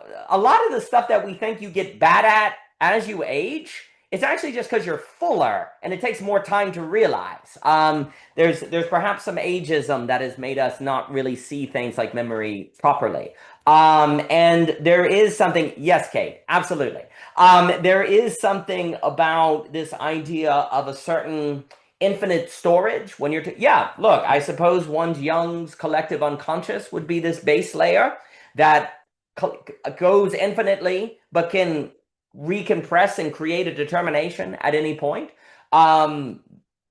the stuff that we think you get bad at as you age, it's actually just because you're fuller and it takes more time to realize. There's perhaps some ageism that has made us not really see things like memory properly. And there is something, yes, Kate, absolutely. There is something about this idea of a certain infinite storage when look, I suppose Jung's collective unconscious would be this base layer that goes infinitely but can recompress and create a determination at any point.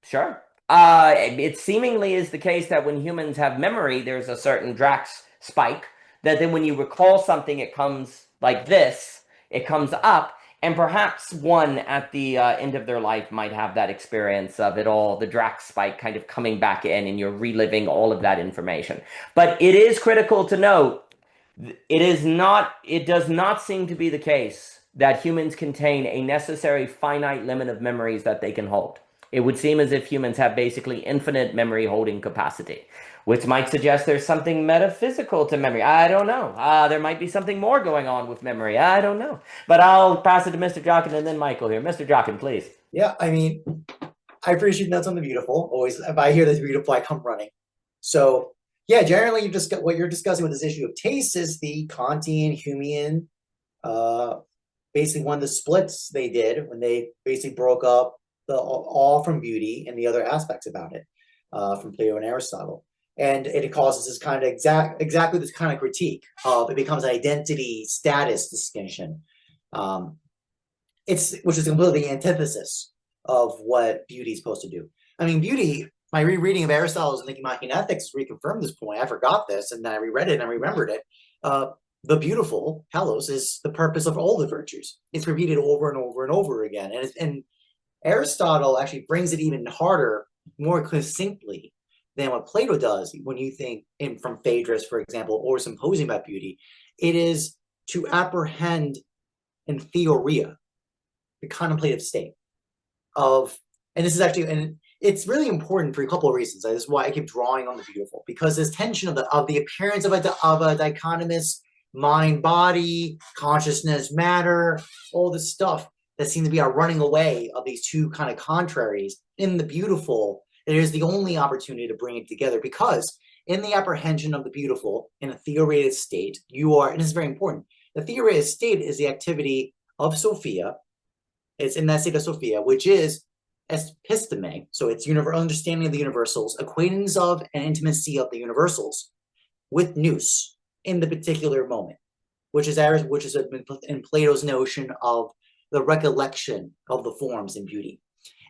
Sure. It seemingly is the case that when humans have memory, there's a certain Drax spike that then when you recall something, it comes like this, it comes up. And perhaps one at the end of their life might have that experience of it all, the Drax spike kind of coming back in and you're reliving all of that information. But it is critical to note, it does not seem to be the case that humans contain a necessary finite limit of memories that they can hold. It would seem as if humans have basically infinite memory holding capacity, which might suggest there's something metaphysical to memory. I don't know. There might be something more going on with memory. I don't know. But I'll pass it to Mr. Jockin and then Michael here. Mr. Jockin, please. Yeah, I mean, I appreciate that's on the beautiful. Always, if I hear the beautiful, I come running. So, yeah, generally, what you're discussing with this issue of taste is the Kantian, Humean, basically one of the splits they did when they basically broke up the all from beauty and the other aspects about it from Plato and Aristotle. And it causes this kind of exactly this kind of critique of it becomes an identity status distinction. Which is completely antithesis of what beauty is supposed to do. I mean, beauty, my rereading of Aristotle's Nicomachean Ethics reconfirmed this point. I forgot this, and then I reread it and I remembered it. The beautiful, telos, is the purpose of all the virtues. It's repeated over and over and over again. And Aristotle actually brings it even harder, more succinctly than what Plato does when you think from Phaedrus, for example, or Symposium about beauty. It is to apprehend in theoria, the contemplative state of, and this is actually, and it's really important for a couple of reasons. This is why I keep drawing on the beautiful, because this tension of the appearance of a dichotomous mind, body, consciousness, matter, all this stuff that seems to be our running away of these two kind of contraries in the beautiful. It is the only opportunity to bring it together, because in the apprehension of the beautiful in a theoretic state, you are, and this is very important, the theoretic state is the activity of Sophia. It's in that state of Sophia, which is episteme, so it's understanding of the universals, acquaintance of and intimacy of the universals with nous in the particular moment, which is in Plato's notion of the recollection of the forms in beauty.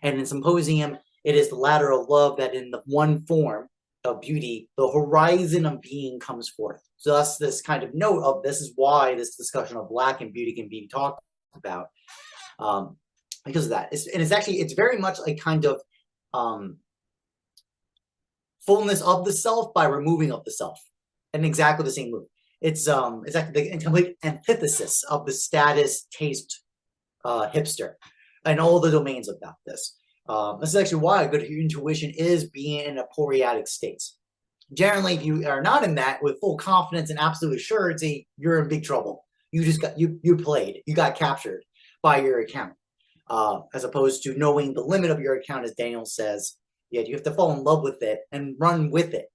And in Symposium, it is the ladder of love that in the one form of beauty, the horizon of being comes forth. So that's this kind of note of, this is why this discussion of black and beauty can be talked about, because of that. It's very much a kind of fullness of the self by removing of the self, and exactly the same move. It's actually the complete antithesis of the status, taste, hipster, and all the domains about this. This is actually why a good intuition is being in a poietic state. Generally, if you are not in that with full confidence and absolute surety, you're in big trouble. You just got you played, you got captured by your account, as opposed to knowing the limit of your account, as Daniel says. Yeah, you have to fall in love with it and run with it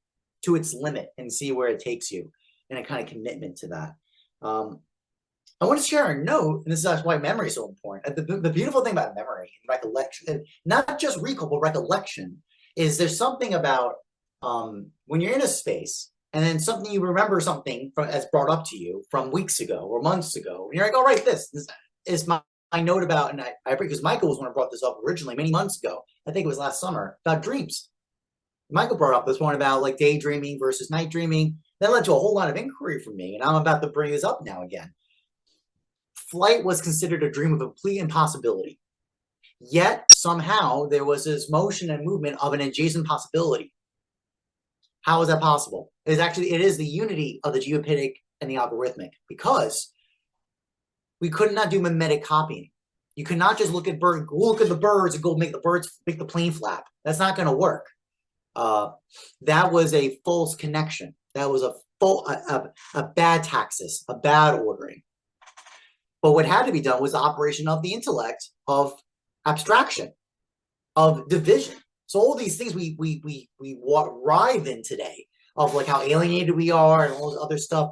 to its limit and see where it takes you, and a kind of commitment to that. I want to share a note, and this is why memory is so important. The beautiful thing about memory and recollection, and not just recall, but recollection, is there's something about when you're in a space and then something you remember something as brought up to you from weeks ago or months ago, and you're like, "Oh, right, this is my note about," and I because Michael was one who brought this up originally many months ago. I think it was last summer, about dreams. Michael brought up this one about like daydreaming versus night dreaming. That led to a whole lot of inquiry from me, and I'm about to bring this up now again. Flight was considered a dream of complete impossibility. Yet, somehow, there was this motion and movement of an adjacent possibility. How is that possible? It is the unity of the geopitic and the algorithmic, because we could not do mimetic copying. You could not just look at the birds and go make the plane flap. That's not going to work. That was a false connection. That was a bad taxis, a bad ordering. But what had to be done was the operation of the intellect, of abstraction, of division. So all these things we writhe in today, of like how alienated we are and all this other stuff.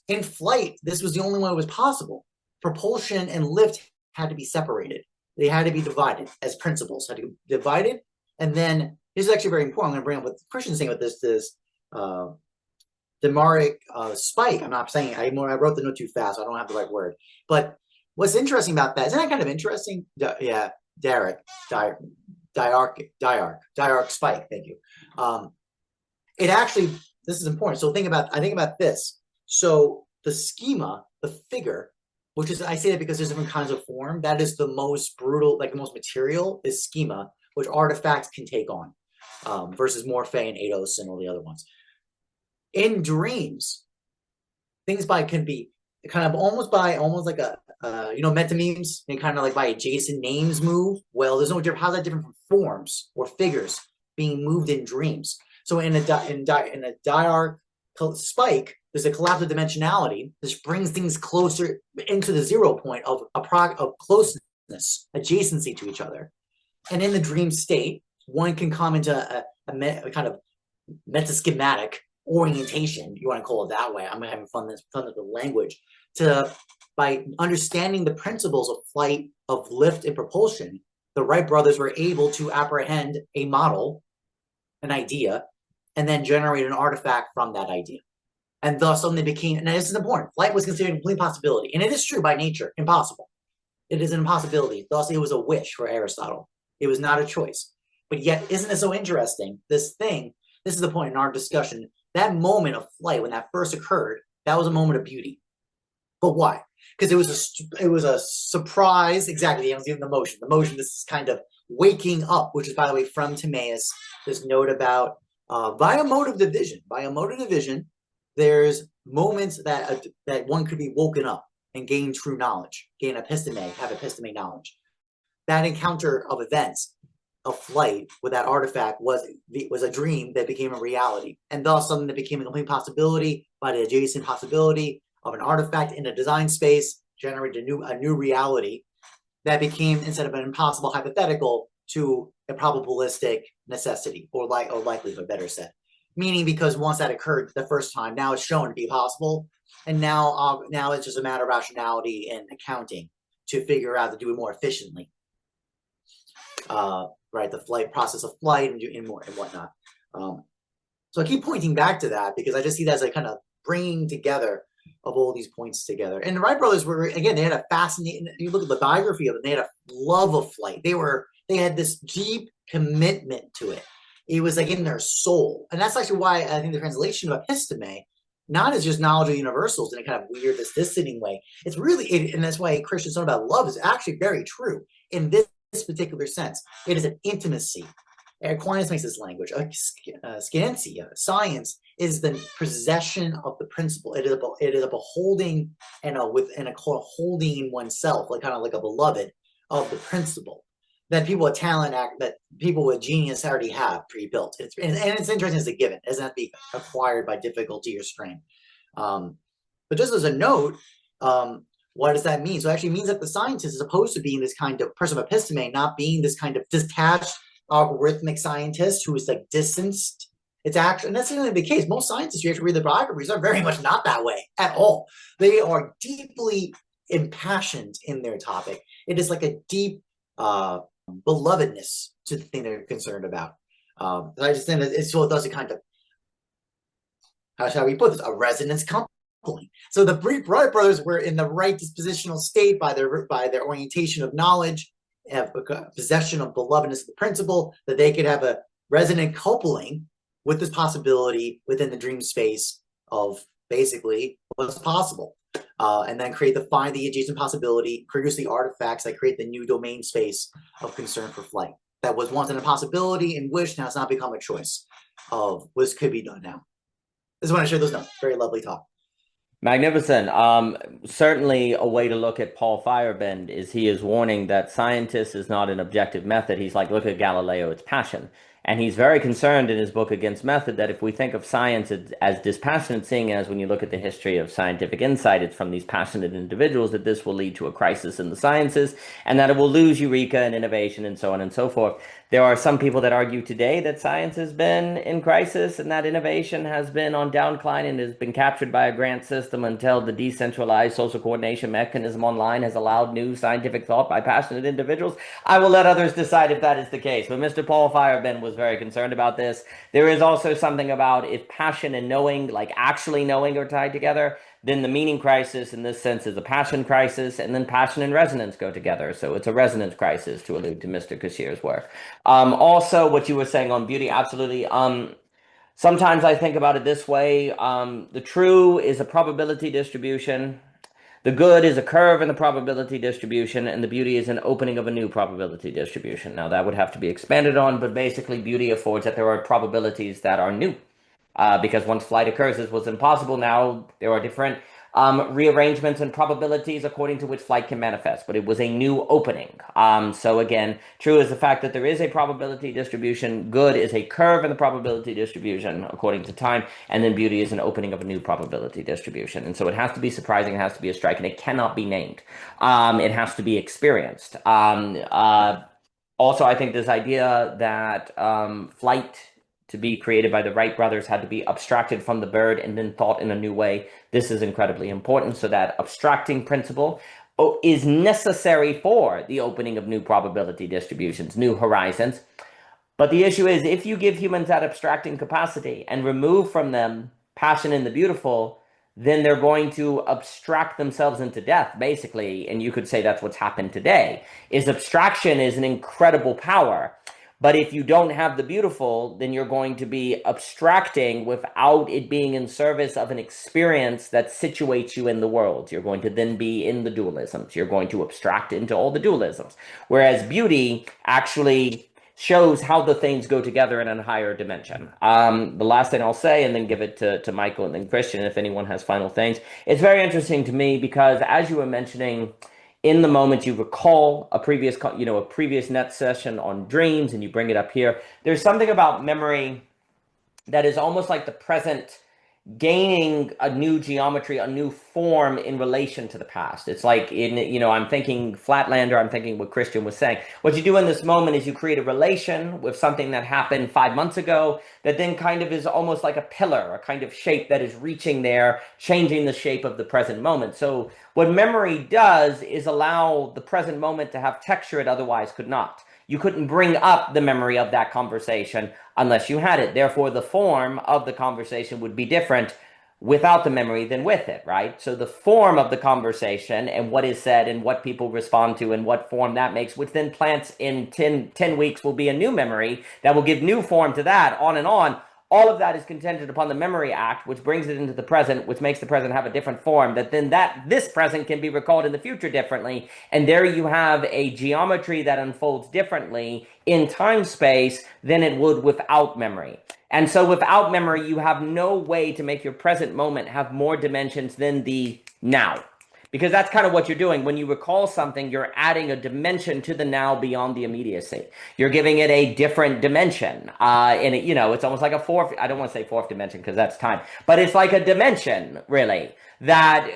In flight, this was the only way it was possible. Propulsion and lift had to be separated. They had to be divided as principles, had to be divided. And then this is actually very important. I'm going to bring up what Christian's saying with this demaric spike. I'm not saying, I wrote the note too fast, so I don't have the right word. But what's interesting about that, isn't that kind of interesting? Yeah, diarch spike, thank you. It actually, this is important. So I think about this. So the schema, the figure, which is, I say that because there's different kinds of form, that is the most brutal, like the most material is schema, which artifacts can take on, versus morphe and eidos and all the other ones. In dreams, things can be kind of almost like a metamemes, and kind of like by adjacent names move. Well, there's no different. How's that different from forms or figures being moved in dreams? So in a diarch spike, there's a collapse of dimensionality. This brings things closer into the 0 point of closeness, adjacency to each other. And in the dream state, one can come into a kind of metaschematic orientation, you want to call it that way. I'm having fun with the language, by understanding the principles of flight, of lift and propulsion. The Wright brothers were able to apprehend a model, an idea, and then generate an artifact from that idea. And thus, when they became, and this is important, flight was considered a complete possibility. And it is true by nature, impossible. It is an impossibility. Thus, it was a wish for Aristotle. It was not a choice. But yet, isn't it so interesting? This is the point in our discussion. That moment of flight, when that first occurred, that was a moment of beauty. But why? Because it was a surprise. Exactly, I was given the motion. The motion, this is kind of waking up, which is, by the way, from Timaeus, this note about biomotive division. Biomotive division, there's moments that one could be woken up and gain true knowledge, gain episteme, have episteme knowledge. That encounter of events, of flight with that artifact was a dream that became a reality, and thus something that became a complete possibility by the adjacent possibility of an artifact in a design space generated a new reality that became, instead of an impossible hypothetical, to a probabilistic necessity or likelihood, better said. Meaning, because once that occurred the first time, now it's shown to be possible, and now it's just a matter of rationality and accounting to figure out to do it more efficiently. Right, the flight process of flight and more and whatnot. So I keep pointing back to that because I just see that as a kind of bringing together of all these points together. And the Wright brothers were, again, they had a fascinating, you look at the biography of them, they had a love of flight. They had this deep commitment to it. It was like in their soul. And that's actually why I think the translation of episteme, not as just knowledge of universals in a kind of weird, distancing way. It's really, and that's why Christians know about love is actually very true in this particular sense. It is an intimacy. Aquinas makes this language. Scientia, science, is the possession of the principle. It is a beholding and a holding in oneself, like kind of like a beloved of the principle that people with talent that people with genius already have pre-built. And it's interesting as a given. It doesn't have to be acquired by difficulty or strain. But just as a note, what does that mean? So it actually means that the scientist is opposed to being this kind of person of episteme, not being this kind of detached algorithmic scientist who is like distanced. It's actually, and that's really the case. Most scientists, you have to read the biographies, are very much not that way at all. They are deeply impassioned in their topic. It is like a deep belovedness to the thing they're concerned about. I just think that it does a kind of, how shall we put this, a resonance coupling. So the Wright brothers were in the right dispositional state by their orientation of knowledge, have possession of belovedness of the principle, that they could have a resonant coupling with this possibility within the dream space of basically what's possible, and then find the adjacent possibility, produce the artifacts that create the new domain space of concern for flight that was once an impossibility and wish, now it's not become a choice of what could be done now. This is when I share those notes. Very lovely talk. Magnificent. Certainly a way to look at Paul Feyerabend is he is warning that scientist is not an objective method. He's like, look at Galileo, it's passion. And he's very concerned in his book Against Method that if we think of science as dispassionate, seeing as when you look at the history of scientific insight, it's from these passionate individuals, that this will lead to a crisis in the sciences and that it will lose eureka and innovation and so on and so forth. There are some people that argue today that science has been in crisis and that innovation has been on downcline and has been captured by a grant system until the decentralized social coordination mechanism online has allowed new scientific thought by passionate individuals. I will let others decide if that is the case. But Mr. Paul Feyerabend was very concerned about this. There is also something about if passion and knowing, like actually knowing, are tied together, then the meaning crisis in this sense is a passion crisis, and then passion and resonance go together. So it's a resonance crisis, to allude to Mr. Kashir's work. Also, what you were saying on beauty, absolutely. Sometimes I think about it this way. The true is a probability distribution. The good is a curve in the probability distribution, and the beauty is an opening of a new probability distribution. Now, that would have to be expanded on, but basically beauty affords that there are probabilities that are new. Because once flight occurs, this was impossible. Now there are different rearrangements and probabilities according to which flight can manifest, but it was a new opening. So again, true is the fact that there is a probability distribution. Good is a curve in the probability distribution according to time, and then beauty is an opening of a new probability distribution. And so it has to be surprising, it has to be a strike, and it cannot be named. It has to be experienced. Also, I think this idea that flight to be created by the Wright brothers had to be abstracted from the bird and then thought in a new way. This is incredibly important. So that abstracting principle is necessary for the opening of new probability distributions, new horizons. But the issue is, if you give humans that abstracting capacity and remove from them passion in the beautiful, then they're going to abstract themselves into death, basically. And you could say that's what's happened today. Is abstraction is an incredible power. But if you don't have the beautiful, then you're going to be abstracting without it being in service of an experience that situates you in the world. You're going to then be in the dualisms. You're going to abstract into all the dualisms. Whereas beauty actually shows how the things go together in a higher dimension. The last thing I'll say, and then give it to Michael and then Christian, if anyone has final things. It's very interesting to me because as you were mentioning, in the moment you recall a previous net session on dreams and you bring it up here, there's something about memory that is almost like the present gaining a new geometry, a new form in relation to the past. It's like I'm thinking Flatlander, I'm thinking what Christian was saying. What you do in this moment is you create a relation with something that happened 5 months ago that then kind of is almost like a pillar, a kind of shape that is reaching there, changing the shape of the present moment. So what memory does is allow the present moment to have texture it otherwise could not. You couldn't bring up the memory of that conversation unless you had it. Therefore, the form of the conversation would be different without the memory than with it, right? So the form of the conversation and what is said and what people respond to and what form that makes, which then plants in 10 weeks will be a new memory that will give new form to that, on and on. All of that is contingent upon the memory act, which brings it into the present, which makes the present have a different form, that then this present can be recalled in the future differently. And there you have a geometry that unfolds differently in time-space than it would without memory. And so without memory, you have no way to make your present moment have more dimensions than the now. Because that's kind of what you're doing. When you recall something, you're adding a dimension to the now beyond the immediacy. You're giving it a different dimension. And it's almost like a fourth, I don't want to say fourth dimension because that's time, but it's like a dimension, really, that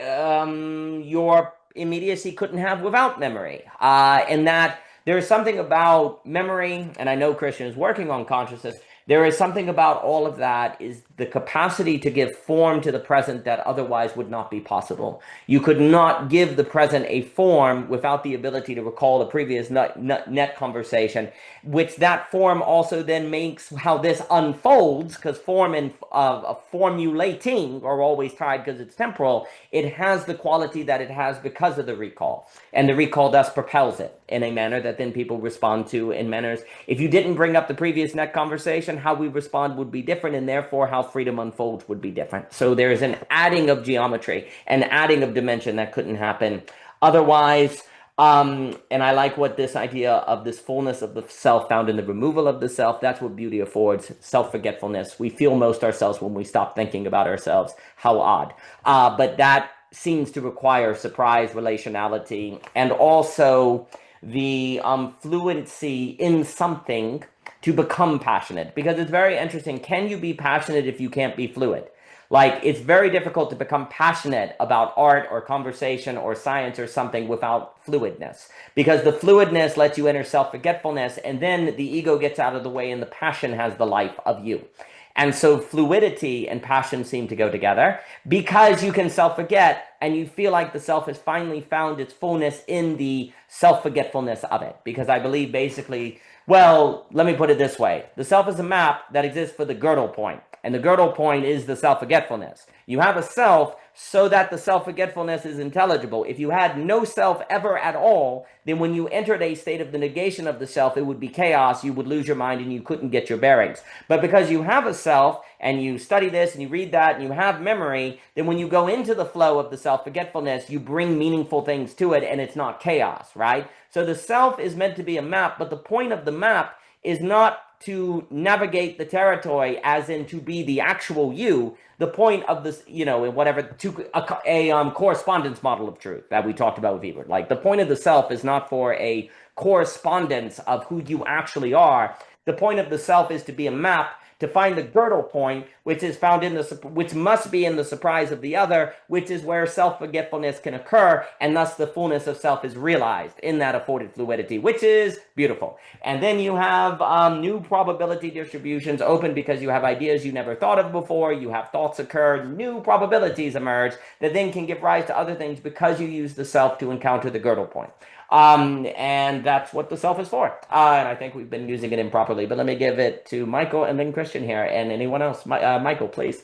your immediacy couldn't have without memory. And that there is something about memory, and I know Christian is working on consciousness, there is something about all of that is the capacity to give form to the present that otherwise would not be possible. You could not give the present a form without the ability to recall the previous net conversation, which that form also then makes how this unfolds, because form and formulating are always tied because it's temporal. It has the quality that it has because of the recall. And the recall thus propels it in a manner that then people respond to in manners. If you didn't bring up the previous net conversation, how we respond would be different, and therefore how freedom unfolds would be different. So there's an adding of geometry, an adding of dimension that couldn't happen otherwise. And I like what this idea of this fullness of the self found in the removal of the self, that's what beauty affords, self-forgetfulness. We feel most ourselves when we stop thinking about ourselves. How odd. But that seems to require surprise, relationality, and also the fluency in something to become passionate. Because it's very interesting. Can you be passionate if you can't be fluid? Like, it's very difficult to become passionate about art or conversation or science or something without fluidness. Because the fluidness lets you enter self-forgetfulness, and then the ego gets out of the way and the passion has the life of you. And so fluidity and passion seem to go together because you can self-forget and you feel like the self has finally found its fullness in the self-forgetfulness of it. Because I believe basically, well, let me put it this way. The self is a map that exists for the Gödel point. And the Gödel point is the self-forgetfulness. You have a self so that the self-forgetfulness is intelligible. If you had no self ever at all, then when you entered a state of the negation of the self, it would be chaos. You would lose your mind and you couldn't get your bearings. But because you have a self and you study this and you read that and you have memory, then when you go into the flow of the self-forgetfulness, you bring meaningful things to it and it's not chaos, right? So the self is meant to be a map, but the point of the map is not to navigate the territory as in to be the actual you. The point of this, whatever, to a correspondence model of truth that we talked about with Ebert. Like, the point of the self is not for a correspondence of who you actually are. The point of the self is to be a map to find the Gödel point, which is found which must be in the surprise of the other, which is where self-forgetfulness can occur, and thus the fullness of self is realized in that afforded fluidity, which is beautiful. And then you have new probability distributions open because you have ideas you never thought of before, you have thoughts occur, new probabilities emerge that then can give rise to other things because you use the self to encounter the Gödel point. And that's what the self is for. And I think we've been using it improperly, but let me give it to Michael and then Christian here and anyone else. Michael, please.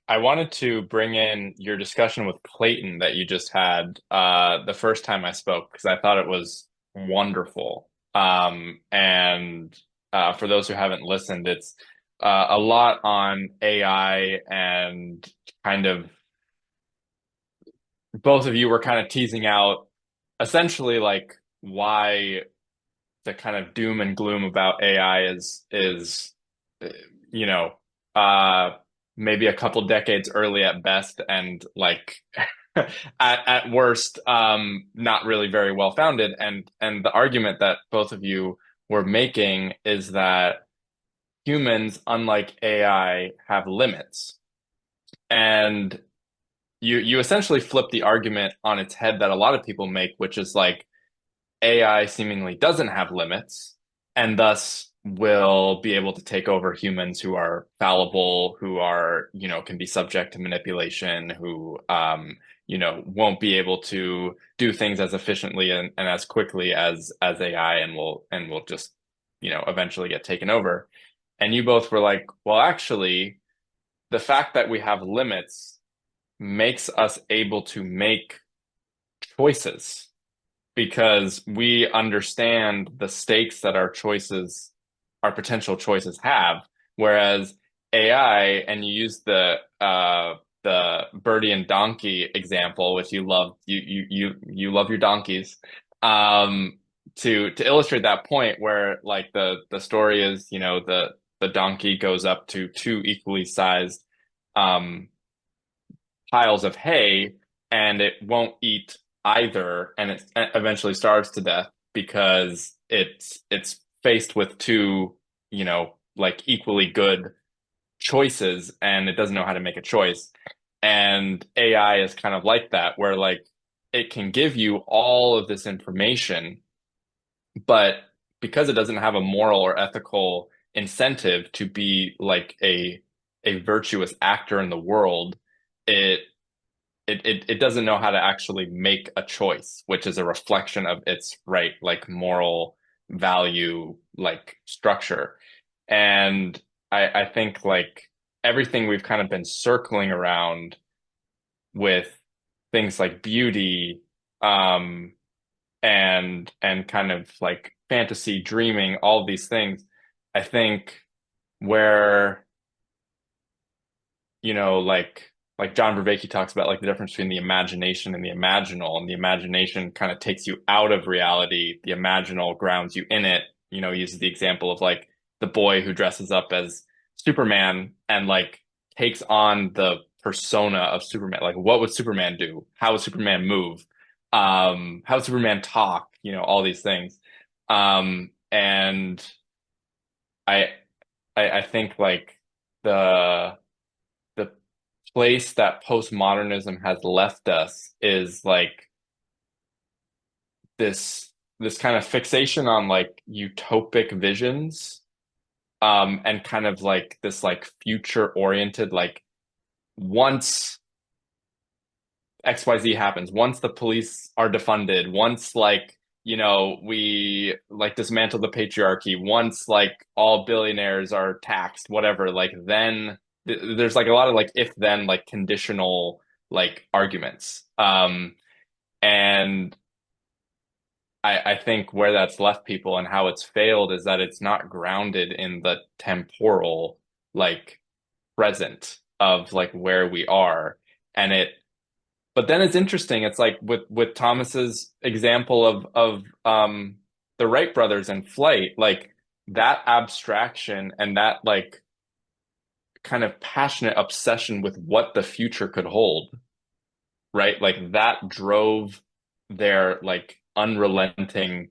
I wanted to bring in your discussion with Clayton that you just had the first time I spoke because I thought it was wonderful. And for those who haven't listened, it's a lot on AI and kind of both of you were kind of teasing out essentially like why the kind of doom and gloom about AI is uh, you know uh maybe a couple decades early at best and like at worst not really very well founded and the argument that both of you were making is that humans unlike AI have limits and you essentially flip the argument on its head that a lot of people make which is like AI seemingly doesn't have limits and thus will be able to take over humans who are fallible, who are, can be subject to manipulation, who, won't be able to do things as efficiently and as quickly as AI and will just, eventually get taken over. And you both were like, well, actually, the fact that we have limits makes us able to make choices because we understand the stakes that our potential choices have. Whereas AI, and you use the birdie and donkey example, which you love, you love your donkeys, to illustrate that point where like the story is, the donkey goes up to two equally sized um piles of hay and it won't eat either and it eventually starves to death because it's faced with two, like equally good choices and it doesn't know how to make a choice. And AI is kind of like that, where like it can give you all of this information, but because it doesn't have a moral or ethical incentive to be like a virtuous actor in the world, it it doesn't know how to actually make a choice, which is a reflection of its right, like moral value, like structure. And I think like everything we've kind of been circling around with things like beauty, um, and kind of like fantasy, dreaming, all of these things, I think where like John Vervaeke talks about like the difference between the imagination and the imaginal, and the imagination kind of takes you out of reality. The imaginal grounds you in it. He uses the example of like the boy who dresses up as Superman and like takes on the persona of Superman. Like, what would Superman do? How would Superman move? How would Superman talk? All these things. And I, I think like the the place that postmodernism has left us is like this kind of fixation on like utopic visions, and kind of like this like future oriented, like once XYZ happens, once the police are defunded, once like we like dismantle the patriarchy, once like all billionaires are taxed, whatever, like then there's like a lot of like if then like conditional like arguments. And I think where that's left people and how it's failed is that it's not grounded in the temporal like present of like where we are. And but then it's interesting. It's like with Thomas's example of the Wright brothers and flight, like that abstraction and that like kind of passionate obsession with what the future could hold, right? Like that drove their like unrelenting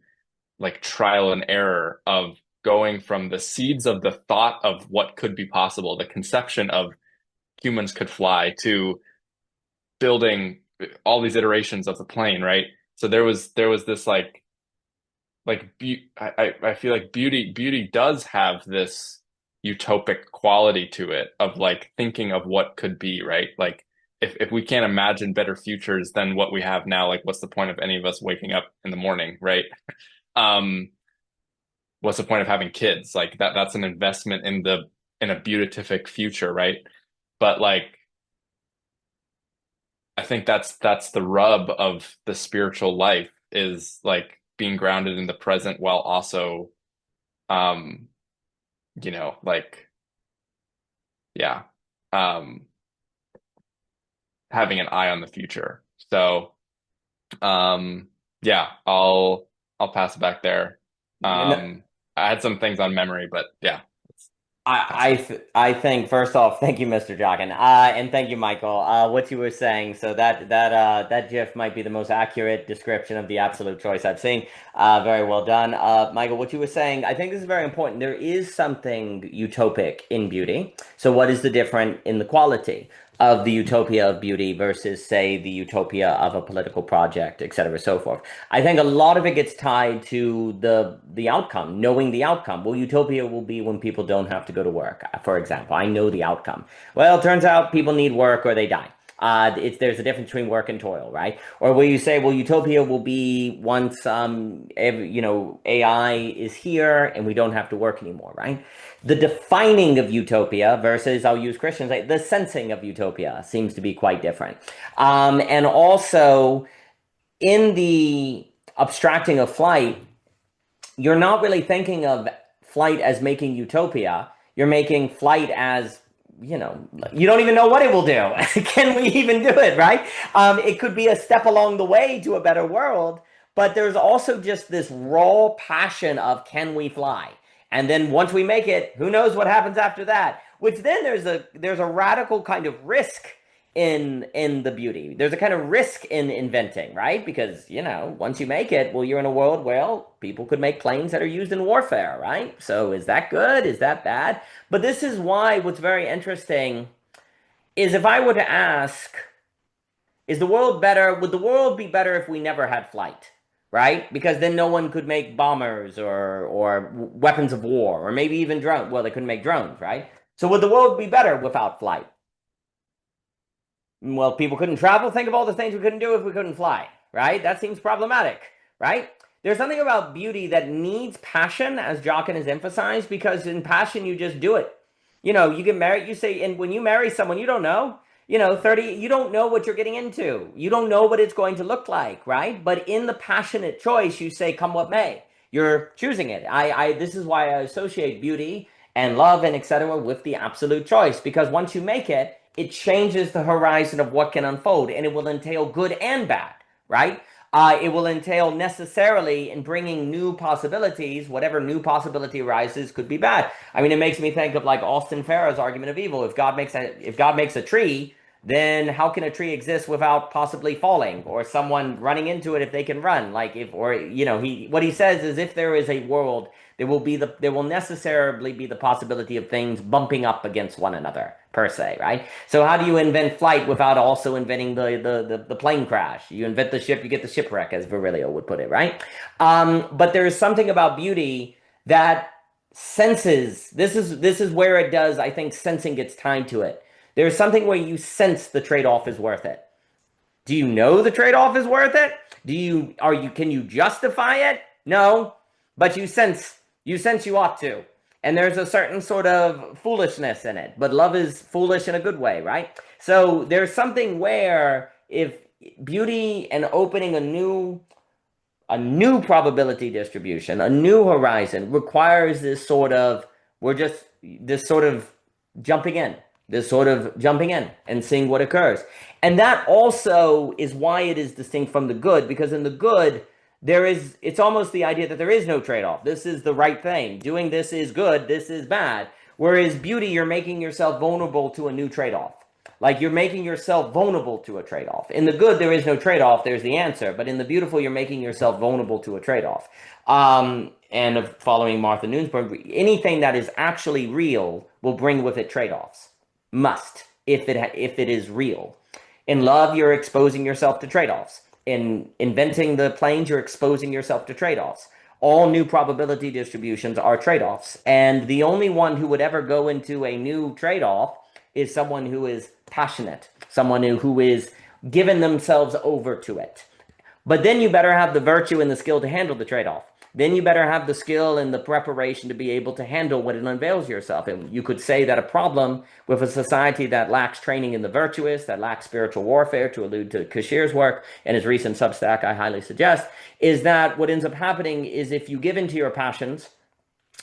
like trial and error of going from the seeds of the thought of what could be possible, the conception of humans could fly, to building all these iterations of the plane, right? So there was this I feel like beauty does have this utopic quality to it of like thinking of what could be, right? Like if we can't imagine better futures than what we have now, like what's the point of any of us waking up in the morning, right? Um, what's the point of having kids? Like that's an investment in a beatific future, right? But like I think that's the rub of the spiritual life, is like being grounded in the present while also, um, like, yeah, um, having an eye on the future. So, yeah, I'll pass it back there. You know, I had some things on memory, but yeah, let's pass it back. I think first off, thank you, Mr. Jockin, and thank you, Michael. What you were saying, so that GIF might be the most accurate description of the absolute choice I've seen. Very well done, Michael. What you were saying, I think this is very important. There is something utopic in beauty. So, what is the difference in the quality of the utopia of beauty versus, say, the utopia of a political project, et cetera, so forth? I think a lot of it gets tied to the outcome, knowing the outcome. Well, utopia will be when people don't have to go to work, for example. I know the outcome. Well, it turns out people need work or they die. There's a difference between work and toil, right? Or will you say, well, utopia will be once AI is here and we don't have to work anymore, right? The defining of utopia versus, I'll use Christians, like the sensing of utopia seems to be quite different. And also in the abstracting of flight, you're not really thinking of flight as making utopia. You're making flight as, you don't even know what it will do. Can we even do it, right? It could be a step along the way to a better world, but there's also just this raw passion of, can we fly? And then once we make it, who knows what happens after that? Which then there's a radical kind of risk in the beauty. There's a kind of risk in inventing, right? Because, once you make it, well, you're in a world where people could make planes that are used in warfare, right? So is that good? Is that bad? But this is why what's very interesting is, if I were to ask, is the world better? Would the world be better if we never had flight? Right? Because then no one could make bombers or weapons of war, or maybe even drones. Well, they couldn't make drones, right? So would the world be better without flight? Well, people couldn't travel. Think of all the things we couldn't do if we couldn't fly, right? That seems problematic, right? There's something about beauty that needs passion, as Jockin has emphasized, because in passion, you just do it. You get married, you say, and when you marry someone, you don't know, 30, you don't know what you're getting into. You don't know what it's going to look like, right? But in the passionate choice, you say, come what may. You're choosing it. This is why I associate beauty and love and etc. with the absolute choice, because once you make it, it changes the horizon of what can unfold, and it will entail good and bad, right? It will entail necessarily in bringing new possibilities. Whatever new possibility arises could be bad. I mean, it makes me think of like Austin Farrow's argument of evil. If God makes a tree, then how can a tree exist without possibly falling or someone running into it if they can run? What he says is, if there is a world, there will necessarily be the possibility of things bumping up against one another, per se, right? So how do you invent flight without also inventing the plane crash? You invent the ship, you get the shipwreck, as Virilio would put it, right? But there is something about beauty that senses. This is where it does, I think, sensing gets tied to it. There's something where you sense the trade-off is worth it. Do you know the trade-off is worth it? Can you justify it? No, but you sense you ought to. And there's a certain sort of foolishness in it, but love is foolish in a good way, right? So there's something where, if beauty and opening a new probability distribution, a new horizon, requires this sort of jumping in. This sort of jumping in and seeing what occurs. And that also is why it is distinct from the good, because in the good, it's almost the idea that there is no trade-off. This is the right thing. Doing this is good, this is bad. Whereas beauty, you're making yourself vulnerable to a new trade-off. Like, you're making yourself vulnerable to a trade-off. In the good, there is no trade-off, there's the answer. But in the beautiful, you're making yourself vulnerable to a trade-off. And following Martha Nussbaum, anything that is actually real will bring with it trade-offs. Must, if it is real. In love, you're exposing yourself to trade-offs. In inventing the planes, you're exposing yourself to trade-offs. All new probability distributions are trade-offs. And the only one who would ever go into a new trade-off is someone who is passionate, someone who is given themselves over to it. But then you better have the virtue and the skill to handle the trade-off. then you better have the skill and the preparation to be able to handle what it unveils yourself. And you could say that a problem with a society that lacks training in the virtuous, that lacks spiritual warfare, to allude to Kashir's work and his recent Substack, I highly suggest, is that what ends up happening is if you give into your passions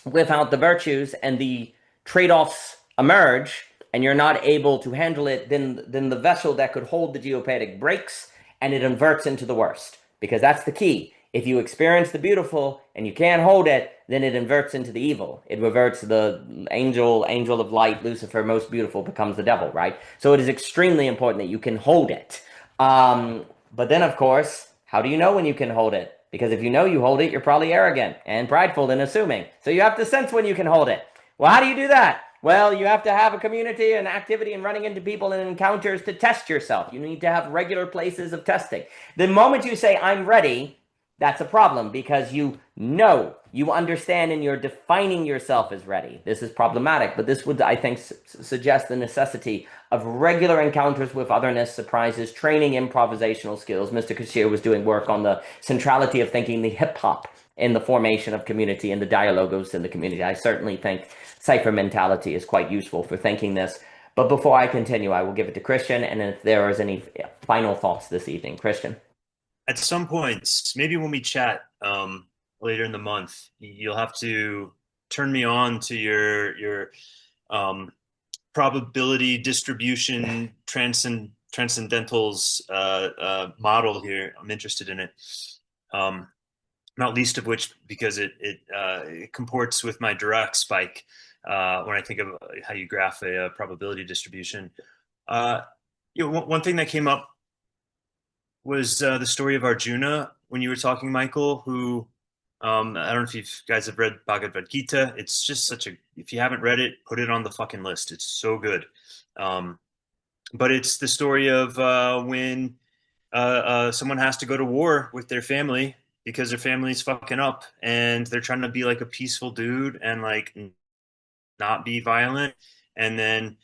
without the virtues and the trade-offs emerge and you're not able to handle it, then the vessel that could hold the geopathic breaks and it inverts into the worst. Because that's the key. If you experience the beautiful and you can't hold it, then it inverts into the evil. It reverts the angel of light, Lucifer, most beautiful, becomes the devil, right? So it is extremely important that you can hold it. But then, of course, how do you know when you can hold it? Because if you know you hold it, you're probably arrogant and prideful and assuming. So you have to sense when you can hold it. Well, how do you do that? Well, you have to have a community and activity and running into people and encounters to test yourself. You need to have regular places of testing. The moment you say, I'm ready, that's a problem because you know, you understand, and you're defining yourself as ready. This is problematic, but this would, I think, suggest the necessity of regular encounters with otherness, surprises, training improvisational skills. Mr. Kashir was doing work on the centrality of thinking, the hip-hop in the formation of community and the dialogos in the community. I certainly think cipher mentality is quite useful for thinking this. But before I continue, I will give it to Christian, and if there is any final thoughts this evening. Christian. At some points, maybe when we chat later in the month, you'll have to turn me on to your probability distribution transcendentals model here. I'm interested in it. Not least of which because it comports with my Dirac spike when I think of how you graph a probability distribution. One thing that came up was the story of Arjuna when you were talking, Michael, who I don't know if you guys have read Bhagavad Gita. It's just if you haven't read it, put it on the fucking list. It's so good. But it's the story of when someone has to go to war with their family because their family's fucking up and they're trying to be like a peaceful dude and like not be violent. And then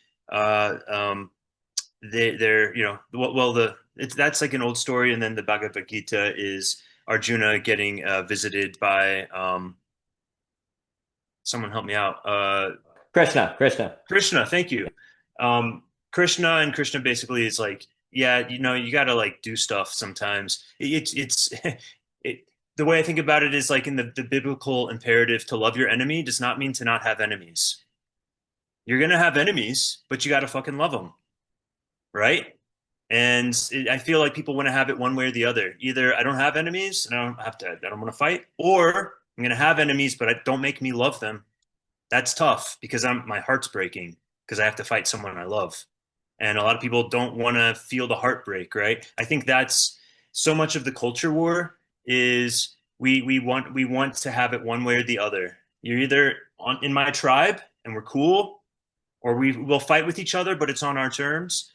that's like an old story. And then the Bhagavad Gita is Arjuna getting visited by someone help me out. Krishna. Krishna, thank you. Krishna basically is like, yeah, you got to like do stuff sometimes. The way I think about it is like in the biblical imperative to love your enemy does not mean to not have enemies. You're going to have enemies, but you got to fucking love them. Right? And I feel like people want to have it one way or the other. Either I don't have enemies and I don't want to fight, or I'm going to have enemies, but don't make me love them. That's tough because my heart's breaking because I have to fight someone I love. And a lot of people don't want to feel the heartbreak, right? I think that's so much of the culture war is we want to have it one way or the other. You're either in my tribe and we're cool, or we will fight with each other, but it's on our terms.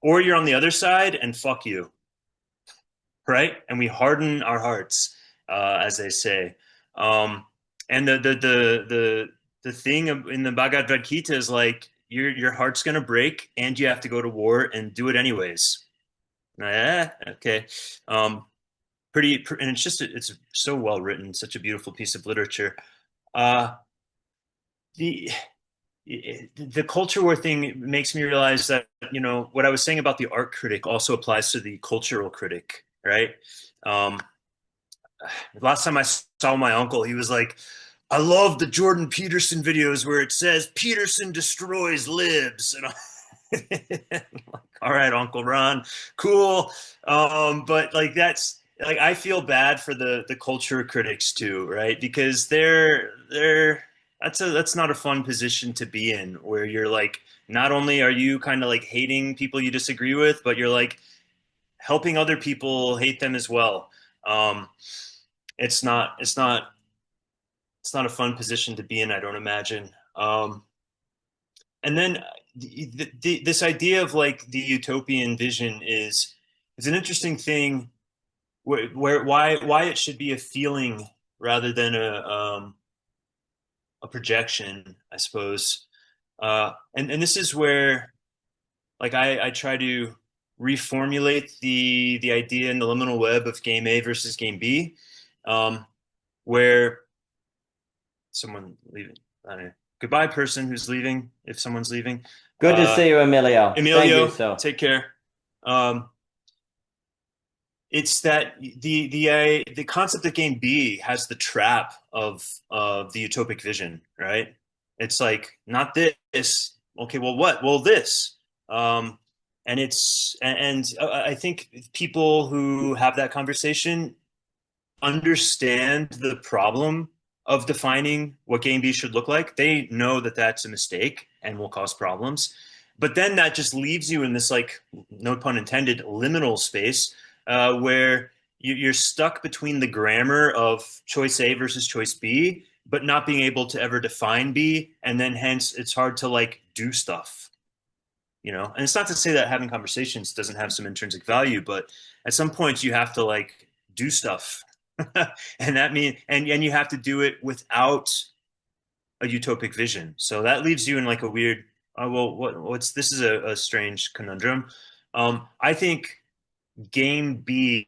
Or you're on the other side and fuck you, right? And we harden our hearts, as they say. And the thing in the Bhagavad Gita is like your heart's gonna break, and you have to go to war and do it anyways. Okay. And it's so well written, such a beautiful piece of literature. The culture war thing makes me realize that, what I was saying about the art critic also applies to the cultural critic, right? Last time I saw my uncle, he was like, I love the Jordan Peterson videos where it says Peterson destroys libs. And I'm like, all right, Uncle Ron, cool. But like, that's like, I feel bad for the culture critics too, right? Because that's not a fun position to be in, where you're like, not only are you kind of like hating people you disagree with, but you're like helping other people hate them as well. It's not a fun position to be in, I don't imagine. And then this idea of like the utopian vision is an interesting thing, why it should be a feeling rather than a projection, I suppose. And this is where, like, I try to reformulate the idea in the liminal web of game A versus game B, where someone leaving, I don't know, goodbye person who's leaving, if someone's leaving. Good to see you, Emilio. Thank Emilio, you, so. take care. It's that the concept of game B has the trap of the utopic vision, right? It's like, not this. Okay, well, what? Well, this. And I think people who have that conversation understand the problem of defining what game B should look like. They know that that's a mistake and will cause problems. But then that just leaves you in this, like, no pun intended, liminal space where you're stuck between the grammar of choice A versus choice B, but not being able to ever define B. And then hence it's hard to, like, do stuff, you know? And it's not to say that having conversations doesn't have some intrinsic value, but at some point you have to, like, do stuff. And that means, and you have to do it without a utopic vision. So that leaves you in, like, a weird, well, what's this is a strange conundrum. I think game B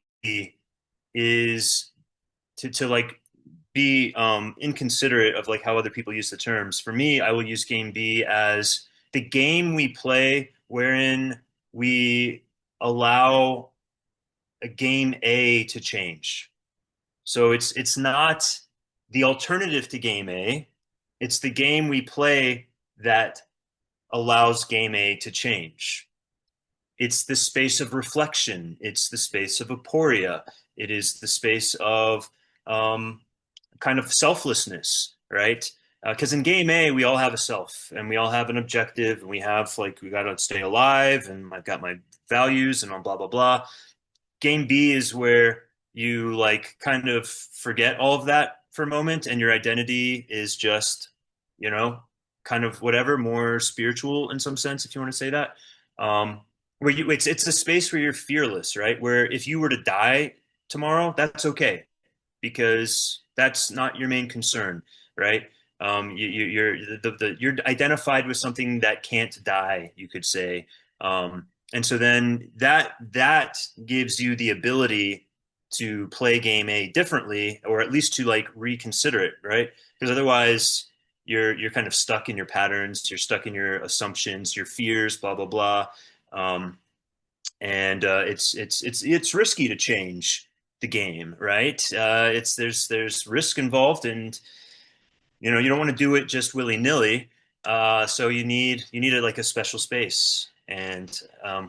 is to like be inconsiderate of, like, how other people use the terms. For me, I will use game B as the game we play wherein we allow a game A to change. So it's not the alternative to game A. It's the game we play that allows game A to change. It's the space of reflection. It's the space of aporia. It is the space of kind of selflessness, right? Because in game A, we all have a self and we all have an objective and we have, like, we got to stay alive and I've got my values and blah, blah, blah. Game B is where you, like, kind of forget all of that for a moment and your identity is just, you know, kind of whatever, more spiritual in some sense, if you want to say that. Where it's a space where you're fearless, right? Where if you were to die tomorrow, that's okay, because that's not your main concern, right? You're identified with something that can't die, you could say. And so then that gives you the ability to play game A differently, or at least to, like, reconsider it, right? Because otherwise you're kind of stuck in your patterns, you're stuck in your assumptions, your fears, blah, blah, blah. It's risky to change the game, right? There's risk involved, and, you know, you don't want to do it just willy-nilly. So you need like a special space, and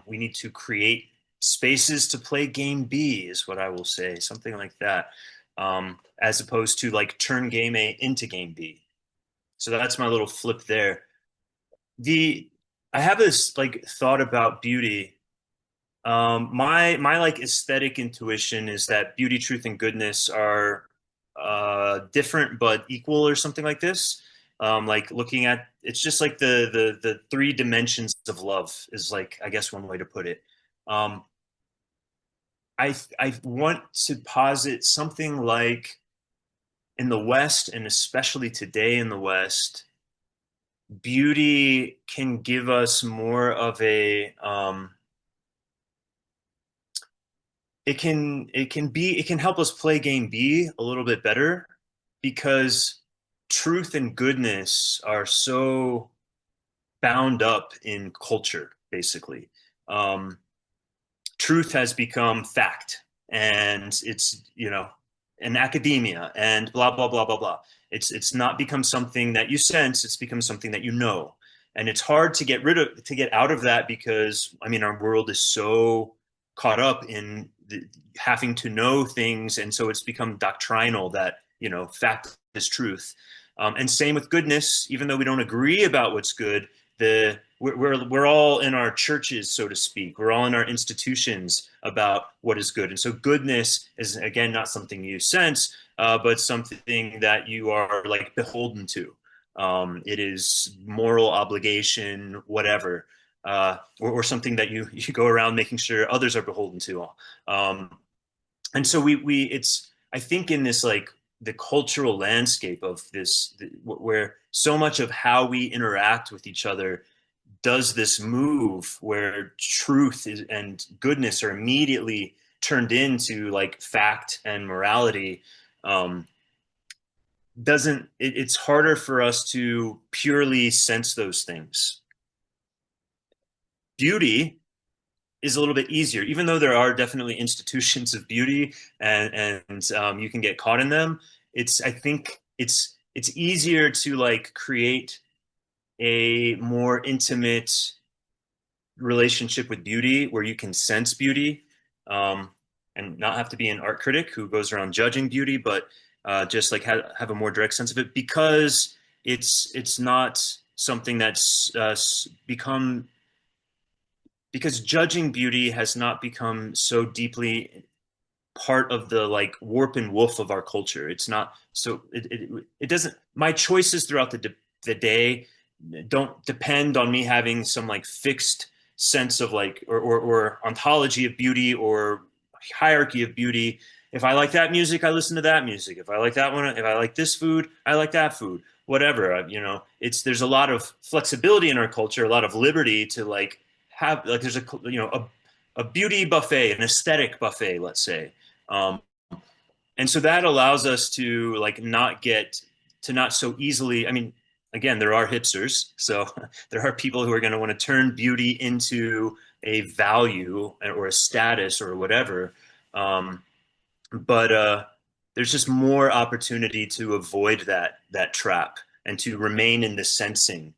we need to create spaces to play game B, is what I will say, something like that, as opposed to, like, turn game A into game B. So that's my little flip there. I have this, like, thought about beauty. My like aesthetic intuition is that beauty, truth, and goodness are different but equal, or something like this. Like, looking at, it's just like the three dimensions of love is, like, I guess, one way to put it. I want to posit something like, in the West, and especially today in the West, beauty can give us more of a it can help us play game B a little bit better, because truth and goodness are so bound up in culture, basically. Truth has become fact, and it's, you know, in academia and blah, blah, blah, blah, blah. It's not become something that you sense, it's become something that you know. And it's hard to get out of that, because, I mean, our world is so caught up in having to know things, and so it's become doctrinal that, you know, fact is truth. And same with goodness. Even though we don't agree about what's good, we're all in our churches, so to speak. We're all in our institutions about what is good. And so goodness is, again, not something you sense, but something that you are, like, beholden to. It is moral obligation, whatever, or something that you go around making sure others are beholden to. And so it's, I think, in this, like, the cultural landscape of this, where so much of how we interact with each other does this move where truth and goodness are immediately turned into, like, fact and morality. doesn't it's harder for us to purely sense those things. Beauty is a little bit easier, even though there are definitely institutions of beauty and you can get caught in them. I think it's easier to like create a more intimate relationship with beauty where you can sense beauty, um, and not have to be an art critic who goes around judging beauty, but just like have a more direct sense of it, because it's not something that's become, because judging beauty has not become so deeply part of the like warp and woof of our culture. It's not so it doesn't, my choices throughout the day don't depend on me having some like fixed sense of like or ontology of beauty or hierarchy of beauty. If I like that music, I listen to that music. If I like that one, if I like this food, I like that food. Whatever, it's there's a lot of flexibility in our culture, a lot of liberty to like have like there's a beauty buffet, an aesthetic buffet, let's say. Um, and so that allows us to like not so easily. I mean, again, there are hipsters, so there are people who are going to want to turn beauty into a value or a status or whatever. Um, but there's just more opportunity to avoid that trap and to remain in the sensing.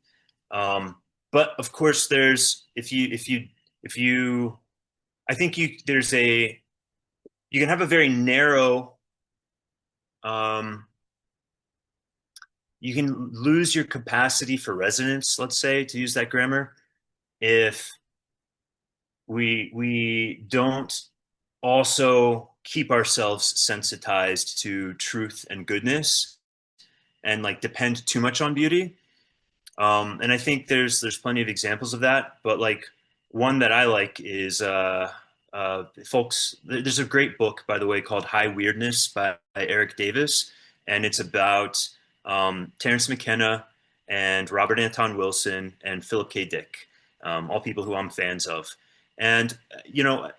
But of course, there's if you I think you can have a very narrow, um, you can lose your capacity for resonance, let's say, to use that grammar, if we don't also keep ourselves sensitized to truth and goodness and like depend too much on beauty. And I think there's plenty of examples of that, but like one that I like is folks. There's a great book, by the way, called High Weirdness by Eric Davis, and it's about Terence McKenna and Robert Anton Wilson and Philip K. Dick, all people who I'm fans of. And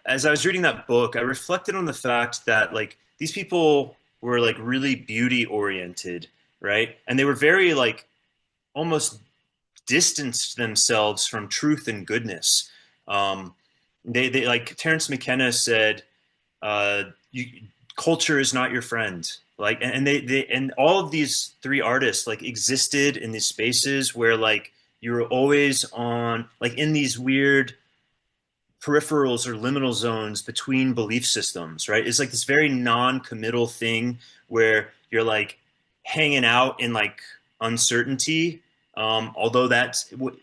as I was reading that book, I reflected on the fact that like these people were like really beauty oriented, right? And they were very like almost distanced themselves from truth and goodness. Um, they like Terence McKenna said, culture is not your friend. Like, and and all of these three artists like existed in these spaces where like you were always on like in these weird peripherals or liminal zones between belief systems, right? It's like this very non-committal thing where you're like hanging out in like uncertainty. Although that's what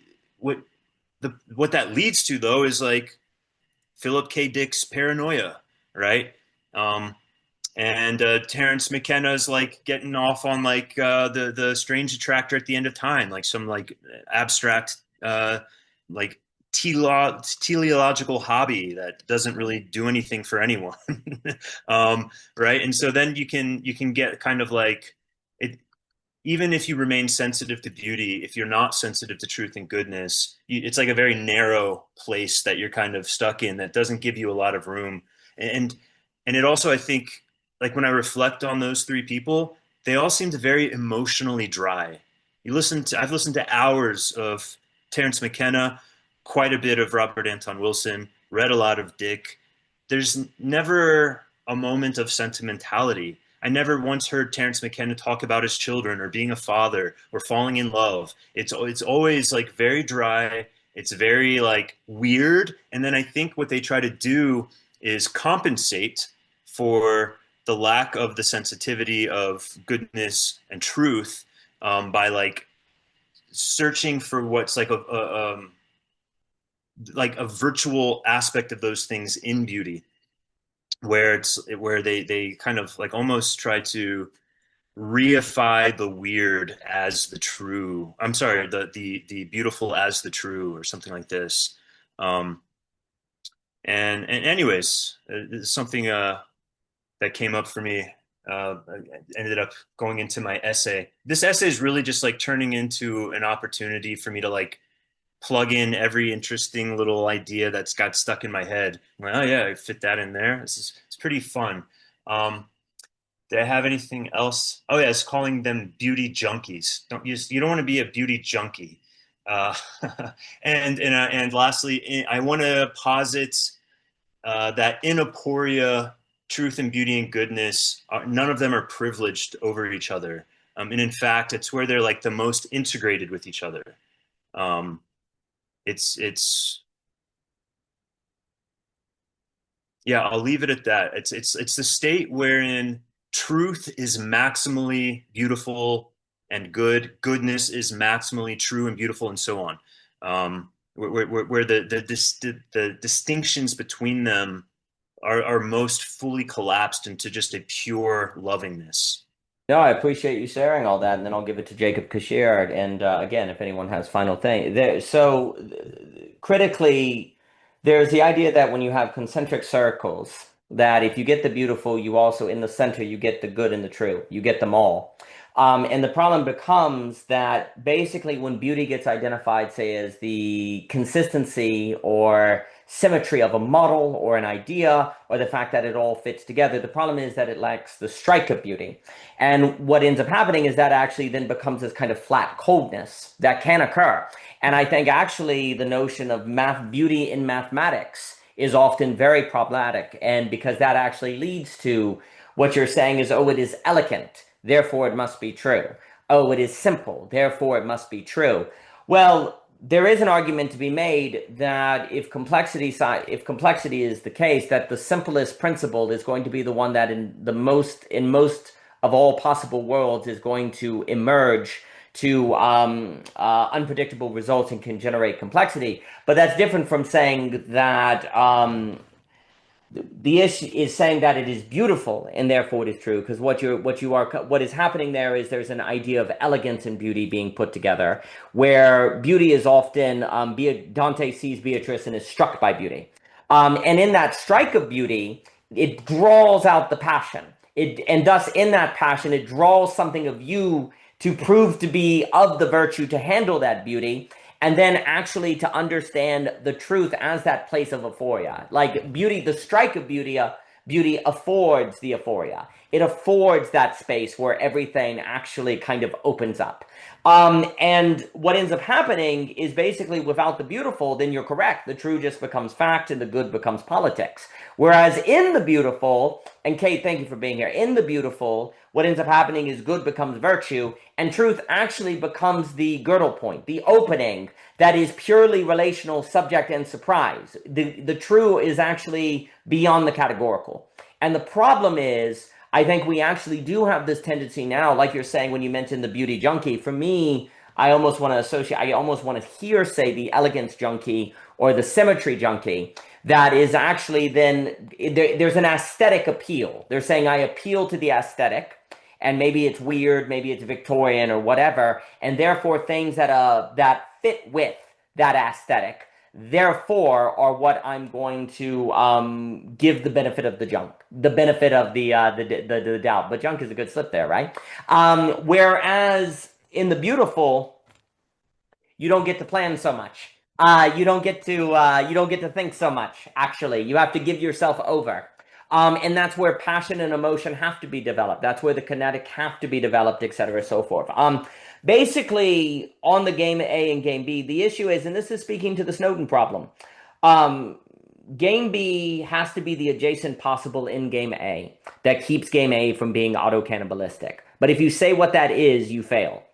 what that leads to though is like Philip K. Dick's paranoia, right? Um, and Terence McKenna's like getting off on like the strange attractor at the end of time, like some like abstract like teleological hobby that doesn't really do anything for anyone. Right? And so then you can get kind of like it, even if you remain sensitive to beauty, if you're not sensitive to truth and goodness, it's like a very narrow place that you're kind of stuck in that doesn't give you a lot of room. And and it also, I think, like when I reflect on those three people, they all seemed very emotionally dry. I've listened to hours of Terence McKenna, quite a bit of Robert Anton Wilson, read a lot of Dick. There's never a moment of sentimentality. I never once heard Terence McKenna talk about his children or being a father or falling in love. It's always like very dry. It's very like weird. And then I think what they try to do is compensate for the lack of the sensitivity of goodness and truth, by like searching for what's like a virtual aspect of those things in beauty, where they kind of like almost try to reify the weird as the true. I'm sorry, the beautiful as the true, or something like this. Um, and anyways, it's something that came up for me. I ended up going into my essay. This essay is really just like turning into an opportunity for me to like plug in every interesting little idea that's got stuck in my head. Well, oh yeah, I fit that in there. It's pretty fun. Um, Did I have anything else? Oh yeah, it's calling them beauty junkies. You don't want to be a beauty junkie. Uh, and lastly, I want to posit that in aporia, truth and beauty and goodness, none of them are privileged over each other. And in fact, it's where they're like the most integrated with each other. It's yeah, I'll leave it at that. It's the state wherein truth is maximally beautiful and good, goodness is maximally true and beautiful, and so on. Where the distinctions between them are most fully collapsed into just a pure lovingness. No, I appreciate you sharing all that, and then I'll give it to Jacob Kashier. And again, if anyone has final thing there, so critically, there's the idea that when you have concentric circles, that if you get the beautiful, you also in the center you get the good and the true. You get them all. And the problem becomes that basically when beauty gets identified, say, as the consistency or symmetry of a model or an idea, or the fact that it all fits together, the problem is that it lacks the strike of beauty. And what ends up happening is that actually then becomes this kind of flat coldness that can occur. And I think actually the notion of beauty in mathematics is often very problematic. And because that actually leads to what you're saying is, oh, it is elegant, therefore it must be true. Oh, it is simple, therefore it must be true. Well, there is an argument to be made that if complexity is the case, that the simplest principle is going to be the one that in most of all possible worlds is going to emerge to unpredictable results and can generate complexity. But that's different from saying that the issue is saying that it is beautiful and therefore it is true, because what is happening there is there's an idea of elegance and beauty being put together, where beauty is often Dante sees Beatrice and is struck by beauty, and in that strike of beauty, it draws out the passion. And thus in that passion, it draws something of you to prove to be of the virtue to handle that beauty. And then actually to understand the truth as that place of euphoria. Like beauty, the strike of beauty affords the euphoria. It affords that space where everything actually kind of opens up. And what ends up happening is basically without the beautiful, then you're correct. The true just becomes fact and the good becomes politics. Whereas in the beautiful, and Kate, thank you for being here. In the beautiful, what ends up happening is good becomes virtue, and truth actually becomes the Gödel point, the opening that is purely relational, subject, and surprise. The true is actually beyond the categorical. And the problem is, I think we actually do have this tendency now, like you're saying when you mentioned the beauty junkie. For me, I almost want to hear, say, the elegance junkie or the symmetry junkie. That is actually then, there's an aesthetic appeal. They're saying I appeal to the aesthetic, and maybe it's weird, maybe it's Victorian or whatever, and therefore things that fit with that aesthetic, therefore are what I'm going to give the benefit of the junk, the benefit of the doubt. But junk is a good slip there, right? Whereas in the beautiful, you don't get to plan so much. You don't get to think so much. Actually, you have to give yourself over. And that's where passion and emotion have to be developed. That's where the kinetic have to be developed, et cetera, so forth. Basically, on the game A and game B, the issue is, and this is speaking to the Snowden problem, game B has to be the adjacent possible in game A that keeps game A from being auto-cannibalistic. But if you say what that is, you fail.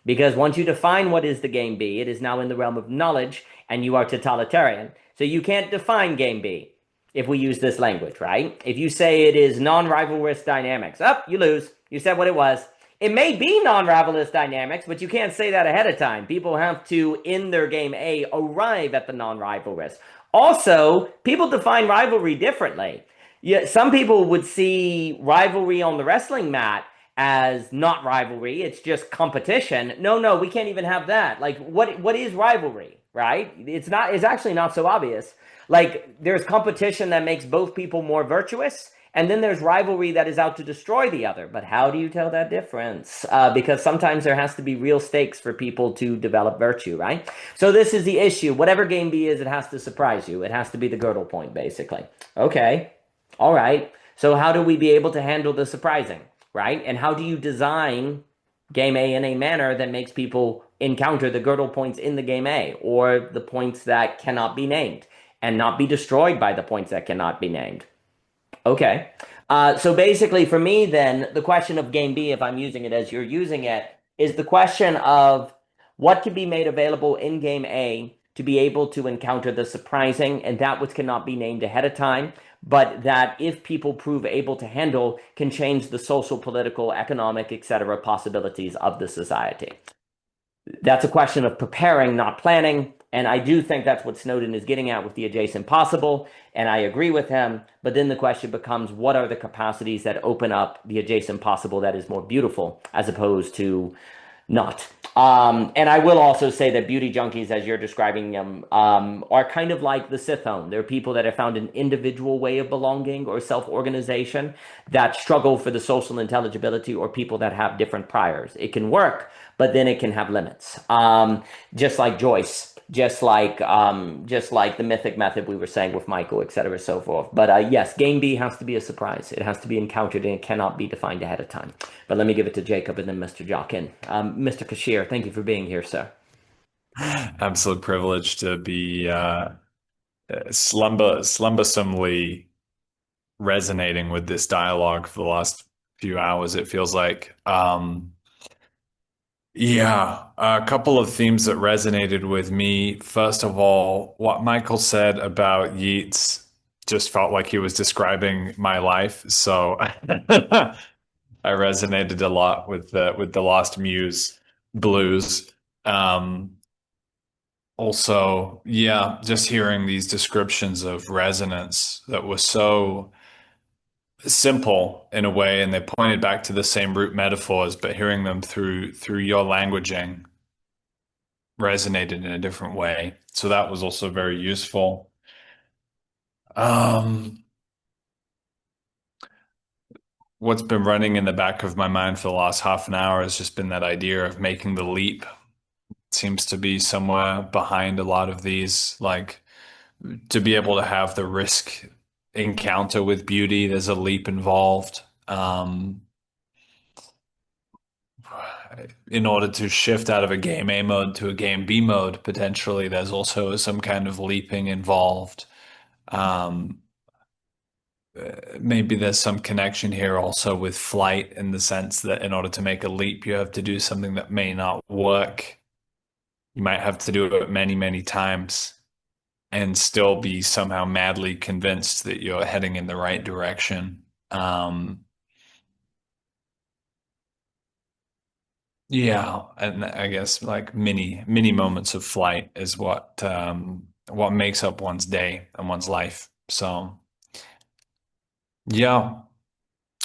Because once you define what is the game B, it is now in the realm of knowledge, and you are totalitarian. So you can't define game B if we use this language, right? If you say it is non-rivalrous dynamics, you lose. You said what it was. It may be non-rivalrous dynamics, but you can't say that ahead of time. People have to, in their game A, arrive at the non-rivalrous. Also, people define rivalry differently. Some people would see rivalry on the wrestling mat as not rivalry, it's just competition. No, we can't even have that. Like, what is rivalry, right? It's actually not so obvious. Like, there's competition that makes both people more virtuous, and then there's rivalry that is out to destroy the other. But how do you tell that difference? Because sometimes there has to be real stakes for people to develop virtue, right? So this is the issue. Whatever game B is, it has to surprise you. It has to be the Gödel point, basically. Okay, all right. So how do we be able to handle the surprising? right? And how do you design game A in a manner that makes people encounter the Gödel points in the game A, or the points that cannot be named and not be destroyed by the points that cannot be named? Okay. So basically, for me, then, the question of game B, if I'm using it as you're using it, is the question of what can be made available in game A to be able to encounter the surprising and that which cannot be named ahead of time, but that if people prove able to handle, can change the social, political, economic, etc. possibilities of the society. That's a question of preparing, not planning. And I do think that's what Snowden is getting at with the adjacent possible. And I agree with him. But then the question becomes, what are the capacities that open up the adjacent possible that is more beautiful as opposed to not? And I will also say that beauty junkies, as you're describing them, are kind of like the Sithone. They're people that have found an individual way of belonging or self-organization that struggle for the social intelligibility, or people that have different priors. It can work, but then it can have limits. Just like Joyce, just like the mythic method we were saying with Michael, et cetera, so forth. But yes, game B has to be a surprise. It has to be encountered and it cannot be defined ahead of time. But let me give it to Jacob and then Mr. Jockin. Mr. Kashir, thank you for being here, sir. Absolute privilege to be slumbersomely resonating with this dialogue for the last few hours, it feels like. Yeah, a couple of themes that resonated with me. First of all, what Michael said about Yeats just felt like he was describing my life. So I resonated a lot with the Lost Muse blues. Also, yeah, just hearing these descriptions of resonance that were so simple in a way, and they pointed back to the same root metaphors, but hearing them through your languaging resonated in a different way. So that was also very useful. What's been running in the back of my mind for the last half an hour has just been that idea of making the leap. It seems to be somewhere behind a lot of these, like to be able to have the risk encounter with beauty, there's a leap involved. In order to shift out of a game A mode to a game B mode, potentially, there's also some kind of leaping involved. Maybe there's some connection here also with flight, in the sense that in order to make a leap, you have to do something that may not work. You might have to do it many, many times and still be somehow madly convinced that you're heading in the right direction. Yeah, and I guess like mini moments of flight is what makes up one's day and one's life. So yeah,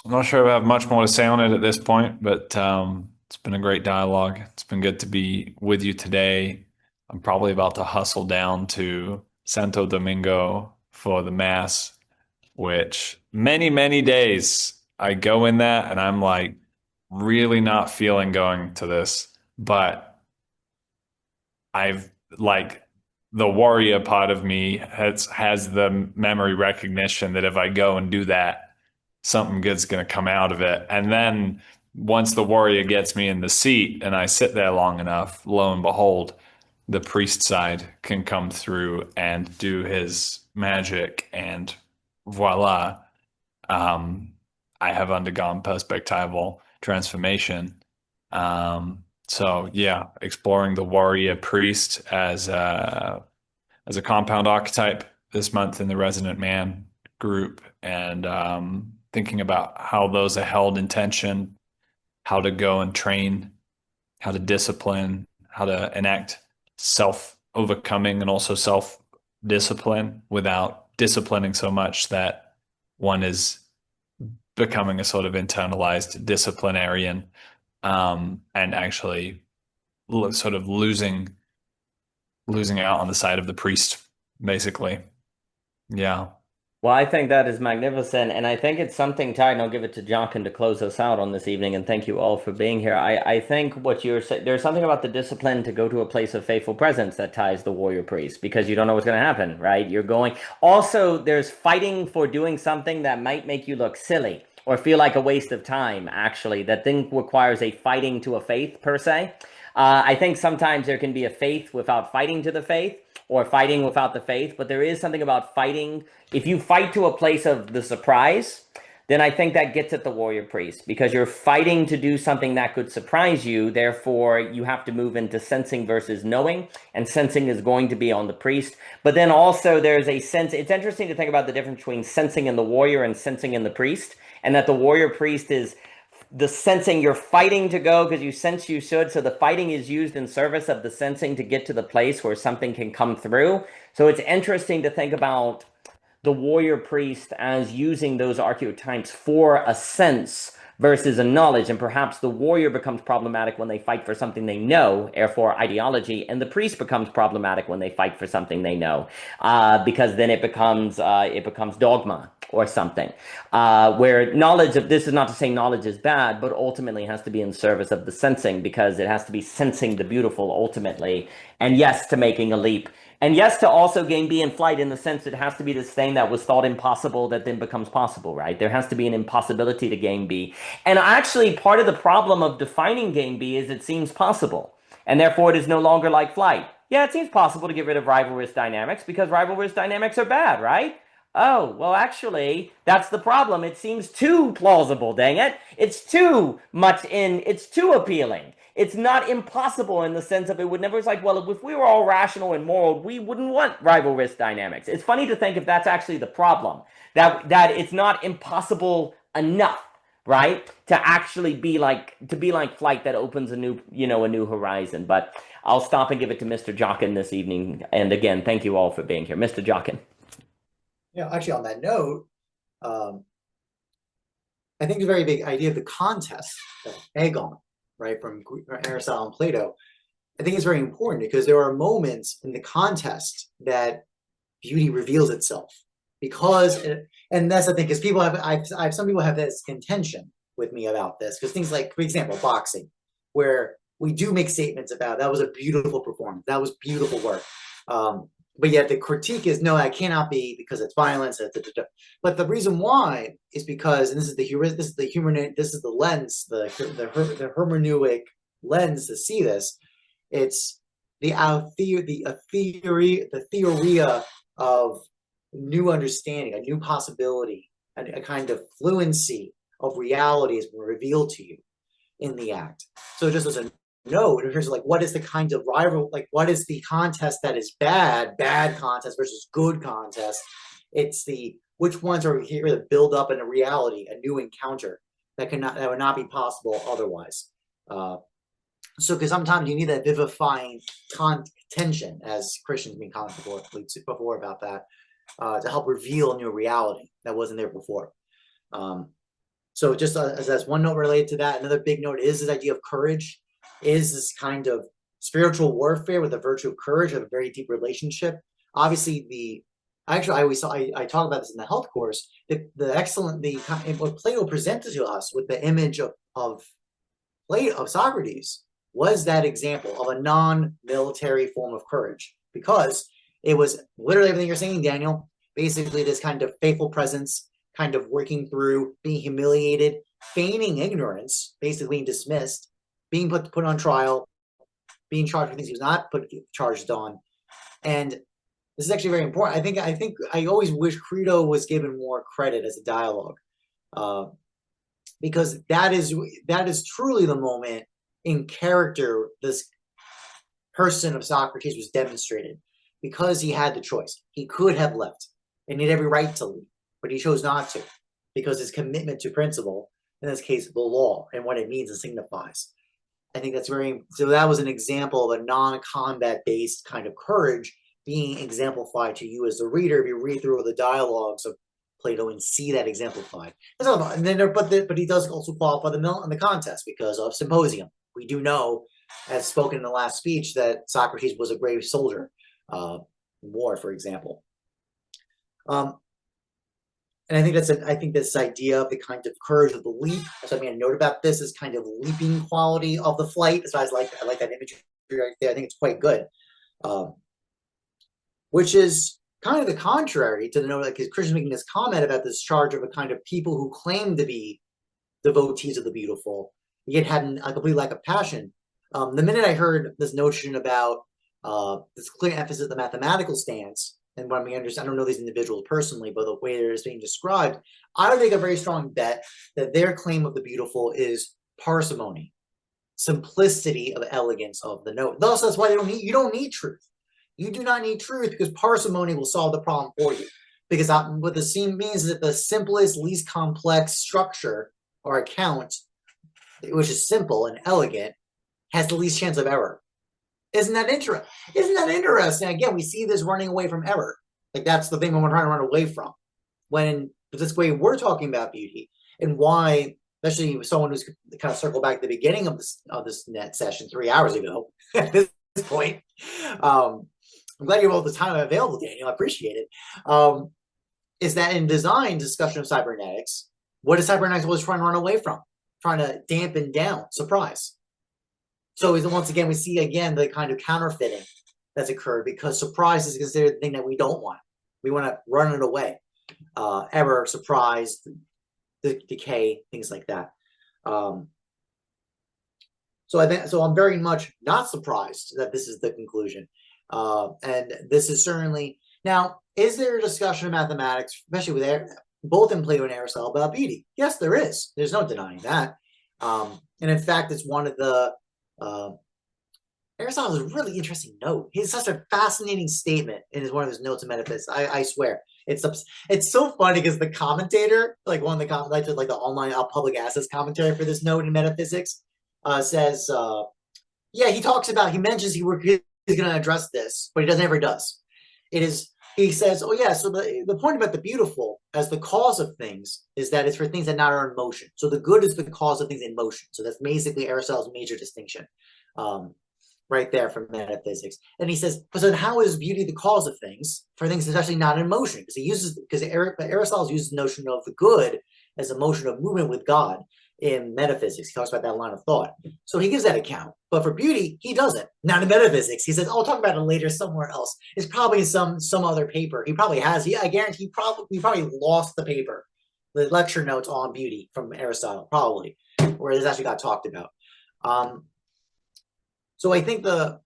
I'm not sure if I have much more to say on it at this point, but it's been a great dialogue. It's been good to be with you today. I'm probably about to hustle down to Santo Domingo for the Mass, which many days I go in that and I'm like really not feeling going to this, but I've like the warrior part of me has the memory recognition that if I go and do that, something good's going to come out of it. And then once the warrior gets me in the seat and I sit there long enough, lo and behold, the priest side can come through and do his magic, and voila, I have undergone perspectival transformation. So yeah, exploring the warrior priest as a compound archetype this month in the Resonant Man group, and thinking about how those are held in tension, how to go and train, how to discipline, how to enact self-overcoming and also self-discipline without disciplining so much that one is becoming a sort of internalized disciplinarian, and actually sort of losing out on the side of the priest, basically. Yeah. Well, I think that is magnificent, and I think it's something tied, and I'll give it to Jockin to close us out on this evening, and thank you all for being here. I think what you're saying, there's something about the discipline to go to a place of faithful presence that ties the warrior priest, because you don't know what's going to happen, right? You're going. Also, there's fighting for doing something that might make you look silly. or feel like a waste of time, actually, that then requires a fighting to a faith per se. I think sometimes there can be a faith without fighting to the faith, or fighting without the faith, but there is something about fighting. If you fight to a place of the surprise, then I think that gets at the warrior priest, because you're fighting to do something that could surprise you. Therefore, you have to move into sensing versus knowing, and sensing is going to be on the priest. But then also there's a sense, it's interesting to think about the difference between sensing in the warrior and sensing in the priest, and that the warrior priest is the sensing you're fighting to go because you sense you should. So the fighting is used in service of the sensing to get to the place where something can come through. So it's interesting to think about the warrior priest as using those archetypes for a sense versus a knowledge. And perhaps the warrior becomes problematic when they fight for something they know, therefore ideology, and the priest becomes problematic when they fight for something they know, because then it becomes dogma or something, where knowledge of this is not to say knowledge is bad, but ultimately has to be in service of the sensing, because it has to be sensing the beautiful ultimately, and yes, to making a leap. And yes, to also gain B in flight, in the sense it has to be this thing that was thought impossible that then becomes possible, right? There has to be an impossibility to gain B. And actually, part of the problem of defining gain B is it seems possible, and therefore it is no longer like flight. Yeah, it seems possible to get rid of rivalrous dynamics because rivalrous dynamics are bad, right? Oh, well, actually, that's the problem. It seems too plausible, dang it. It's too appealing. It's not impossible in the sense of it would never, it's like, well, if we were all rational and moral, we wouldn't want rivalrous dynamics. It's funny to think if that's actually the problem, that it's not impossible enough, right? To actually be like flight that opens a new horizon. But I'll stop and give it to Mr. Jockin this evening. And again, thank you all for being here. Mr. Jockin. Yeah, actually, on that note, I think the very big idea of the contest, the agon, right, from Aristotle and Plato, I think is very important, because there are moments in the contest that beauty reveals itself. Because, and that's the thing, because people have some people have this contention with me about this, because things like, for example, boxing, where we do make statements about that was a beautiful performance, that was beautiful work. But yet the critique is, no, that cannot be because it's violence. But the reason why is because, and this is the lens, the hermeneutic lens to see this. It's the theoria of new understanding, a new possibility, a kind of fluency of reality has been revealed to you in the act. So just as a note, in terms of like, what is the kind of rival, like what is the contest that is bad contest versus good contest? It's the which ones are here to build up in a reality, a new encounter that would not be possible otherwise. So because sometimes you need that vivifying tension, as Christians been commenting before about that, to help reveal a new reality that wasn't there before. So just as one note related to that, another big note is this idea of courage. Is this kind of spiritual warfare with the virtue of courage have a very deep relationship. Obviously, I talk about this in the health course. What Plato presented to us with the image of Socrates was that example of a non-military form of courage, because it was literally everything you're saying, Daniel. Basically, this kind of faithful presence, kind of working through being humiliated, feigning ignorance, basically being dismissed, being put on trial, being charged with things he was not charged on. And this is actually very important. I think I always wish Credo was given more credit as a dialogue, because that is truly the moment in character this person of Socrates was demonstrated, because he had the choice. He could have left, and he had every right to leave, but he chose not to, because his commitment to principle, in this case, the law, and what it means and signifies. I think that's so that was an example of a non-combat based kind of courage being exemplified to you as the reader if you read through the dialogues of Plato and see that exemplified. And then but he does also qualify the contest because of symposium. We do know, as spoken in the last speech, that Socrates was a brave soldier in war, for example. And I think this idea of the kind of courage of the leap. So I made a note about this is kind of leaping quality of the flight. So I like that imagery right there. I think it's quite good. Which is kind of the contrary to the note, like Christian's making this comment about this charge of a kind of people who claim to be devotees of the beautiful, yet had a complete lack of passion. The minute I heard this notion about this clear emphasis of the mathematical stance, and what I understand, I don't know these individuals personally, but the way they're being described, I would make a very strong bet that their claim of the beautiful is parsimony, simplicity of elegance of the note. Thus, that's why you don't need truth. You do not need truth, because parsimony will solve the problem for you. Because what the scene means is that the simplest, least complex structure or account, which is simple and elegant, has the least chance of error. Isn't that interesting? Again, we see this running away from error. Like, that's the thing we're trying to run away from. When this way we're talking about beauty, and why, especially someone who's kind of circled back to the beginning of this net session 3 hours ago at this point. I'm glad you have all the time available, Daniel. I appreciate it. Is that in design discussion of cybernetics, what is cybernetics always trying to run away from? Trying to dampen down surprise. So once again, we see again the kind of counterfeiting that's occurred, because surprise is considered the thing that we don't want. We want to run it away. Error, surprise, decay, things like that. So I'm very much not surprised that this is the conclusion. And this is certainly, now, is there a discussion of mathematics, especially with both in Plato and Aristotle, about beauty? Yes, there is. There's no denying that. And in fact, it's one of the Aristotle has a really interesting note. He has such a fascinating statement in one of his notes of metaphysics. I swear, it's so funny, because the commentator, like one of the like the online public access commentary for this note in metaphysics, says, yeah, he mentions he's going to address this, but he never does. He says, oh yeah, so the point about the beautiful as the cause of things is that it's for things that not are in motion. So the good is the cause of things in motion. So that's basically Aristotle's major distinction, right there from metaphysics. And he says, so how is beauty the cause of things for things that's actually not in motion? Because Aristotle uses the notion of the good as a motion of movement with God in metaphysics. He talks about that line of thought. So he gives that account. But for beauty, he doesn't. Not in metaphysics. He says, I'll talk about it later somewhere else. It's probably some other paper. He probably has. I guarantee we probably lost the paper, the lecture notes on beauty from Aristotle, probably, where this actually got talked about. So I think but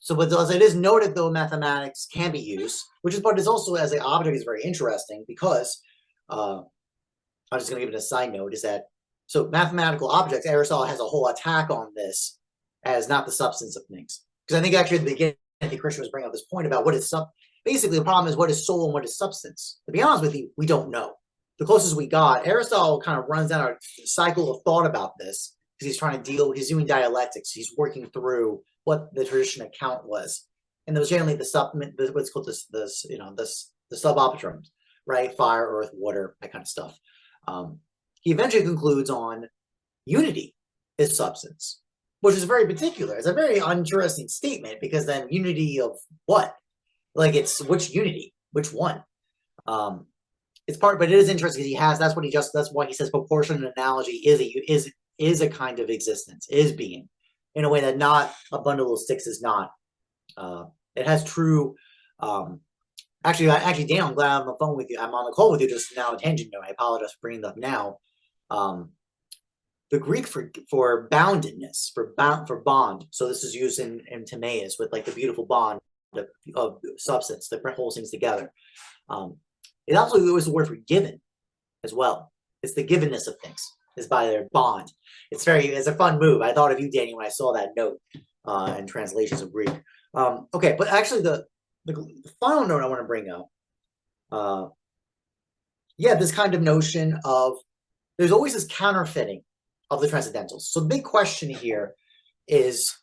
as it is noted, though, mathematics can be used, but it's also as an object is very interesting, because I'm just going to give it a side note, is that so mathematical objects, Aristotle has a whole attack on this as not the substance of things. Because I think actually at the beginning, I think Christian was bringing up this point about what is basically the problem is what is soul and what is substance. To be honest with you, we don't know. The closest we got, Aristotle kind of runs down a cycle of thought about this, because he's doing dialectics. He's working through what the traditional account was. And there was generally what's called the sub-operatrums, right? Fire, earth, water, that kind of stuff. He eventually concludes on unity is substance, which is very particular. It's a very interesting statement, because then unity of what? Like, it's which unity, which one? It's but it is interesting, because that's why he says proportion and analogy is a kind of existence, is being, in a way that not a bundle of sticks is not. It has true. Actually, Dan, I'm glad I'm on the phone with you. I'm on the call with you just now. A tangent note. I apologize for bringing it up now. The Greek for boundedness, for bond. So this is used in Timaeus with like the beautiful bond of substance that holds things together. It also was the word for given as well. It's the givenness of things is by their bond. It's a fun move. I thought of you, Danny, when I saw that note in translations of Greek. Okay, but actually the final note I want to bring up, this kind of notion of there's always this counterfeiting of the transcendentals. So the big question here is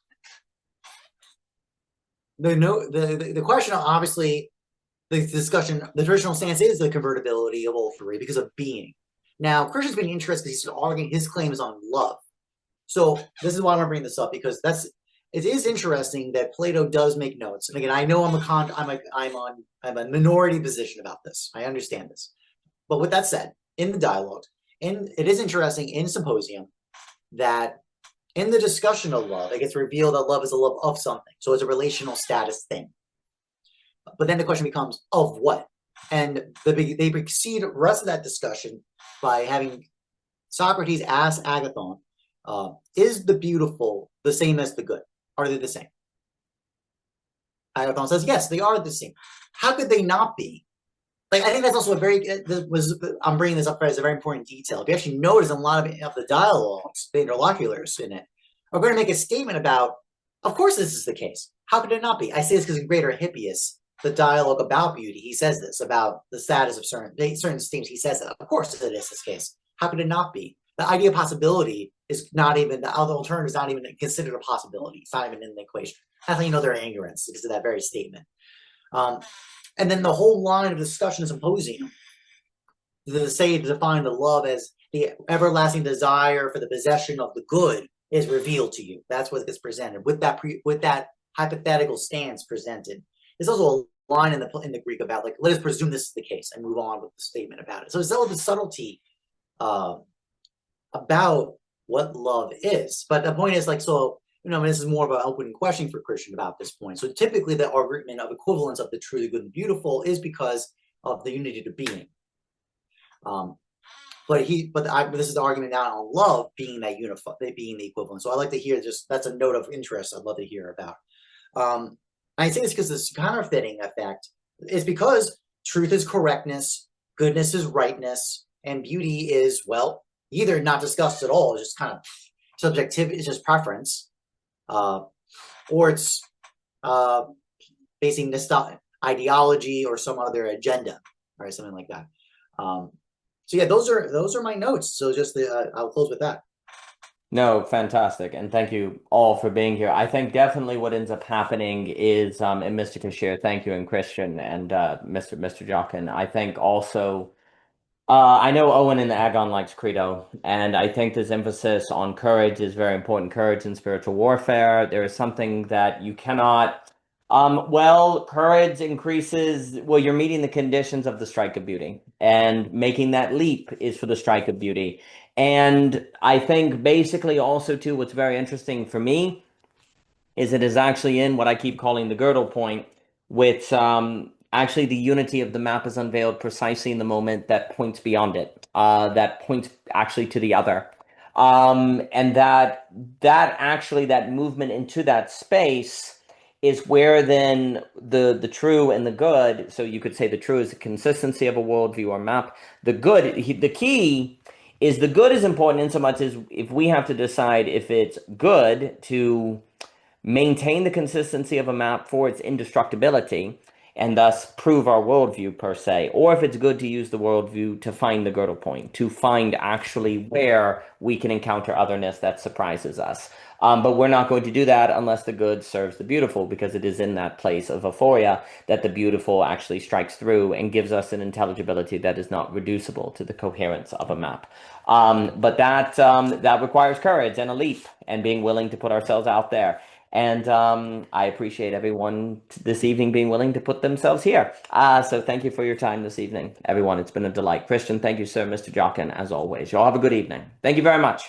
the question, obviously, the discussion, the traditional stance is the convertibility of all three because of being. Now, Christian's being interested because he's arguing his claim is on love. So this is why I want to bring this up, because it is interesting that Plato does make notes. And again, I know I'm a minority position about this. I understand this. But with that said, in the dialogue, it is interesting in Symposium that in the discussion of love, it gets revealed that love is a love of something. So it's a relational status thing. But then the question becomes, of what? And they proceed the rest of that discussion by having Socrates ask Agathon, is the beautiful the same as the good? Are they the same? Agathon says, yes, they are the same. How could they not be? Like, I think that's also I'm bringing this up as a very important detail. If you actually notice, in a lot of the dialogues, the interlocutors in it are going to make a statement about, of course this is the case. How could it not be? I say this because in Greater Hippias, the dialogue about beauty, he says this, about the status of certain themes, he says that. Of course it is this case. How could it not be? The idea of possibility is not even, the other alternative is not even considered a possibility. It's not even in the equation. That's how you know they're ignorance, because of that very statement. And then the whole line of discussion of symposium, to define the love as the everlasting desire for the possession of the good is revealed to you. That's what gets presented with that hypothetical stance presented. There's also a line in the Greek about, like, let us presume this is the case and move on with the statement about it. So it's all the subtlety about what love is. But the point is, like, so, this is more of an open question for Christian about this point. So typically the argument of equivalence of the true, the good, and beautiful is because of the unity of being. This is the argument now on love being that being the equivalent. So I like to hear that's a note of interest I'd love to hear about. I say this because this counterfeiting effect is because truth is correctness, goodness is rightness, and beauty is, well, either not discussed at all, it's just kind of subjectivity, it's just preference, or it's basing this stuff ideology or some other agenda, or something like that. So yeah, those are my notes. So just I'll close with that. No, fantastic. And thank you all for being here. I think definitely what ends up happening is, and Mr. Kashir, thank you, and Christian and Mr. Jockin. I think also, I know Owen in the Agon likes Credo, and I think this emphasis on courage is very important. Courage in spiritual warfare. There is something that you cannot, courage increases, you're meeting the conditions of the strike of beauty, and making that leap is for the strike of beauty. And I think basically also too, what's very interesting for me is it is actually in what I keep calling the Gödel point, which actually the unity of the map is unveiled precisely in the moment that points beyond it, that points actually to the other. And that movement into that space is where then the true and the good, so you could say the true is the consistency of a worldview or map. The good, the key is the good is important in so much as if we have to decide if it's good to maintain the consistency of a map for its indestructibility and thus prove our worldview per se, or if it's good to use the worldview to find the Gödel point, to find actually where we can encounter otherness that surprises us. But we're not going to do that unless the good serves the beautiful, because it is in that place of euphoria that the beautiful actually strikes through and gives us an intelligibility that is not reducible to the coherence of a map. But that requires courage and a leap and being willing to put ourselves out there. And I appreciate everyone this evening being willing to put themselves here. So thank you for your time this evening, everyone. It's been a delight. Christian, thank you, sir. Mr. Jockin, as always. Y'all have a good evening. Thank you very much.